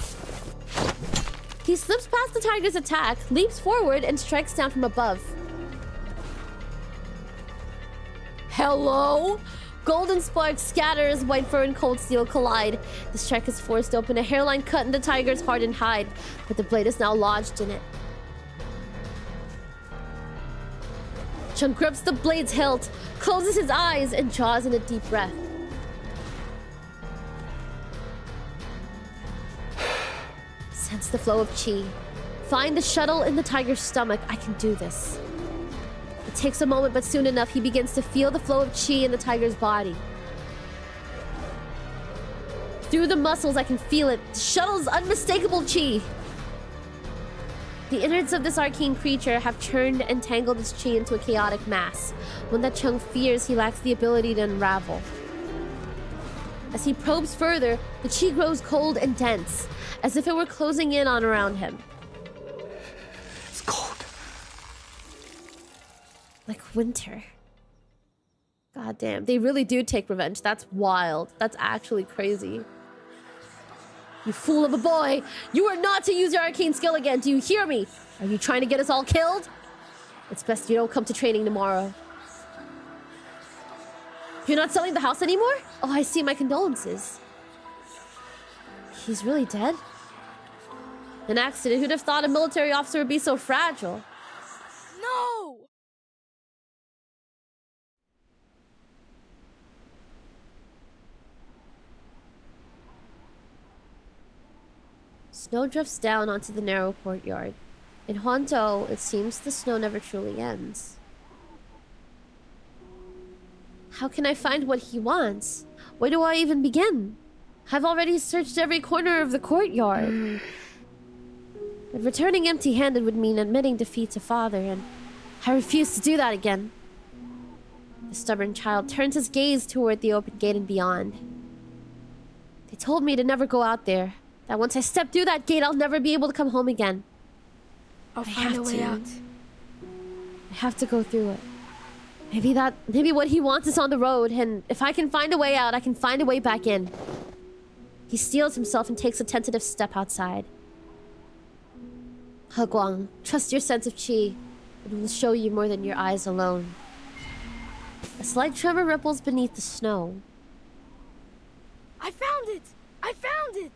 S1: He slips past the tiger's attack, leaps forward, and strikes down from above. Hello? Golden sparks scatter as white fur and cold steel collide. The strike is forced open a hairline cut in the tiger's hardened hide, but the blade is now lodged in it. Chung grips the blade's hilt, closes his eyes, and draws in a deep breath. Sense the flow of chi. Find the shuttle in the tiger's stomach. I can do this. It takes a moment, but soon enough, he begins to feel the flow of chi in the tiger's body. Through the muscles, I can feel it. The shuttle's unmistakable chi. The innards of this arcane creature have churned and tangled its chi into a chaotic mass, one that Chung fears he lacks the ability to unravel. As he probes further, the chi grows cold and dense, as if it were closing in on around him.
S3: It's cold.
S1: Like winter. God damn, they really do take revenge. That's wild. That's actually crazy. You fool of a boy! You are not to use your arcane skill again, do you hear me? Are you trying to get us all killed? It's best you don't come to training tomorrow. You're not selling the house anymore? Oh, I see. My condolences. He's really dead? An accident. Who'd have thought a military officer would be so fragile?
S5: No!
S1: Snow drifts down onto the narrow courtyard. In Honto, it seems the snow never truly ends. How can I find what he wants? Where do I even begin? I've already searched every corner of the courtyard. But returning empty-handed would mean admitting defeat to father, and I refuse to do that again. The stubborn child turns his gaze toward the open gate and beyond. They told me to never go out there. That once I step through that gate, I'll never be able to come home again.
S5: I'll find a way out.
S1: I have to go through it. Maybe what he wants is on the road, and if I can find a way out, I can find a way back in. He steels himself and takes a tentative step outside. He Guang, trust your sense of qi. It will show you more than your eyes alone. A slight tremor ripples beneath the snow.
S5: I found it! I found it!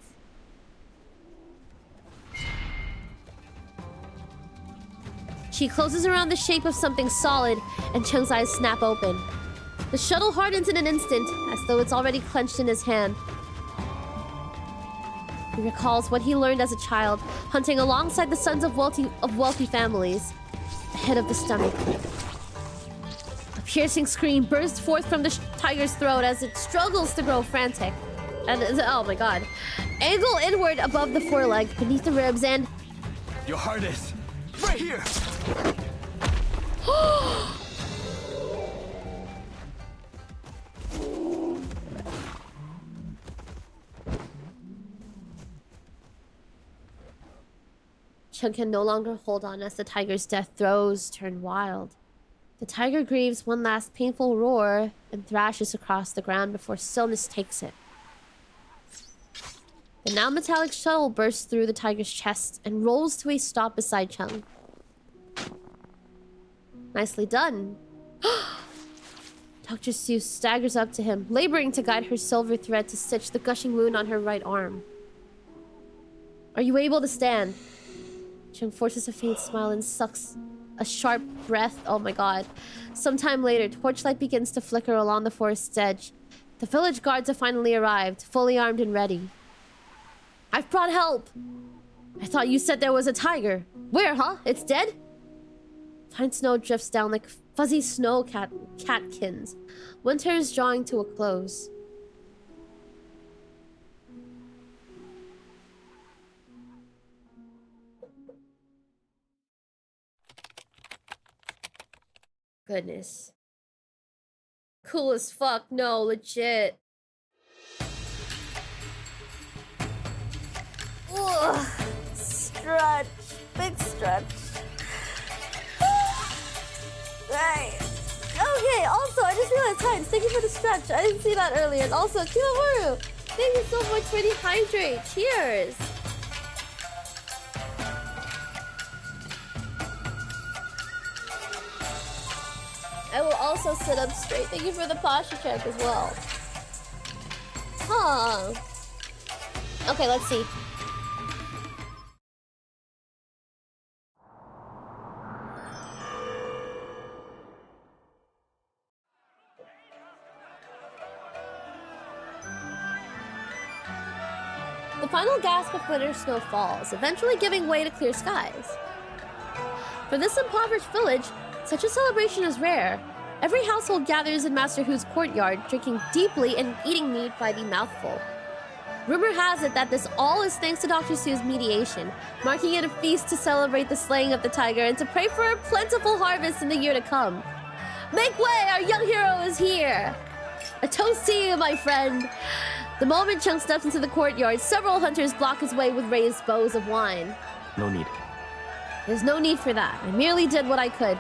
S1: She closes around the shape of something solid, and Cheng's eyes snap open. The shuttle hardens in an instant, as though it's already clenched in his hand. He recalls what he learned as a child, hunting alongside the sons of wealthy families. The head of the stomach. A piercing scream bursts forth from the tiger's throat as it struggles to grow frantic. And oh my god. Angle inward above the foreleg, beneath the ribs, and...
S3: Your heart is right here!
S1: Cheng can no longer hold on as the tiger's death throes turn wild. The tiger grieves one last painful roar and thrashes across the ground before stillness takes it. The now metallic shuttle bursts through the tiger's chest and rolls to a stop beside Cheng. Nicely done. Dr. Seuss staggers up to him, laboring to guide her silver thread to stitch the gushing wound on her right arm. Are you able to stand? Cheng forces a faint smile and sucks a sharp breath. Oh my god. Sometime later, torchlight begins to flicker along the forest's edge. The village guards have finally arrived, fully armed and ready. I've brought help! I thought you said there was a tiger. Where, huh? It's dead? Fine snow drifts down like fuzzy snow catkins. Winter is drawing to a close. Goodness. Cool as fuck. No, legit. Ugh. Stretch. Big stretch. Right. Okay, also, I just realized, Heinz, thank you for the stretch. I didn't see that earlier. And also, Kimamoru, thank you so much for the hydrate. Cheers. I will also sit up straight. Thank you for the posture check as well. Huh. Okay, let's see. The final gasp of winter snow falls, eventually giving way to clear skies. For this impoverished village, such a celebration is rare. Every household gathers in Master Hu's courtyard, drinking deeply and eating meat by the mouthful. Rumor has it that this all is thanks to Dr. Sue's mediation, marking it a feast to celebrate the slaying of the tiger and to pray for a plentiful harvest in the year to come. Make way, our young hero is here! A toast to you, my friend! The moment Chung steps into the courtyard, several hunters block his way with raised bows of wine.
S3: No need.
S1: There's no need for that. I merely did what I could.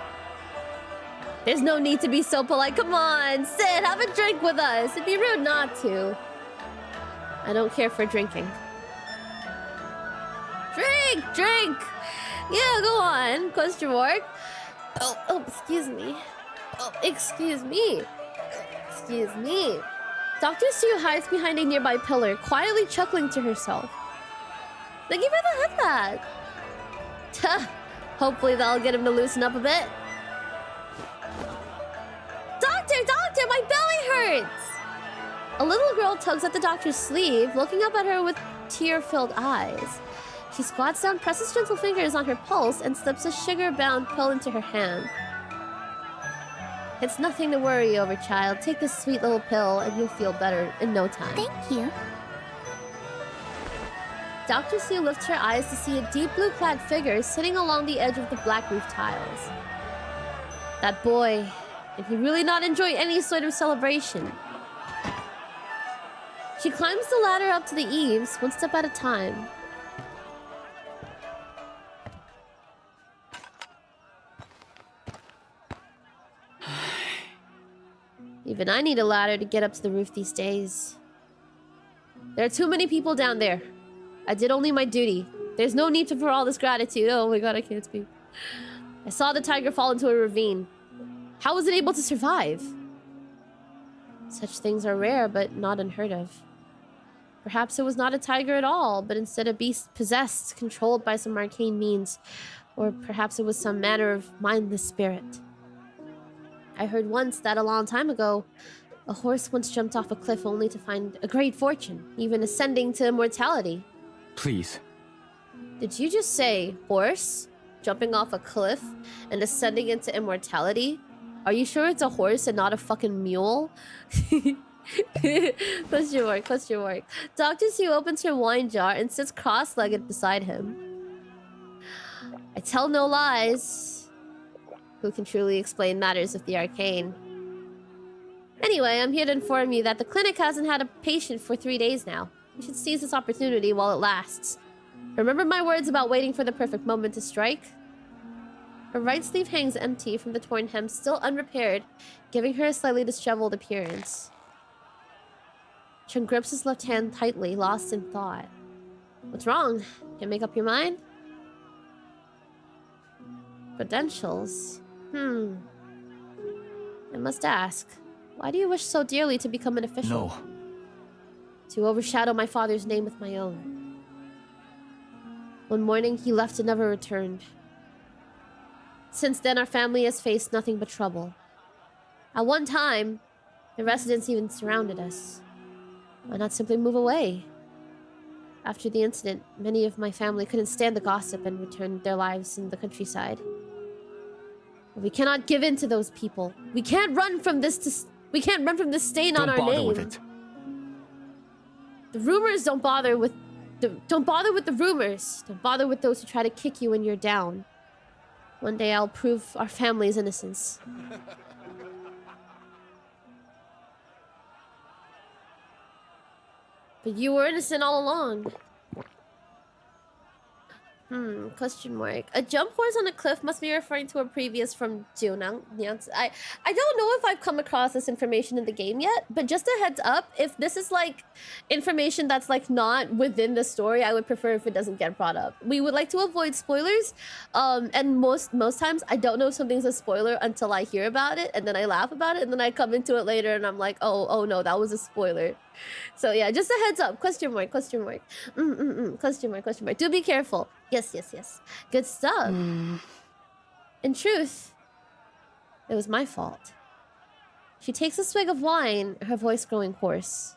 S1: There's no need to be so polite. Come on, sit, have a drink with us. It'd be rude not to. I don't care for drinking. Drink, drink. Yeah, go on. Question mark. Oh, excuse me. Oh, excuse me. Excuse me. Dr. Sue hides behind a nearby pillar, quietly chuckling to herself. Thank you for the headband. Hopefully that'll get him to loosen up a bit. Doctor, my belly hurts! A little girl tugs at the doctor's sleeve, looking up at her with tear-filled eyes. She squats down, presses gentle fingers on her pulse, and slips a sugar-bound pill into her hand. It's nothing to worry over, child. Take this sweet little pill, and you'll feel better in no time.
S4: Thank you.
S1: Dr. Sue lifts her eyes to see a deep blue-clad figure sitting along the edge of the black roof tiles. That boy, Did he really not enjoy any sort of celebration? She climbs the ladder up to the eaves, one step at a time. Even I need a ladder to get up to the roof these days. There are too many people down there. I did only my duty. There's no need for all this gratitude. Oh my god, I can't speak. I saw the tiger fall into a ravine. How was it able to survive? Such things are rare, but not unheard of. Perhaps it was not a tiger at all, but instead a beast possessed, controlled by some arcane means. Or perhaps it was some manner of mindless spirit. I heard once that a long time ago, a horse once jumped off a cliff only to find a great fortune, even ascending to immortality.
S3: Please.
S1: Did you just say horse? Jumping off a cliff and ascending into immortality? Are you sure it's a horse and not a fucking mule? Question mark, question mark. Dr. Sue opens her wine jar and sits cross-legged beside him. I tell no lies. Who can truly explain matters of the arcane? Anyway, I'm here to inform you that the clinic hasn't had a patient for 3 days now. We should seize this opportunity while it lasts. Remember my words about waiting for the perfect moment to strike? Her right sleeve hangs empty from the torn hem, still unrepaired, giving her a slightly disheveled appearance. Chun grips his left hand tightly, lost in thought. What's wrong? Can't make up your mind? Credentials? I must ask, why do you wish so dearly to become an official?
S3: No.
S1: To overshadow my father's name with my own. One morning, he left and never returned. Since then, our family has faced nothing but trouble. At one time, the residents even surrounded us. Why not simply move away? After the incident, many of my family couldn't stand the gossip and returned their lives in the countryside. But we cannot give in to those people. We can't run from this. We can't run from this stain on our name.
S3: Don't bother with it.
S1: The rumors don't bother with. Don't bother with the rumors. Don't bother with those who try to kick you when you're down. One day I'll prove our family's innocence. But you were innocent all along. Question mark. A jump horse on a cliff must be referring to a previous from Junang. I don't know if I've come across this information in the game yet, but just a heads up, if this is like information that's like not within the story, I would prefer if it doesn't get brought up. We would like to avoid spoilers, and most times I don't know if something's a spoiler until I hear about it, and then I laugh about it, and then I come into it later and I'm like, oh no, that was a spoiler. So yeah, just a heads up. Question mark, question mark. Question mark, question mark. Do be careful. Yes. Good stuff. In truth, it was my fault. She takes a swig of wine, her voice growing hoarse.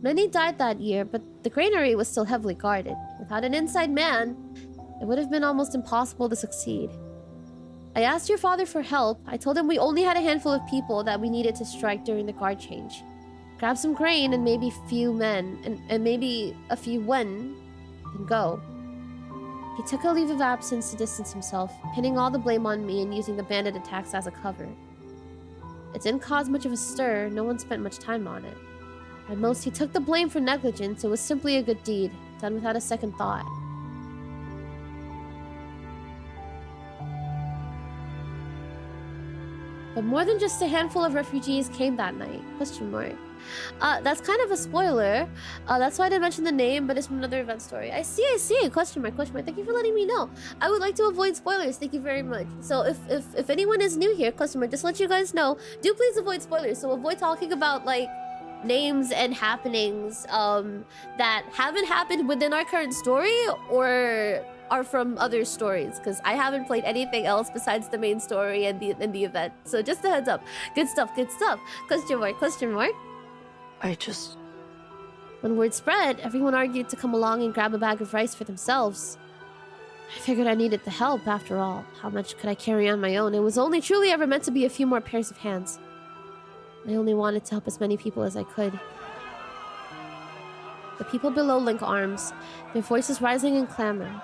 S1: Many died that year, but the granary was still heavily guarded. Without an inside man, it would have been almost impossible to succeed. I asked your father for help. I told him we only had a handful of people that we needed to strike during the guard change. Grab some grain and maybe a few men, and maybe a few when, then go. He took a leave of absence to distance himself, pinning all the blame on me and using the bandit attacks as a cover. It didn't cause much of a stir, no one spent much time on it. At most, he took the blame for negligence. It was simply a good deed, done without a second thought. But more than just a handful of refugees came that night. Question mark. That's kind of a spoiler. That's why I didn't mention the name, but it's from another event story. I see. Question mark, question mark. Thank you for letting me know. I would like to avoid spoilers. Thank you very much. So if anyone is new here, question mark, just let you guys know, do please avoid spoilers. So avoid talking about like names and happenings that haven't happened within our current story or are from other stories, because I haven't played anything else besides the main story and the event. So just a heads up. Good stuff, good stuff. Question mark, question mark. When word spread, everyone argued to come along and grab a bag of rice for themselves. I figured I needed the help after all. How much could I carry on my own? It was only truly ever meant to be a few more pairs of hands. I only wanted to help as many people as I could. The people below link arms, their voices rising in clamor.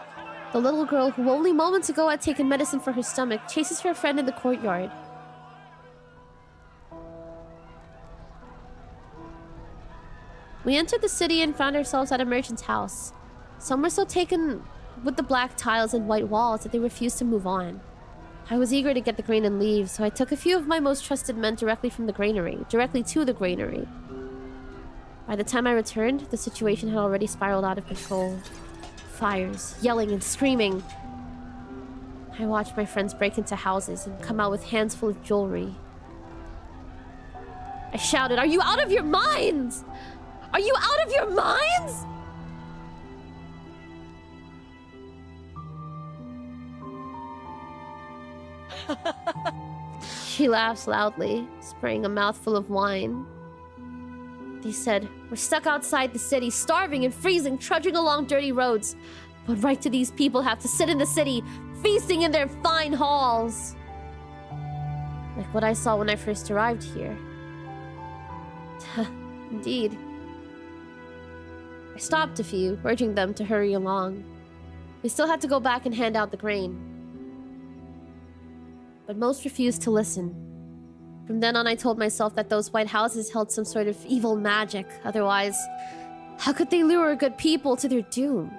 S1: The little girl who only moments ago had taken medicine for her stomach chases her friend in the courtyard. We entered the city and found ourselves at a merchant's house. Some were so taken with the black tiles and white walls that they refused to move on. I was eager to get the grain and leave, so I took a few of my most trusted men directly to the granary. By the time I returned, the situation had already spiraled out of control. Fires, yelling and screaming. I watched my friends break into houses and come out with hands full of jewelry. I shouted, "Are you out of your minds? Are you out of your minds?" She laughs loudly, spraying a mouthful of wine. They said, "We're stuck outside the city, starving and freezing, trudging along dirty roads. What right do these people have to sit in the city, feasting in their fine halls?" Like what I saw when I first arrived here. Indeed. I stopped a few, urging them to hurry along. We still had to go back and hand out the grain. But most refused to listen. From then on, I told myself that those white houses held some sort of evil magic. Otherwise, how could they lure good people to their doom?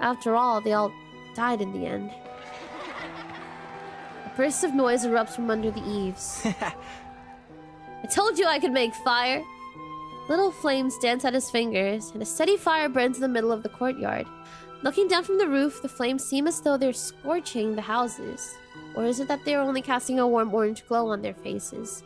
S1: After all, they all died in the end. A burst of noise erupts from under the eaves. I told you I could make fire! Little flames dance at his fingers, and a steady fire burns in the middle of the courtyard. Looking down from the roof, the flames seem as though they're scorching the houses. Or is it that they're only casting a warm orange glow on their faces?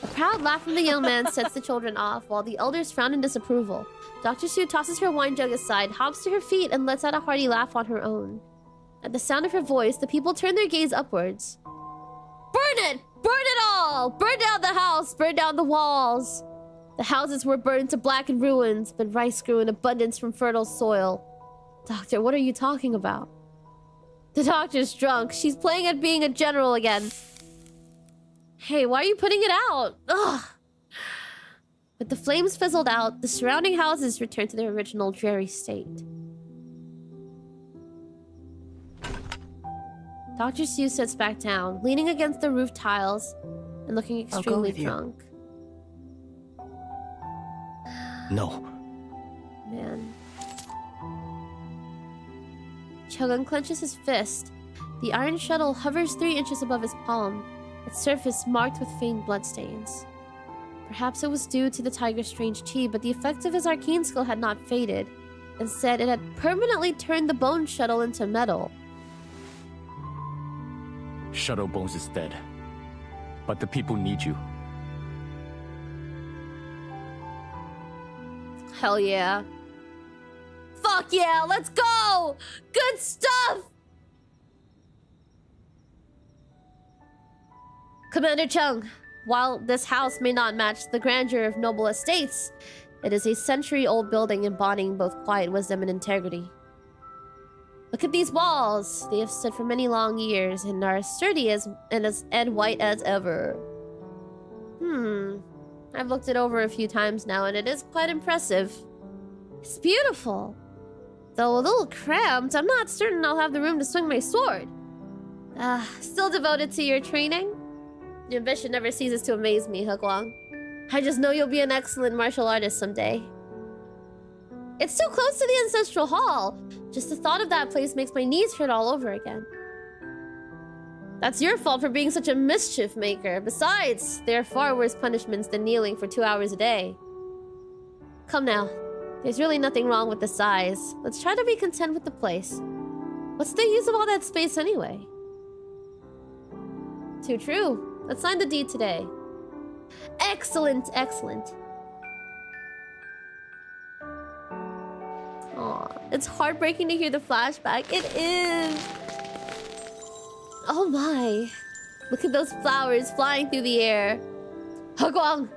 S1: A proud laugh from the young man sets the children off, while the elders frown in disapproval. Dr. Sue tosses her wine jug aside, hops to her feet, and lets out a hearty laugh on her own. At the sound of her voice, the people turn their gaze upwards. "Burn it! Burn it all! Burn down the house! Burn down the walls!" The houses were burned to blackened ruins, but rice grew in abundance from fertile soil. Doctor, what are you talking about? The doctor's drunk. She's playing at being a general again. Hey, why are you putting it out? Ugh. With the flames fizzled out, the surrounding houses returned to their original dreary state. Dr. Sue sits back down, leaning against the roof tiles and looking extremely drunk.
S3: No.
S1: Man. Chug unclenches his fist. The iron shuttle hovers 3 inches above his palm, its surface marked with faint bloodstains. Perhaps it was due to the tiger's strange chi, but the effect of his arcane skill had not faded. Instead, it had permanently turned the bone shuttle into metal.
S3: Shuttle Bones is dead. But the people need you.
S1: Hell yeah. Fuck yeah, let's go! Good stuff! Commander Chung, while this house may not match the grandeur of noble estates, it is a century-old building embodying both quiet wisdom and integrity. Look at these walls. They have stood for many long years and are as sturdy and white as ever. I've looked it over a few times now, and it is quite impressive. It's beautiful. Though a little cramped, I'm not certain I'll have the room to swing my sword. Still devoted to your training? Your ambition never ceases to amaze me, Huguang. I just know you'll be an excellent martial artist someday. It's too close to the Ancestral Hall. Just the thought of that place makes my knees hurt all over again. That's your fault for being such a mischief maker. Besides, there are far worse punishments than kneeling for 2 hours a day. Come now. There's really nothing wrong with the size. Let's try to be content with the place. What's the use of all that space anyway? Too true. Let's sign the deed today. Excellent, excellent. Aw, it's heartbreaking to hear the flashback. It is. Oh my. Look at those flowers flying through the air. Huguang!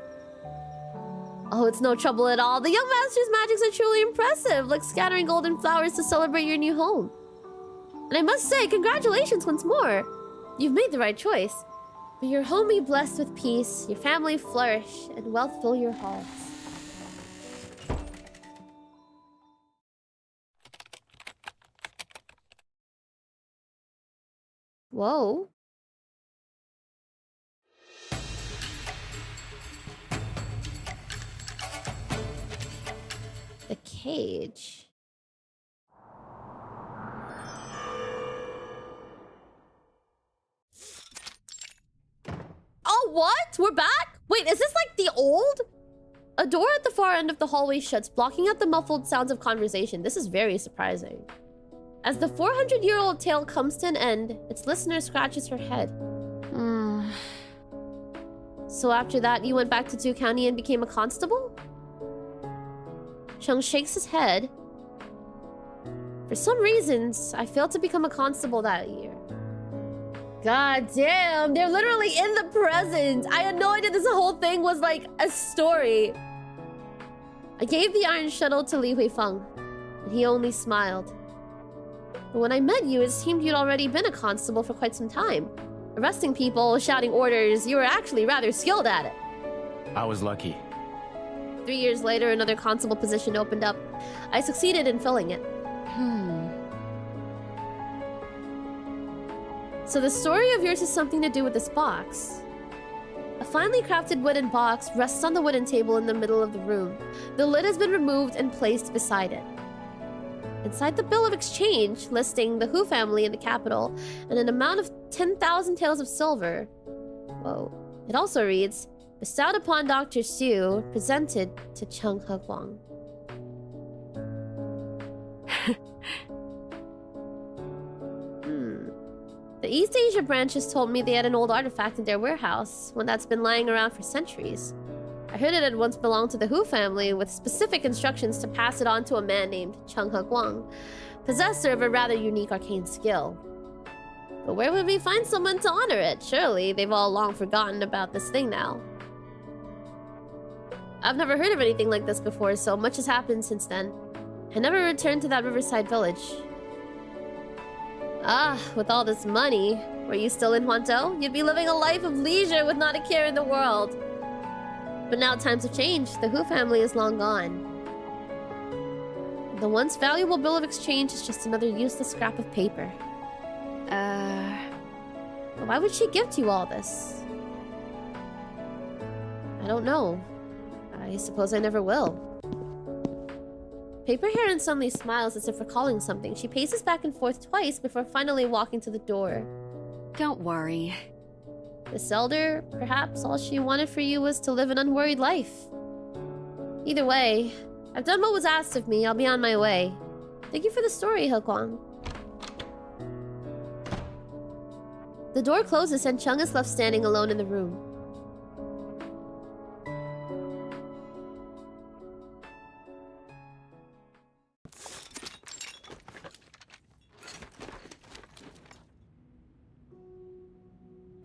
S1: Oh, it's no trouble at all. The young master's magics are truly impressive, like scattering golden flowers to celebrate your new home. And I must say, congratulations once more. You've made the right choice. May your home be blessed with peace, your family flourish, and wealth fill your halls. Whoa. The cage. Oh, what? We're back? Wait, is this like the old? A door at the far end of the hallway shuts, blocking out the muffled sounds of conversation. This is very surprising. As the 400-year-old tale comes to an end, its listener scratches her head. So after that, you went back to 2 County and became a constable? Chung shakes his head. For some reasons, I failed to become a constable that year. God damn, they're literally in the present. I had no idea this whole thing was like a story. I gave the iron shuttle to Li Huifeng, and he only smiled. But when I met you, it seemed you'd already been a constable for quite some time. Arresting people, shouting orders, you were actually rather skilled at it.
S3: I was lucky.
S1: 3 years later, another constable position opened up. I succeeded in filling it. So the story of yours has something to do with this box. A finely crafted wooden box rests on the wooden table in the middle of the room. The lid has been removed and placed beside it. Inside the bill of exchange, listing the Hu family in the capital and an amount of 10,000 taels of silver. Whoa. It also reads, bestowed upon Dr. Xu, presented to Chung He-Guang. The East Asia branch has told me they had an old artifact in their warehouse, one that's been lying around for centuries. I heard it had once belonged to the Hu family, with specific instructions to pass it on to a man named Chung He-Guang, possessor of a rather unique arcane skill. But where would we find someone to honor it? Surely they've all long forgotten about this thing now. I've never heard of anything like this before, so much has happened since then. I never returned to that riverside village. Ah, with all this money, were you still in Huantou? You'd be living a life of leisure with not a care in the world. But now times have changed. The Hu family is long gone. The once valuable bill of exchange is just another useless scrap of paper. But why would she gift you all this? I don't know. I suppose I never will. Paper Heron suddenly smiles as if recalling something. She paces back and forth twice before finally walking to the door.
S2: Don't worry.
S1: This elder, perhaps all she wanted for you was to live an unworried life. Either way, I've done what was asked of me. I'll be on my way. Thank you for the story, He-Guang. The door closes and Chung is left standing alone in the room.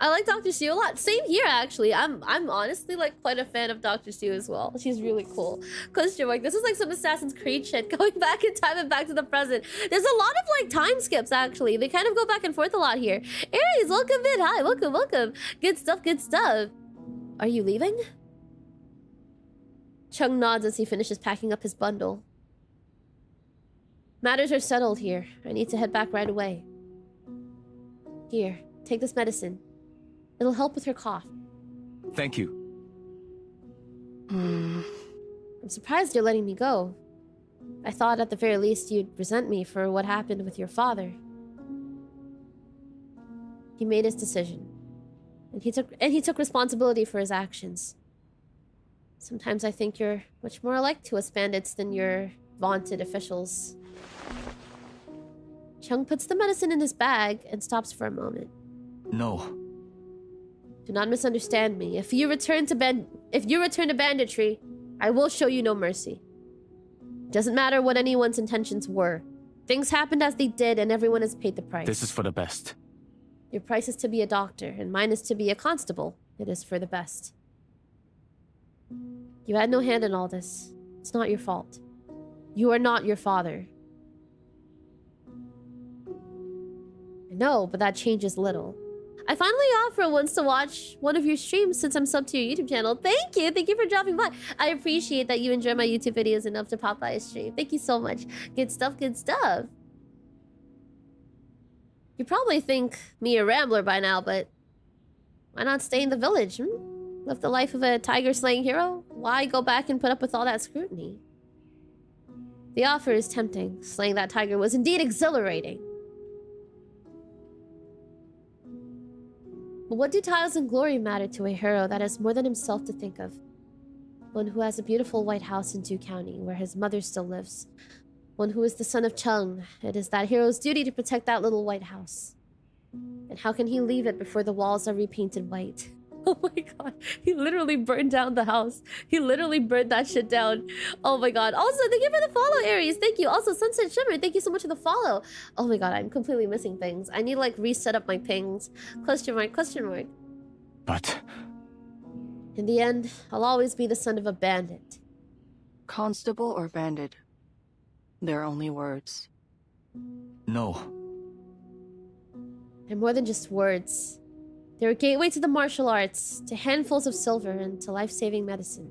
S1: I like Dr. Xu a lot. Same here, actually. I'm honestly like quite a fan of Dr. Xu as well. She's really cool. Question mark. This is like some Assassin's Creed shit, going back in time and back to the present. There's a lot of like time skips, actually. They kind of go back and forth a lot here. Aries, welcome in. Hi, welcome, welcome. Good stuff, good stuff. Are you leaving? Chung nods as he finishes packing up his bundle. Matters are settled here. I need to head back right away. Here, take this medicine. It'll help with her cough.
S3: Thank you.
S1: I'm surprised you're letting me go. I thought at the very least you'd resent me for what happened with your father. He made his decision. And he took responsibility for his actions. Sometimes I think you're much more alike to us bandits than your vaunted officials. Chung puts the medicine in his bag and stops for a moment.
S3: No.
S1: Do not misunderstand me. If you return to banditry, I will show you no mercy. Doesn't matter what anyone's intentions were. Things happened as they did, and everyone has paid the price.
S3: This is for the best.
S1: Your price is to be a doctor, and mine is to be a constable. It is for the best. You had no hand in all this. It's not your fault. You are not your father. I know, but that changes little. I finally offer once to watch one of your streams since I'm subbed to your YouTube channel. Thank you. Thank you for dropping by. I appreciate that you enjoy my YouTube videos enough to pop by a stream. Thank you so much. Good stuff, good stuff. You probably think me a rambler by now, but why not stay in the village? Live the life of a tiger-slaying hero? Why go back and put up with all that scrutiny? The offer is tempting. Slaying that tiger was indeed exhilarating. But what do titles and glory matter to a hero that has more than himself to think of? One who has a beautiful white house in Du County, where his mother still lives. One who is the son of Chung. It is that hero's duty to protect that little white house. And how can he leave it before the walls are repainted white? Oh my god, he literally burned down the house. He literally burned that shit down. Oh my god. Also, thank you for the follow, Aries. Thank you. Also, Sunset Shimmer, thank you so much for the follow. Oh my god, I'm completely missing things. I need to like reset up my pings. Question mark, question mark.
S3: But
S1: In the end, I'll always be the son of a bandit.
S6: Constable or bandit? They're only words.
S3: no.
S1: They're more than just words. They're a gateway to the martial arts, to handfuls of silver, and to life-saving medicine.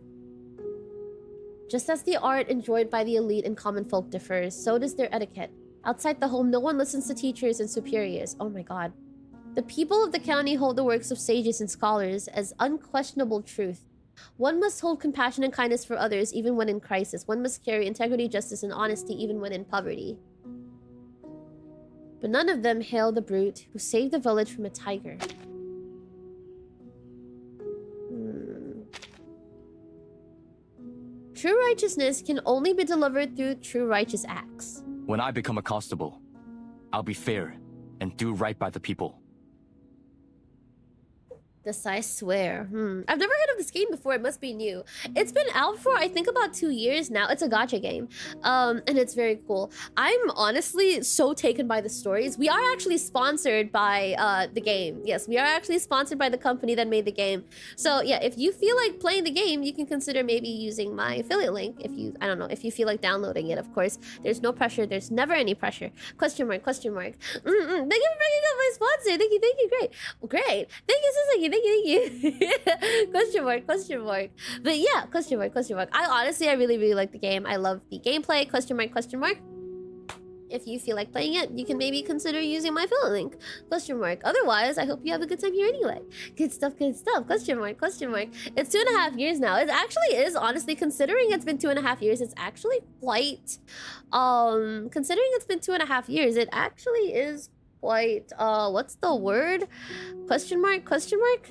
S1: Just as the art enjoyed by the elite and common folk differs, so does their etiquette. Outside the home, no one listens to teachers and superiors. Oh my god. The people of the county hold the works of sages and scholars as unquestionable truth. One must hold compassion and kindness for others even when in crisis. One must carry integrity, justice, and honesty even when in poverty. But none of them hail the brute who saved the village from a tiger. True righteousness can only be delivered through true righteous acts.
S3: When I become a constable, I'll be fair and do right by the people.
S1: This I swear. I've never heard of this game before. It must be new. It's been out for, I think, about 2 years now. It's a gacha game. And it's very cool. I'm honestly so taken by the stories. We are actually sponsored by the game. Yes, we are actually sponsored by the company that made the game. So yeah, if you feel like playing the game, you can consider maybe using my affiliate link. If you, I don't know, if you feel like downloading it, of course. There's no pressure. There's never any pressure. Question mark, question mark. Thank you for bringing up my sponsor. Thank you, great. Well, great. Thank you, Suzuki. Thank you. Question mark, question mark. But yeah, question mark, question mark. I really like the game. I love the gameplay. Question mark, question mark. If you feel like playing it, you can maybe consider using my affiliate link. Question mark. Otherwise, I hope you have a good time here anyway. Good stuff, good stuff. Question mark, question mark. It's 2.5 years now. It actually is, honestly, considering it's been 2.5 years, it's actually quite... considering it's been 2.5 years, it actually is quite... what's the word? Question mark, question mark?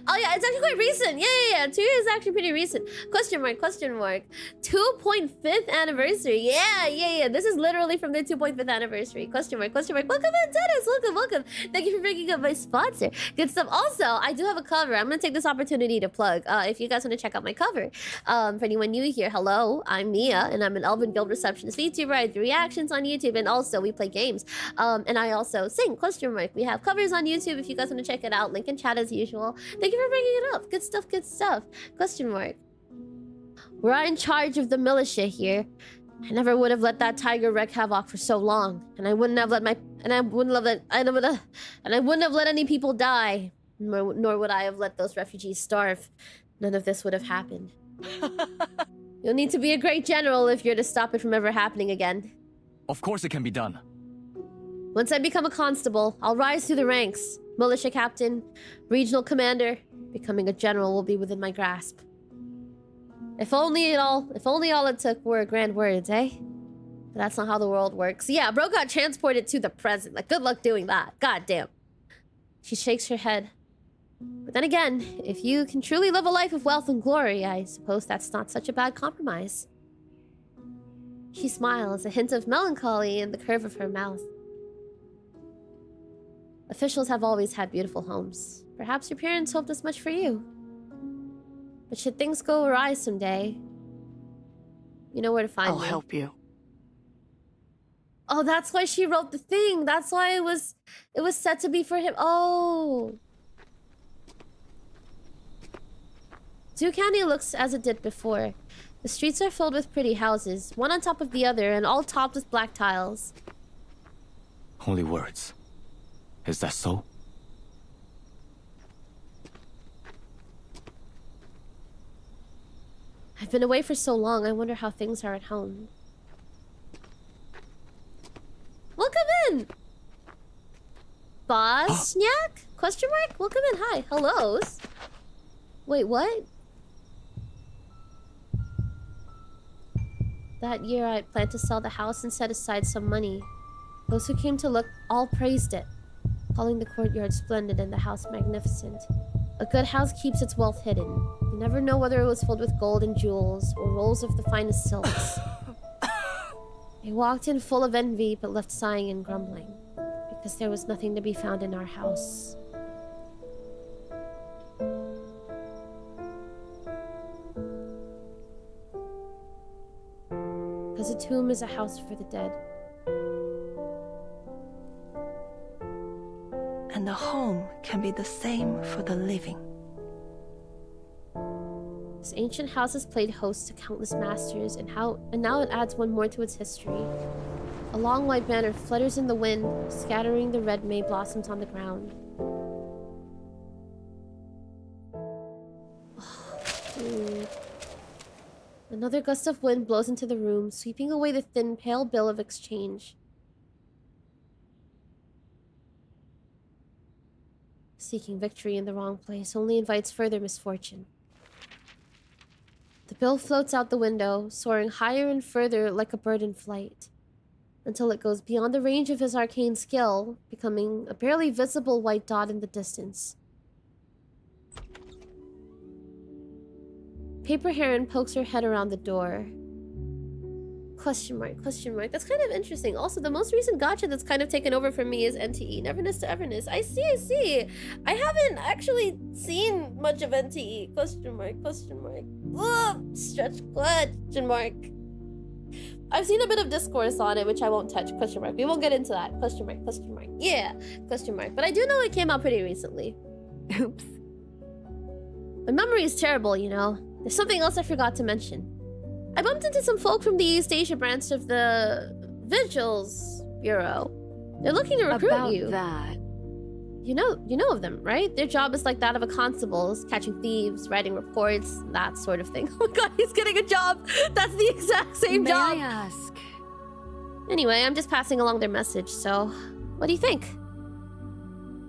S1: Oh yeah, it's actually quite recent. Yeah. 2 years is actually pretty recent. Question mark, question mark. 2.5th anniversary. Yeah. This is literally from the 2.5th anniversary. Question mark, question mark. Welcome in, Dennis. Welcome. Thank you for bringing up my sponsor. Good stuff. Also, I do have a cover. I'm gonna take this opportunity to plug. If you guys want to check out my cover. For anyone new here, hello, I'm Mia, and I'm an Elven Guild receptionist Vtuber. I do reactions on YouTube, and also we play games. And I also sing. Question mark. We have covers on YouTube if you guys want to check it out. Link in chat as usual. Thank you for bringing it up. Good stuff, good stuff. Question mark. We're in charge of the militia here. I never would have let that tiger wreak havoc for so long, and I wouldn't have let any people die, nor would I have let those refugees starve. None of this would have happened. You'll need to be a great general if you're to stop it from ever happening again.
S3: Of course it can be done.
S1: Once I become a constable, I'll rise through the ranks. Militia captain, regional commander, becoming a general will be within my grasp. If only all it took were grand words, eh? But that's not how the world works. Yeah, bro got transported to the present. Like, good luck doing that. God damn. She shakes her head. But then again, if you can truly live a life of wealth and glory, I suppose that's not such a bad compromise. She smiles, a hint of melancholy in the curve of her mouth. Officials have always had beautiful homes. Perhaps your parents hoped as much for you. But should things go awry someday, you know where to find me.
S6: I'll help you.
S1: Oh, that's why she wrote the thing. That's why it was set to be for him. Oh. Du County looks as it did before. The streets are filled with pretty houses, one on top of the other, and all topped with black tiles.
S3: Only words. Is that so?
S1: I've been away for so long, I wonder how things are at home. Snack? Question mark? Welcome in. Hi. Hellos. Wait, what? That year, I planned to sell the house and set aside some money. Those who came to look all praised it, calling the courtyard splendid and the house magnificent. A good house keeps its wealth hidden. You never know whether it was filled with gold and jewels or rolls of the finest silks. I walked in full of envy, but left sighing and grumbling, because there was nothing to be found in our house. Because a tomb is a house for the dead.
S6: And the home can be the same for the living.
S1: This ancient house has played host to countless masters, and now it adds one more to its history. A long white banner flutters in the wind, scattering the red May blossoms on the ground. Oh, dude. Another gust of wind blows into the room, sweeping away the thin, pale bill of exchange. Seeking victory in the wrong place only invites further misfortune. The bill floats out the window, soaring higher and further like a bird in flight, until it goes beyond the range of his arcane skill, becoming a barely visible white dot in the distance. Paper Heron pokes her head around the door. Question mark, question mark. That's kind of interesting. Also, the most recent gacha that's kind of taken over for me is NTE, Neverness to Everness. I see. I haven't actually seen much of NTE. Question mark, question mark. Ugh, stretch question mark. I've seen a bit of discourse on it, which I won't touch. Question mark. We won't get into that. Question mark, question mark. Yeah, question mark. But I do know it came out pretty recently.
S2: Oops.
S1: My memory is terrible, you know. There's something else I forgot to mention. I bumped into some folk from the East Asia branch of the Vigils Bureau. They're looking to recruit
S2: About
S1: you.
S2: that.
S1: You know of them, right? Their job is like that of a constable, catching thieves, writing reports, that sort of thing. Oh my god, he's getting a job! That's the exact same
S2: May
S1: job!
S2: I ask?
S1: Anyway, I'm just passing along their message, so what do you think?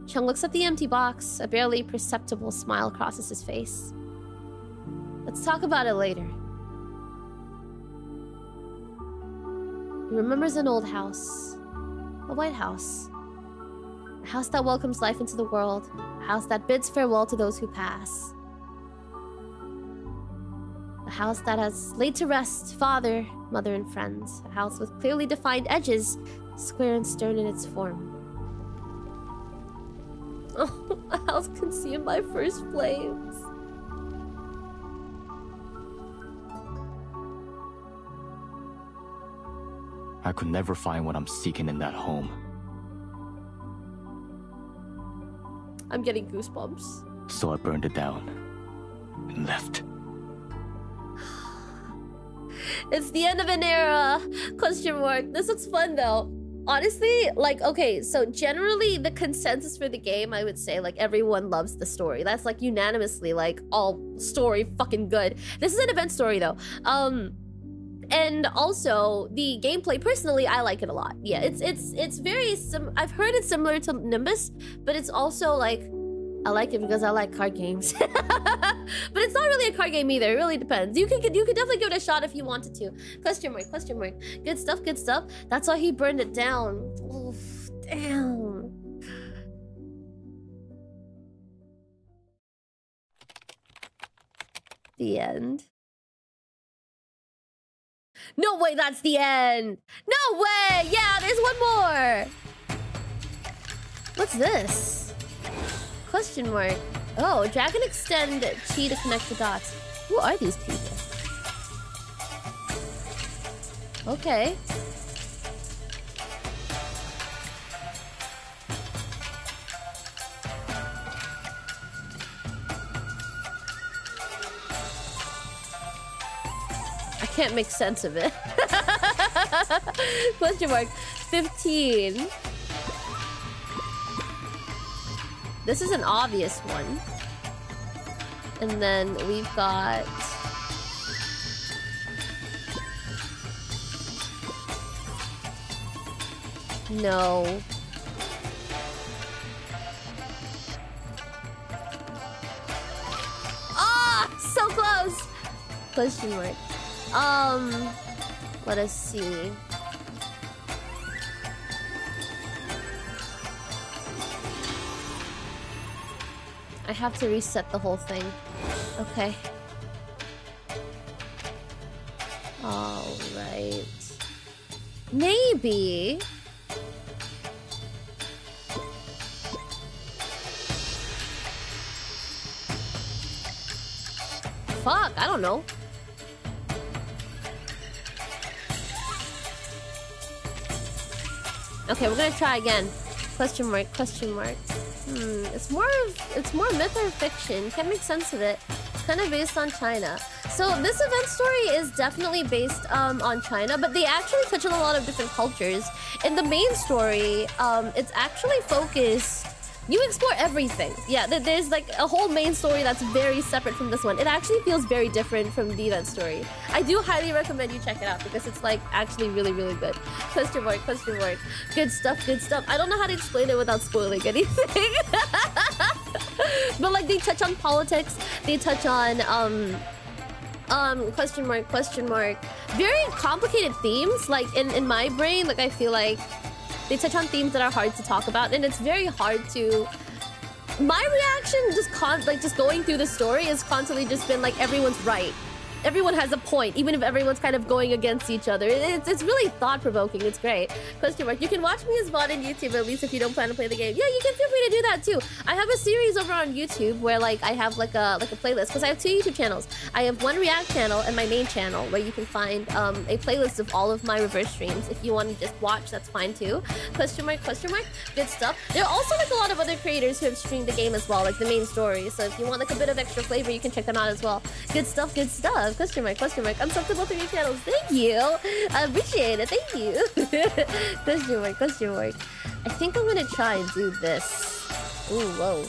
S1: Chung looks at the empty box. A barely perceptible smile crosses his face. Let's talk about it later. He remembers an old house. A white house. A house that welcomes life into the world. A house that bids farewell to those who pass. A house that has laid to rest father, mother, and friends. A house with clearly defined edges, square and stern in its form. Oh, a house consumed by first flames.
S3: I could never find what I'm seeking in that home.
S1: I'm getting goosebumps.
S3: So I burned it down and left.
S1: It's the end of an era. Question mark. This looks fun though. Honestly, like, okay, so generally the consensus for the game, I would say, like, everyone loves the story. That's like unanimously, like, all story fucking good. This is an event story though. And also the gameplay, personally, I like it a lot. Yeah, it's very I've heard it's similar to Nimbus, but it's also like, I like it because I like card games. But it's not really a card game either. It really depends. You could definitely give it a shot if you wanted to. Question mark, question mark. Good stuff, good stuff. That's why he burned it down. Oof, damn. The end. No way, that's the end. No way. Yeah, there's one more. What's this? Question mark. Oh, drag and extend chi to connect the dots. Who are these people? Okay. I can't make sense of it. Question mark. 15. This is an obvious one. And then we've got... No. So close. Question mark. Let us see. I have to reset the whole thing. Okay. Alright. Maybe... Fuck, I don't know. Okay, we're gonna try again. Question mark, question mark. It's more myth or fiction. Can't make sense of it. It's kind of based on China. So this event story is definitely based on China, but they actually touch on a lot of different cultures. In the main story, it's actually focused. You explore everything. Yeah, there's like a whole main story that's very separate from this one. It actually feels very different from the event story. I do highly recommend you check it out because it's like actually really, really good. Question mark, question mark. Good stuff, good stuff. I don't know how to explain it without spoiling anything. But like they touch on politics, they touch on question mark, question mark. Very complicated themes. Like in my brain, like I feel like they touch on themes that are hard to talk about, and it's very hard to... My reaction, just going through the story, has constantly just been like, everyone's right. Everyone has a point, even if everyone's kind of going against each other. It's really thought-provoking. It's great. Question mark. You can watch me as VOD on YouTube, at least if you don't plan to play the game. Yeah, you can feel free to do that too. I have a series over on YouTube where like I have like a playlist, because I have 2 YouTube channels. I have one React channel and my main channel where you can find a playlist of all of my reverse streams. If you want to just watch, that's fine too. Question mark, question mark. Good stuff. There are also like a lot of other creators who have streamed the game as well, like the main story. So if you want like a bit of extra flavor, you can check them out as well. Good stuff, good stuff. Question mark, question mark. I'm subbed to both of your channels. Thank you. I appreciate it. Thank you. Question mark, question mark. I think I'm gonna try and do this. Ooh, whoa.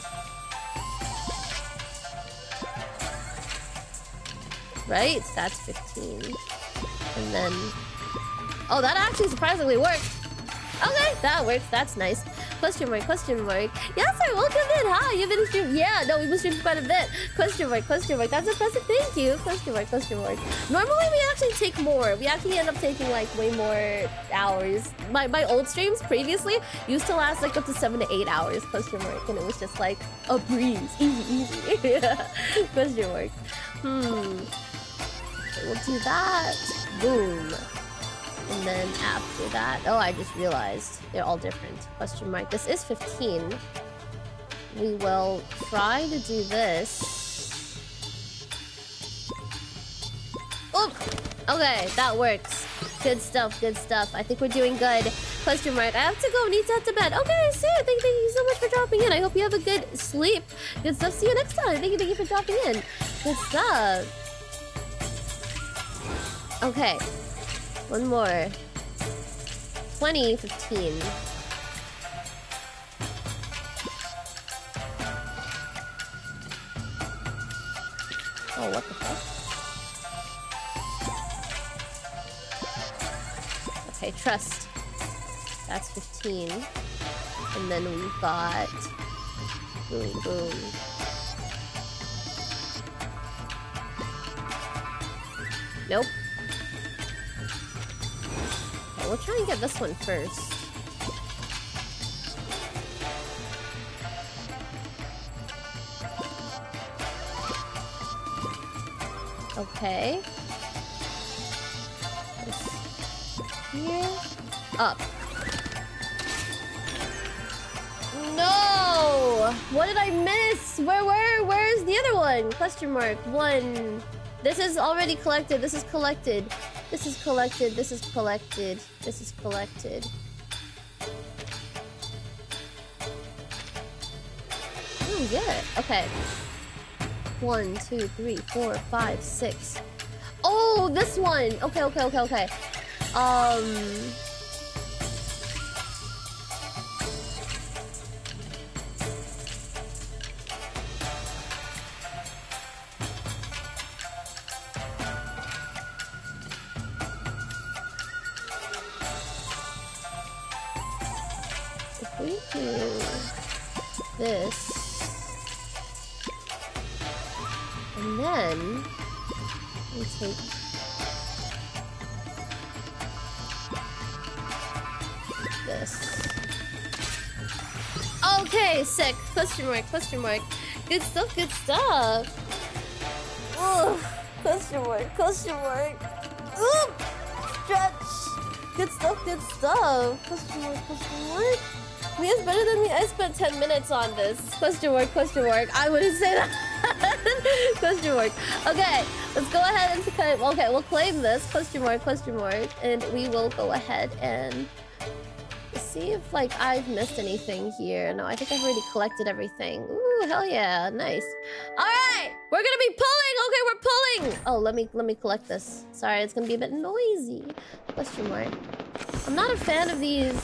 S1: Right? That's 15. And then... Oh, that actually surprisingly worked. Okay, that works. That's nice. Question mark, question mark. Yes, sir, welcome in. Hi, you've been streaming. Yeah, no, we've been streaming quite a bit. Question mark, question mark. That's impressive. Thank you. Question mark, question mark. Normally, we actually take more. We actually end up taking like way more hours. My old streams previously used to last like up to 7 to 8 hours. Question mark, and it was just like a breeze, easy, easy. Question mark. We'll do that. Boom. And then after that, oh, I just realized they're all different. Question mark. This is 15. We will try to do this. Oh, okay, that works. Good stuff, good stuff. I think we're doing good. Question mark. I have to go. Need to head to bed. Okay, see you. Thank you so much for dropping in. I hope you have a good sleep. Good stuff. See you next time. Thank you for dropping in. Good stuff. Okay. One more. 20, 15. Oh, what the fuck? Okay, trust. That's 15. And then we've got... Boom, boom. Nope. We'll try and get this one first. Okay. This here. Up. No! What did I miss? Where's the other one? Question mark. 1. This is already collected. This is collected. This is collected. This is collected. This is collected. Oh, yeah. Okay. 1, 2, 3, 4, 5, 6. Oh, this one. Okay, okay, okay, okay. If we do this, and And then we take this. Okay, sick. Question mark, question mark. Good stuff, good stuff. Ugh. Question mark, question mark. Oop! Stretch. Good stuff, good stuff. Question mark, question mark. Mia's better than me. I spent 10 minutes on this. Question mark, question mark. I wouldn't say that. Question mark. Okay, let's go ahead and claim. Okay, we'll claim this. Question mark, and we will go ahead and see if like I've missed anything here. No, I think I've already collected everything. Ooh, hell yeah, nice. All right, we're gonna be pulling. Okay, we're pulling. Oh, let me collect this. Sorry, it's gonna be a bit noisy. Question mark. I'm not a fan of these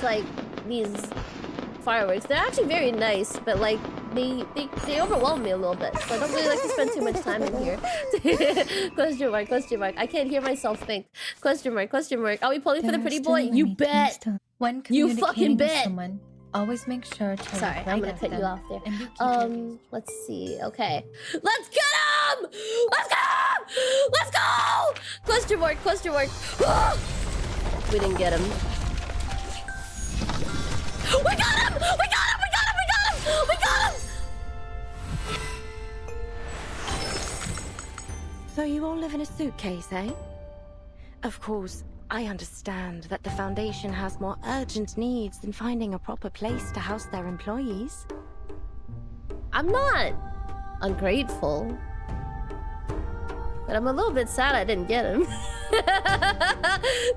S1: fireworks. They're actually very nice, but like they overwhelm me a little bit. So I don't really like to spend too much time in here. Question mark, question mark. I can't hear myself think. Question mark, question mark. Are we pulling for the pretty boy? You bet.
S7: When
S1: You fucking
S7: communicating with
S1: bet.
S7: someone, always make sure to
S1: Sorry,
S7: look
S1: I'm
S7: right
S1: gonna
S7: at
S1: cut
S7: them
S1: you off there.
S7: and you keep looking.
S1: Let's see. Okay, let's get him! Let's get him! Let's go! Question mark, question mark. We didn't get him. We got him! We got him! We got him! We got him! We got him!
S8: So you all live in a suitcase, eh? Of course, I understand that the Foundation has more urgent needs than finding a proper place to house their employees.
S1: I'm not ungrateful, but I'm a little bit sad I didn't get him.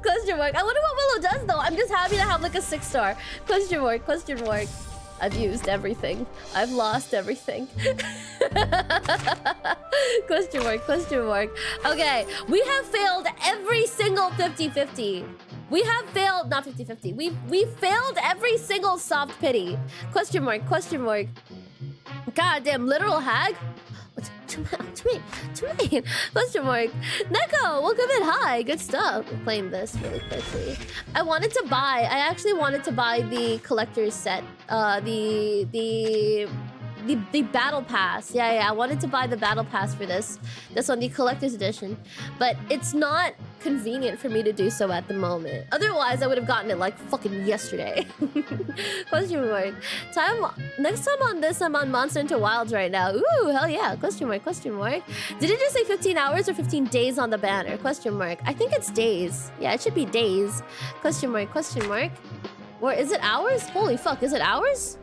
S1: Question mark. I wonder what Willow does though. I'm just happy to have like a 6-star. Question mark, question mark. I've used everything. I've lost everything. Question mark, question mark. Okay, we have failed every single 50-50. We have failed, not 50-50. We failed every single soft pity. Question mark, question mark. Goddamn literal hag. Too mean. Question mark. Neko, welcome in. Hi, good stuff. We'll claim this really quickly. I actually wanted to buy the collector's set. The battle pass. Yeah, I wanted to buy the battle pass for this. This one, the collector's edition. But it's not convenient for me to do so at the moment. Otherwise, I would have gotten it like fucking yesterday. Question mark. Next time on this, I'm on Monster Hunter Wilds right now. Ooh, hell yeah. Question mark, question mark. Did it just say 15 hours or 15 days on the banner? Question mark. I think it's days. Yeah, it should be days. Question mark, question mark. Or is it hours? Holy fuck, is it hours?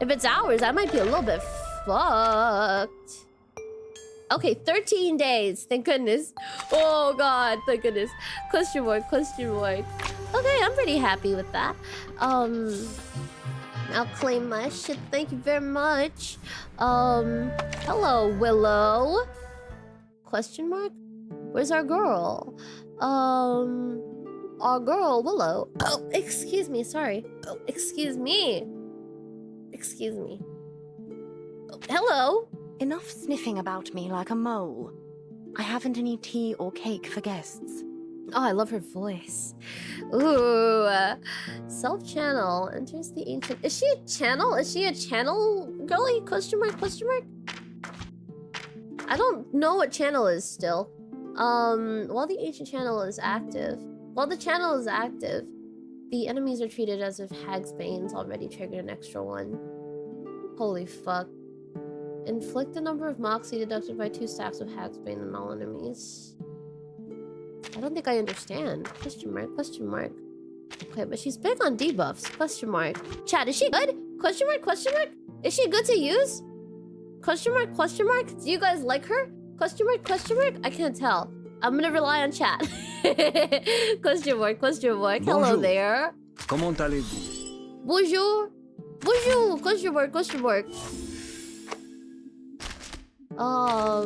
S1: If it's hours, I might be a little bit fucked. Okay, 13 days. Thank goodness. Oh god, thank goodness. Question mark, question mark. Okay, I'm pretty happy with that. I'll claim my shit. Thank you very much. Hello, Willow. Question mark? Where's our girl? Our girl, Willow. Oh, excuse me, sorry. Oh, excuse me. Excuse me. Oh, hello.
S8: Enough sniffing about me like a mole. I haven't any tea or cake for guests.
S1: Oh, I love her voice. Ooh. Self-channel. Enters the ancient... Is she a channel? Is she a channel girly? Question mark, question mark? I don't know what channel is still. While the ancient channel is active... While the channel is active, the enemies are treated as if Hagsbane's already triggered an extra one. Holy fuck. Inflict the number of Moxie deducted by 2 stacks of Hagsbane on all enemies. I don't think I understand. Question mark, question mark. Okay, but she's big on debuffs. Question mark. Chat, is she good? Question mark, question mark? Is she good to use? Question mark, question mark? Do you guys like her? Question mark, question mark? I can't tell. I'm gonna rely on chat. Question mark, question mark. Hello there.
S9: Comment allez-vous?
S1: Bonjour. Bonjour. Question mark, question mark. I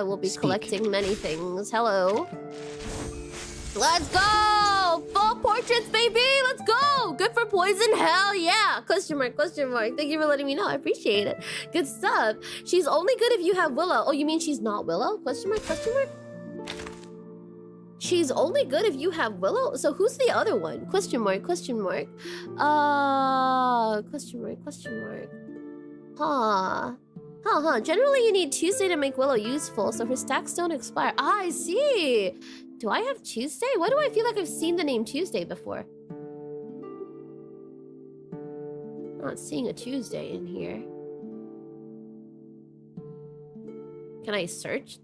S1: will be collecting many things. Hello. Let's go! Full portraits, baby! Let's go! Good for poison? Hell yeah! Question mark, question mark. Thank you for letting me know. I appreciate it. Good stuff. She's only good if you have Willow. Oh, you mean she's not Willow? Question mark, question mark? She's only good if you have Willow? So who's the other one? Question mark, question mark. Question mark, question mark. Huh. Generally, you need Tuesday to make Willow useful, so her stacks don't expire. Ah, I see. Do I have Tuesday? Why do I feel like I've seen the name Tuesday before? Not seeing a Tuesday in here. Can I search?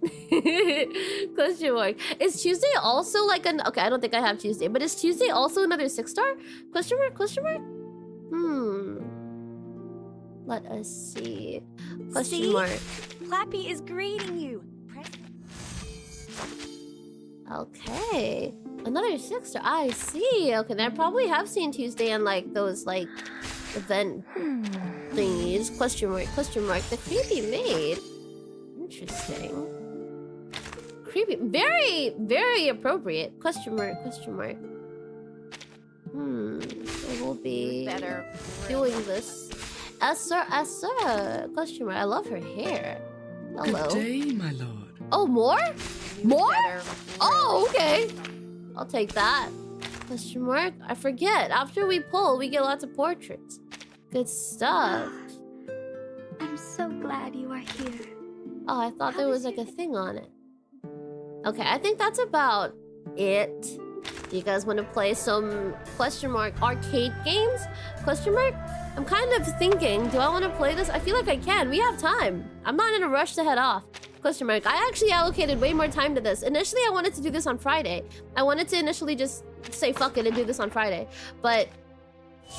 S1: Question mark. Is Tuesday also like an... Okay, I don't think I have Tuesday, but is Tuesday also another 6-star? Question mark? Question mark? Let us see. Question mark.
S5: Clappy is greeting you.
S1: Okay. Another 6-star. I see. Okay, then I probably have seen Tuesday on like those like event thingies. Question mark. Question mark. The creepy maid. Interesting. Creepy. Very, very appropriate. Question mark. Question mark. So we'll be doing this. Sir. Question mark. I love her hair. Hello.
S9: Good day, my lord.
S1: Oh, more? More? Oh, okay. I'll take that. Question mark. I forget. After we pull, we get lots of portraits. Good stuff.
S4: I'm so glad you are here.
S1: Oh, I thought there was like a thing on it. Okay, I think that's about it. Do you guys want to play some question mark arcade games? Question mark? I'm kind of thinking, do I want to play this? I feel like I can. We have time. I'm not in a rush to head off. Question mark. I actually allocated way more time to this. Initially, I wanted to do this on Friday. I wanted to initially just say fuck it and do this on Friday. But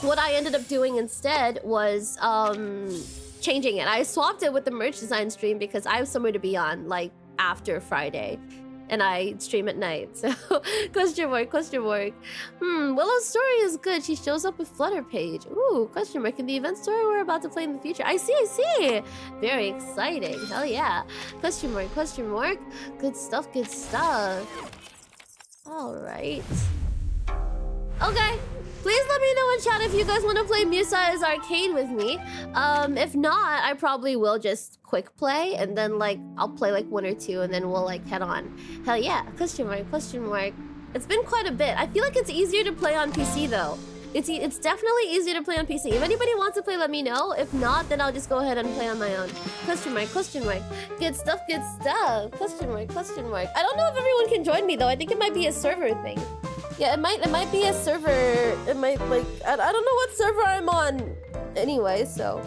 S1: what I ended up doing instead was changing it. I swapped it with the merch design stream because I have somewhere to be on like after Friday. And I stream at night, so question mark, question mark. Willow's story is good. She shows up with Flutter page. Ooh, question mark. In the event story we're about to play in the future. I see. Very exciting. Hell yeah. Question mark, question mark. Good stuff, good stuff. All right. Okay. Please let me know in chat if you guys want to play Musai's Arcade with me. If not, I probably will just quick play and then like I'll play like 1 or 2 and then we'll like head on. Hell yeah. Question mark, question mark. It's been quite a bit. I feel like it's easier to play on PC though. It's definitely easier to play on PC. If anybody wants to play, let me know. If not, then I'll just go ahead and play on my own. Question mark, question mark. Good stuff, good stuff. Question mark, question mark. I don't know if everyone can join me though. I think it might be a server thing. Yeah, it might be a server. It might like I don't know what server I'm on anyway, so.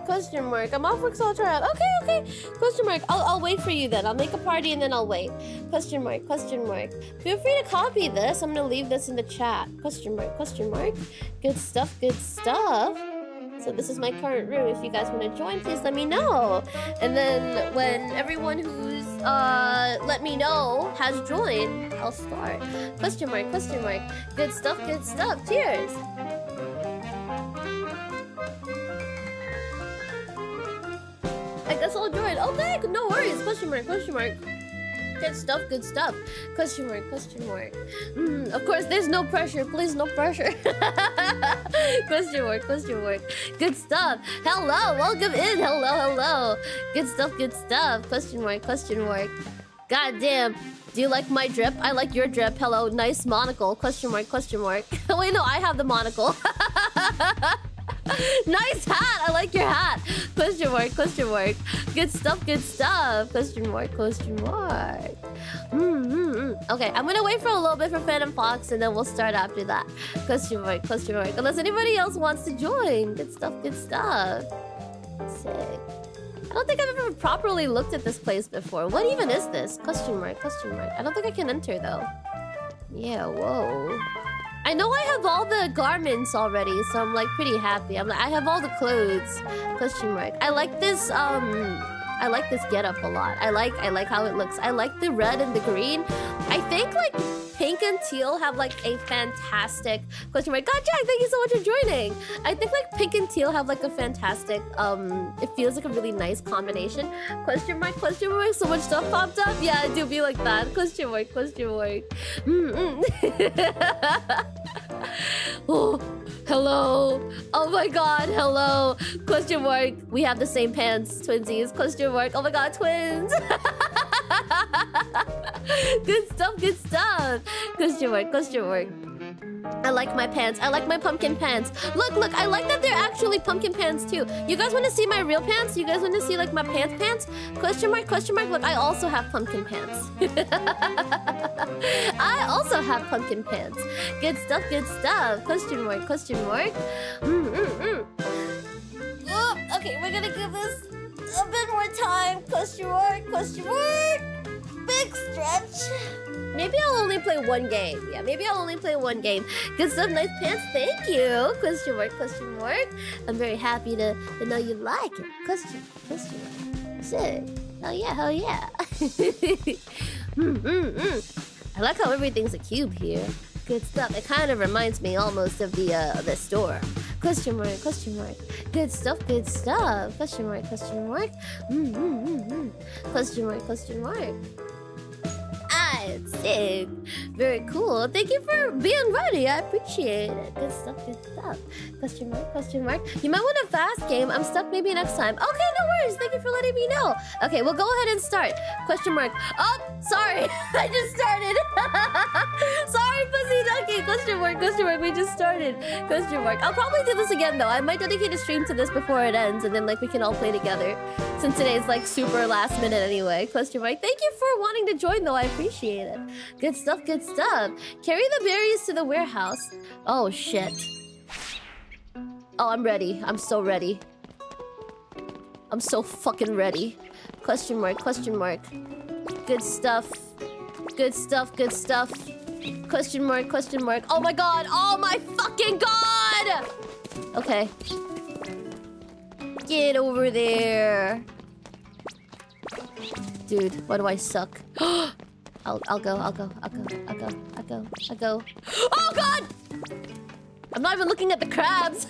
S1: Question mark. I'm off work, so I'll try out. Okay. Question mark. I'll wait for you then. I'll make a party and then I'll wait. Question mark. Question mark. Feel free to copy this. I'm gonna leave this in the chat. Question mark. Question mark. Good stuff. Good stuff. So this is my current room. If you guys want to join, please let me know. And then when everyone who's let me know has joined, I'll start. Question mark. Question mark. Good stuff. Good stuff. Cheers. I guess I'll join. Okay, no worries. Question mark. Question mark. Good stuff, good stuff. Question mark, question mark. Of course, there's no pressure. Please, no pressure. Question mark, question mark. Good stuff. Hello, welcome in. Hello. Good stuff, good stuff. Question mark, question mark. God damn. Do you like my drip? I like your drip. Hello, nice monocle. Question mark, question mark. Wait, no, I have the monocle. Nice hat! I like your hat! Question mark, question mark. Good stuff, good stuff. Question mark, question mark. Okay, I'm gonna wait for a little bit for Phantom Fox and then we'll start after that. Question mark, question mark. Unless anybody else wants to join. Good stuff, good stuff. Sick. I don't think I've ever properly looked at this place before. What even is this? Question mark, question mark. I don't think I can enter though. Yeah, whoa. I know I have all the garments already, so I'm like pretty happy. I'm like, I have all the clothes. Question mark. I like this getup a lot. I like how it looks. I like the red and the green. I think like pink and teal have like a fantastic question mark. God, Jack, thank you so much for joining. I think like pink and teal have like a fantastic it feels like a really nice combination. Question mark, question mark. So much stuff popped up. Yeah, I do be like that. Question mark, question mark. Oh, hello. Oh my god, hello. Question mark. We have the same pants, twinsies. Question mark. Oh my god, twins. Good stuff, good stuff. Question mark, question mark. I like my pants. I like my pumpkin pants. Look, look, I like that they're actually pumpkin pants too. You guys want to see my real pants? You guys want to see like my pants? Question mark, question mark. Look, I also have pumpkin pants. I also have pumpkin pants. Good stuff, good stuff. Question mark, question mark. Oh, okay, we're gonna give this a bit more time. Question mark, question mark. Big stretch. Maybe I'll only play one game. Yeah, maybe I'll only play one game. Good stuff, nice pants. Thank you. Question mark, question mark. I'm very happy to know you like it. Question mark. Sick. Hell yeah, hell yeah. I like how everything's a cube here. Good stuff. It kind of reminds me almost of the store. Question mark, question mark. Good stuff, good stuff. Question mark, question mark. Question mark, question mark. Sick. Very cool. Thank you for being ready. I appreciate it. Good stuff, good stuff. Question mark, question mark. You might want a fast game. I'm stuck, maybe next time. Okay, no worries. Thank you for letting me know. Okay, we'll go ahead and start. Question mark. Oh, sorry. I just started. Sorry, Pussy Ducky. Question mark, question mark. We just started. Question mark. I'll probably do this again, though. I might dedicate a stream to this before it ends, and then, like, we can all play together. Since today's, like, super last minute anyway. Question mark. Thank you for wanting to join, though. I appreciate it. Good stuff, good stuff. Carry the berries to the warehouse. Oh, shit. Oh, I'm ready. I'm so ready. I'm so fucking ready. Question mark, question mark. Good stuff. Good stuff, good stuff. Question mark, question mark. Oh my god! Oh my fucking god! Okay. Get over there. Dude, why do I suck? I'll go. Oh god! I'm not even looking at the crabs.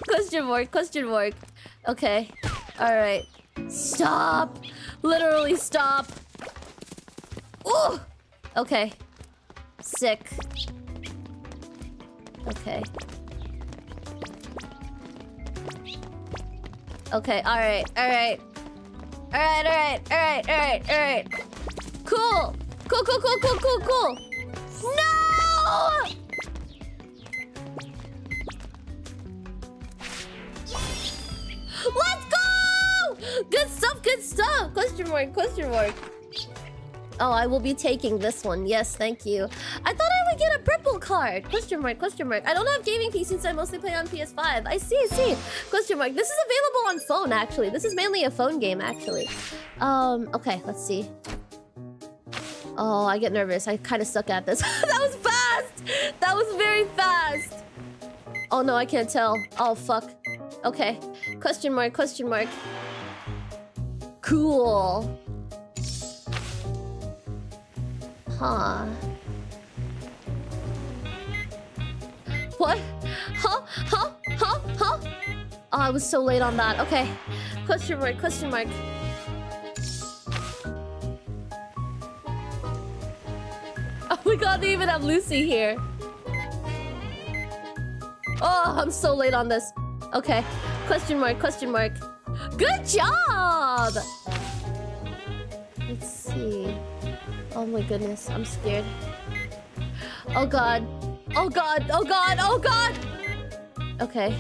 S1: Question mark, question mark. Okay. Alright. Stop. Literally stop. Ooh! Okay. Sick. Okay. Okay, alright. Alright. Cool. Cool. No! Let's go! Good stuff. Question mark. Oh, I will be taking this one. Yes, thank you. I thought I would get a purple card. Question mark. I don't have gaming PC since I mostly play on PS5. I see. Question mark. This is available on phone, actually. This is mainly a phone game, actually. Okay, let's see. Oh, I get nervous. I kind of suck at this. That was fast! That was very fast! Oh no, I can't tell. Oh, fuck. Okay. Question mark. Cool. Huh. What? Huh? Oh, I was so late on that. Okay. Question mark. Oh my god, they even have Lucy here. Oh, I'm so late on this. Okay. Question mark. Good job! Let's see. Oh my goodness, I'm scared. Oh god. Okay.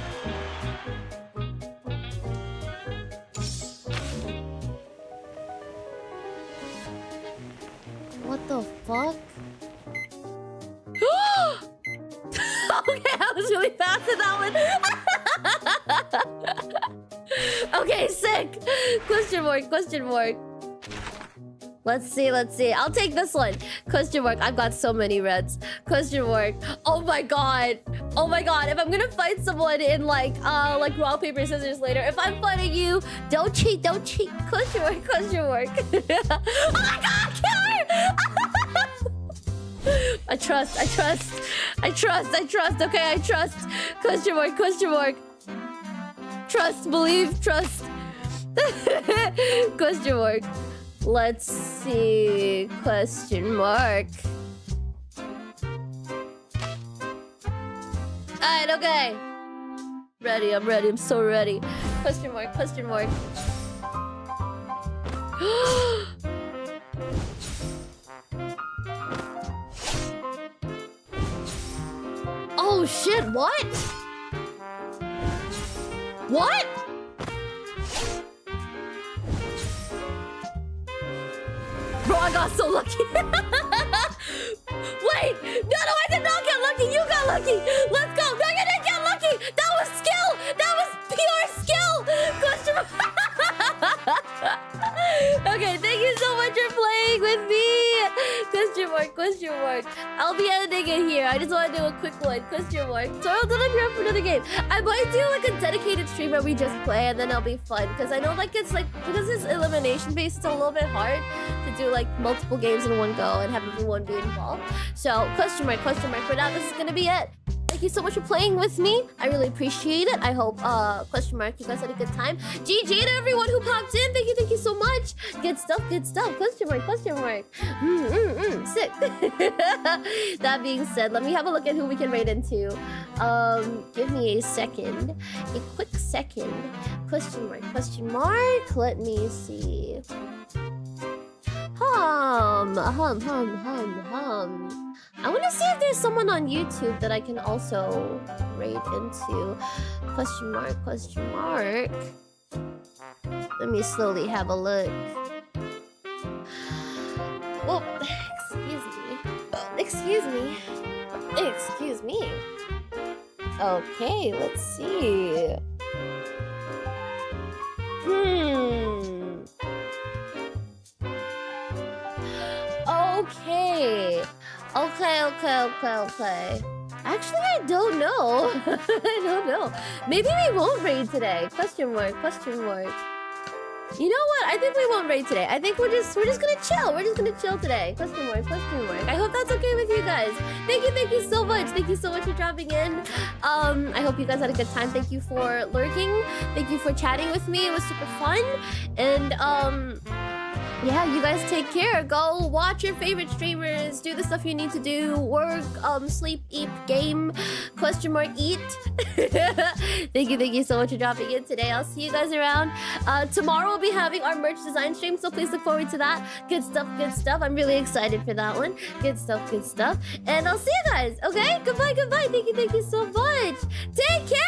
S1: What the fuck? Okay, I was really fast in that one. Okay, sick. Question mark. Let's see. I'll take this one. Question mark. I've got so many reds. Question mark. Oh my god. If I'm gonna fight someone in like rock, paper, scissors later, if I'm fighting you, don't cheat. Question mark. Oh my god, kill her! I trust. Okay, I trust. Question mark. Trust, believe, trust. Question mark. Let's see. Question mark. Alright, okay. I'm ready. I'm so ready. Question mark. Oh shit, what? What? Bro, I got so lucky. Wait, no, I did not get lucky. You got lucky. Let's go. No, you didn't get lucky. That was skill. That was pure skill. Question mark. Okay, thank you so much for playing with me. Question mark, question mark. I'll be ending it here. I just want to do a quick one. Question mark. So I'll do it here for another game. I might do like a dedicated stream where we just play and then it'll be fun. Because I know like it's like, because it's elimination based, it's a little bit hard to do like multiple games in one go and have everyone be involved. So question mark, question mark. For now, this is going to be it. Thank you so much for playing with me. I really appreciate it. I hope, question mark, you guys had a good time. GG to everyone who popped in. Thank you so much. Good stuff, good stuff. Question mark, question mark. Sick. That being said, let me have a look at who we can raid into. Give me a second. A quick second. Question mark, question mark. Let me see. I want to see if there's someone on YouTube that I can also raid into. Question mark, question mark. Let me slowly have a look. Oh, excuse me. Excuse me. Okay, let's see. Okay. Actually, I don't know. I don't know. Maybe we won't raid today. Question mark, question mark. You know what? I think we won't raid today. I think we're just gonna chill. We're just gonna chill today. Question mark, question mark. I hope that's okay with you guys. Thank you so much. Thank you so much for dropping in. I hope you guys had a good time. Thank you for lurking. Thank you for chatting with me. It was super fun. And yeah, you guys take care. Go watch your favorite streamers. Do the stuff you need to do. Work, sleep, eat, game, question mark, eat. Thank you so much for dropping in today. I'll see you guys around. Tomorrow we'll be having our merch design stream, so please look forward to that. Good stuff, good stuff. I'm really excited for that one. Good stuff, good stuff. And I'll see you guys, okay? Goodbye. Thank you so much. Take care.